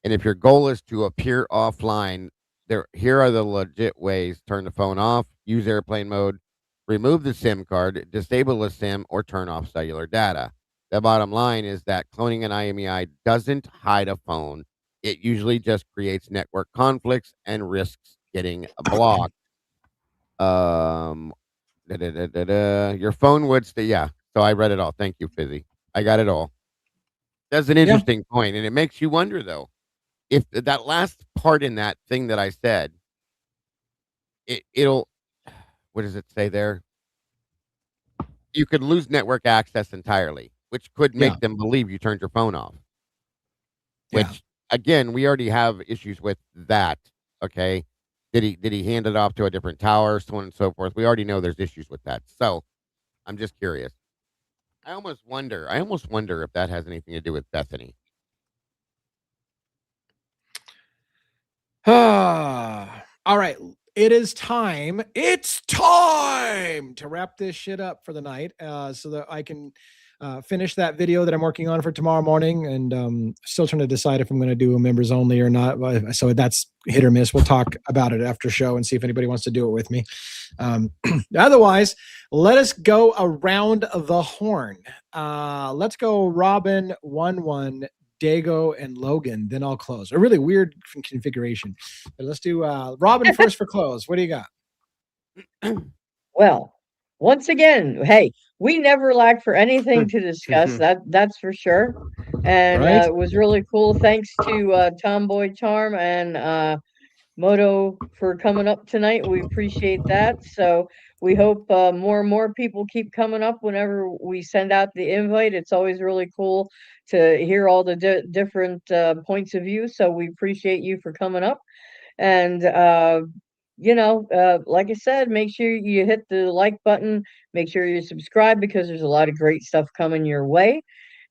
And if your goal is to appear offline, here are the legit ways: turn the phone off, use airplane mode, remove the SIM card, disable the SIM, or turn off cellular data. The bottom line is that cloning an IMEI doesn't hide a phone. It usually just creates network conflicts and risks getting blocked. Your phone would stay. Yeah. So I read it all. Thank you, Fizzy. I got it all. That's an interesting point, and it makes you wonder though, if that last part in that thing that I said, it'll, what does it say there? You could lose network access entirely, which could make them believe you turned your phone off. Which again, we already have issues with that. Okay. Did he hand it off to a different tower, so on and so forth? We already know there's issues with that. So I'm just curious. I almost wonder if that has anything to do with Bethany. All right. It is time. It's time to wrap this shit up for the night, so that I can finish that video that I'm working on for tomorrow morning, and still trying to decide if I'm going to do a members only or not. So that's hit or miss. We'll talk about it after show and see if anybody wants to do it with me. Otherwise, let us go around the horn. Let's go Robin, 1-1, Dago, and Logan. Then I'll close. A really weird configuration. But let's do Robin first for close. What do you got? Well, once again, hey, we never lack for anything to discuss. That's for sure. And Right. it was really cool. Thanks to Tomboy Charm and Moto for coming up tonight. We appreciate that. So we hope more and more people keep coming up whenever we send out the invite. It's always really cool to hear all the different points of view. So we appreciate you for coming up. And like I said, make sure you hit the like button, make sure you subscribe, because there's a lot of great stuff coming your way.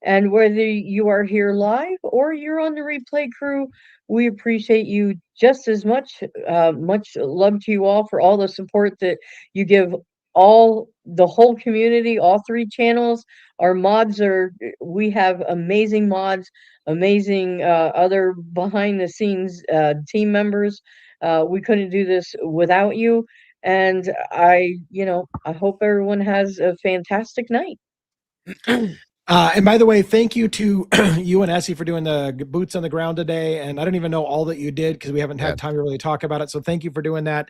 And whether you are here live or you're on the replay crew, we appreciate you just as much. Much love to you all for all the support that you give the whole community, all 3 channels. Our mods we have amazing mods, amazing other behind the scenes team members. We couldn't do this without you. And I hope everyone has a fantastic night. And by the way, thank you to you and Essie for doing the boots on the ground today. And I don't even know all that you did because we haven't had time to really talk about it. So thank you for doing that.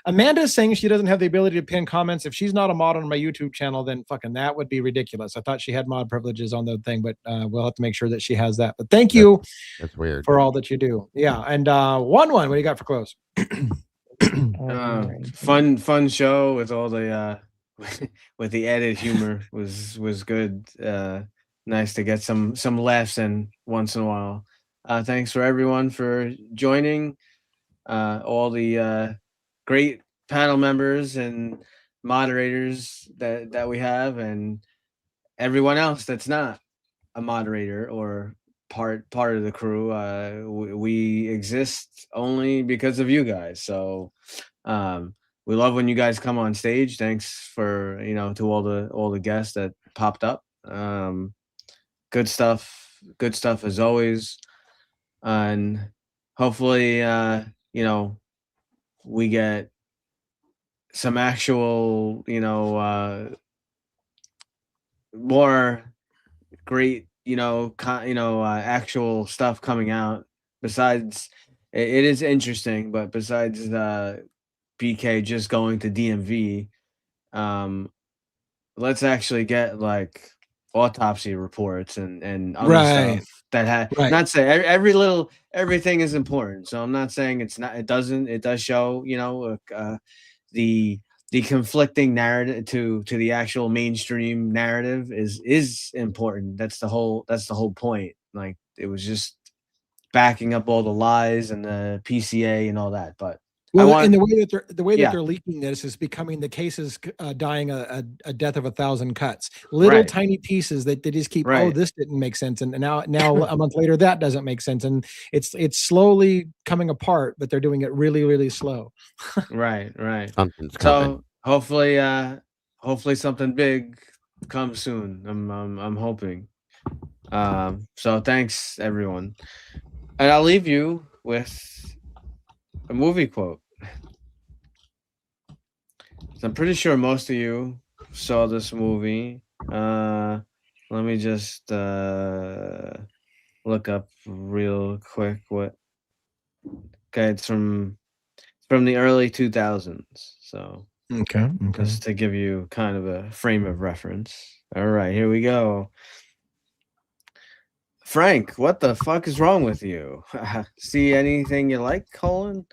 Amanda is saying she doesn't have the ability to pin comments. If she's not a mod on my YouTube channel, then fucking that would be ridiculous. I thought she had mod privileges on the thing, but we'll have to make sure that she has that. But thank you That's weird. for all that you do. Yeah. And 1-1, what do you got for close? Fun show with all the with the added humor was good. Nice to get some laughs in once in a while. Thanks for everyone for joining. All the great panel members and moderators that we have, and everyone else that's not a moderator or part of the crew. We exist only because of you guys. So we love when you guys come on stage. Thanks for to all the guests that popped up. Good stuff as always, and hopefully we get some actual more great actual stuff coming out. Besides, it is interesting, but besides BK just going to DMV, let's actually get like autopsy reports and other stuff that not say everything is important. So I'm not saying it's not. It does show the conflicting narrative to the actual mainstream narrative is important. That's the whole point. Like, it was just backing up all the lies and the PCA and all that. But and the way that they're leaking this is becoming the cases dying a death of 1,000 cuts. Little tiny pieces that they just keep. Oh, this didn't make sense, and now a month later that doesn't make sense, and it's slowly coming apart. But they're doing it really, really slow. Right. Something's coming. So hopefully something big comes soon. I'm hoping. So thanks everyone, and I'll leave you with a movie quote. So I'm pretty sure most of you saw this movie. Let me just look up real quick what. Okay, it's from the early 2000s. So okay. Just to give you kind of a frame of reference. All right, here we go. Frank, what the fuck is wrong with you? See anything you like, Colin?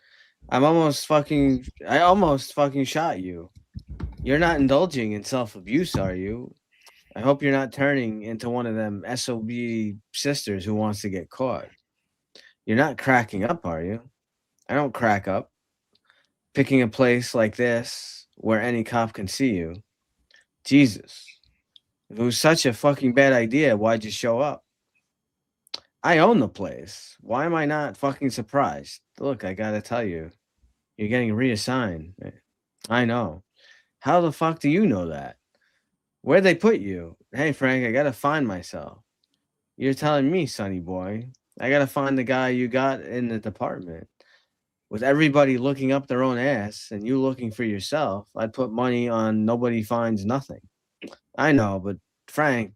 I almost fucking shot you. You're not indulging in self-abuse, are you? I hope you're not turning into one of them SOB sisters who wants to get caught. You're not cracking up, are you? I don't crack up. Picking a place like this where any cop can see you. Jesus. If it was such a fucking bad idea, why'd you show up? I own the place. Why am I not fucking surprised? Look, I gotta tell you, you're getting reassigned. I know. How the fuck do you know that? Where'd they put you? Hey, Frank, I gotta find myself. You're telling me, sonny boy, I gotta find the guy you got in the department. With everybody looking up their own ass and you looking for yourself, I'd put money on nobody finds nothing. I know, but Frank,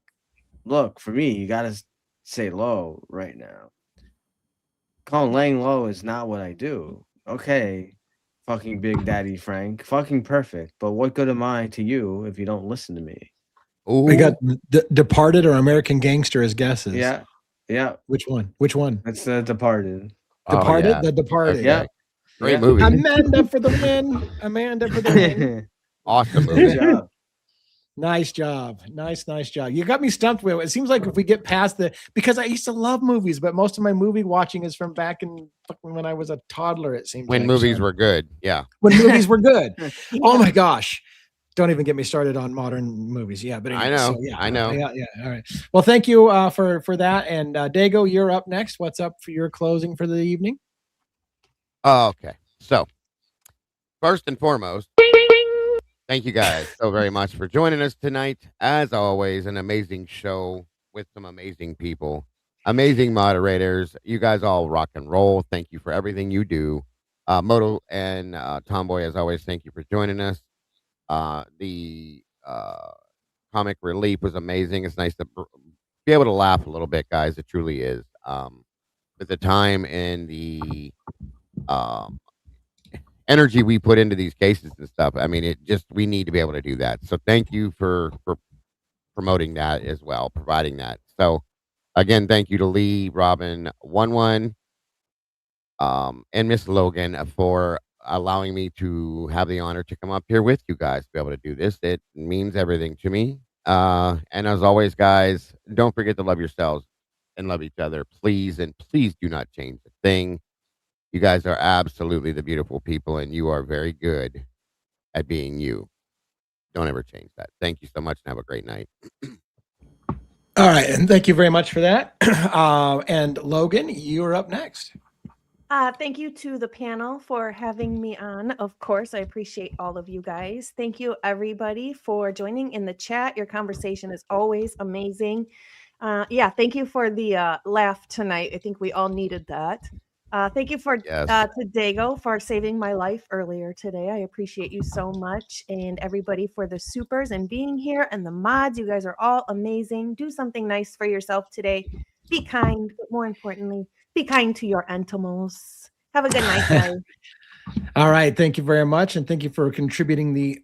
look, for me, you gotta say low right now. Laying low is not what I do. Okay, fucking Big Daddy Frank, fucking perfect. But what good am I to you if you don't listen to me? We got Departed or American Gangster as guesses. Yeah. Which one? Which one? That's The Departed. Departed? yeah. The Departed. Okay. Yeah. Great movie. Amanda for the win. Amanda for the win. Awesome Good movie. job. Nice job. Nice job. You got me stumped with it. It seems like if we get past because I used to love movies, but most of my movie watching is from back in when I was a toddler, it seems When like. movies were good. Yeah. When movies were good. Oh my gosh. Don't even get me started on modern movies. Yeah, but anyway, I know. So, yeah, I know. Yeah. All right. Well, thank you for that. And Dago, you're up next. What's up for your closing for the evening? Okay. So, first and foremost, thank you guys so very much for joining us tonight. As always, an amazing show with some amazing people, amazing moderators. You guys all rock and roll. Thank you for everything you do. Moto and Tomboy, as always, thank you for joining us. The comic relief was amazing. It's nice to be able to laugh a little bit, guys. It truly is. With the time and the energy we put into these cases and stuff, I mean, we need to be able to do that. So thank you for promoting that as well, providing that. So again, thank you to Lee, Robin, 11, and Miss Logan for allowing me to have the honor to come up here with you guys to be able to do this. It means everything to me. And as always, guys, don't forget to love yourselves and love each other. Please, and please do not change a thing. You guys are absolutely the beautiful people, and you are very good at being you. Don't ever change that. Thank you so much, and have a great night. All right. And thank you very much for that. And Logan, you're up next. Thank you to the panel for having me on. Of course, I appreciate all of you guys. Thank you, everybody, for joining in the chat. Your conversation is always amazing. Thank you for the laugh tonight. I think we all needed that. Thank you to Dago for saving my life earlier today. I appreciate you so much. And everybody for the supers and being here, and the mods. You guys are all amazing. Do something nice for yourself today. Be kind, but more importantly, be kind to your animals. Have a good night, guys. All right. Thank you very much. And thank you for contributing the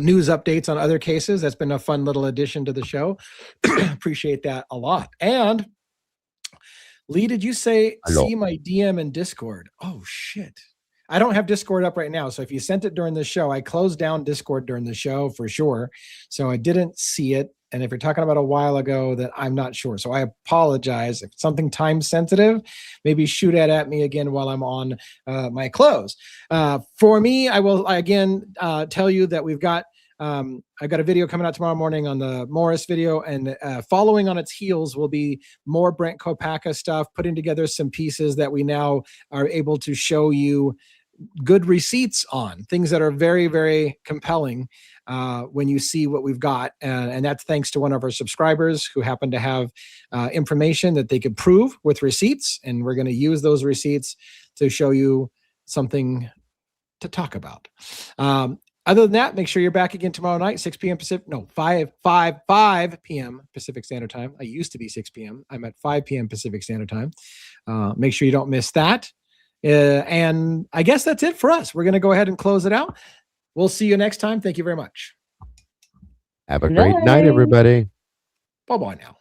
news updates on other cases. That's been a fun little addition to the show. Appreciate that a lot. And Lee, did you say see my DM in Discord? Oh, shit. I don't have Discord up right now. So if you sent it during the show, I closed down Discord during the show for sure. So I didn't see it. And if you're talking about a while ago, that I'm not sure. So I apologize. If it's something time sensitive, maybe shoot it at me again while I'm on my close. For me, I will again tell you that we've got I've got a video coming out tomorrow morning on the Morris video, and following on its heels will be more Brent Kopaka stuff, putting together some pieces that we now are able to show you good receipts on, things that are very, very compelling when you see what we've got. And that's thanks to one of our subscribers who happened to have information that they could prove with receipts. And we're going to use those receipts to show you something to talk about. Other than that, make sure you're back again tomorrow night, 6 p.m. Pacific. No, 5 p.m. Pacific Standard Time. I used to be 6 p.m. I'm at 5 p.m. Pacific Standard Time. Make sure you don't miss that. And I guess that's it for us. We're going to go ahead and close it out. We'll see you next time. Thank you very much. Have a great night, everybody. Bye-bye now.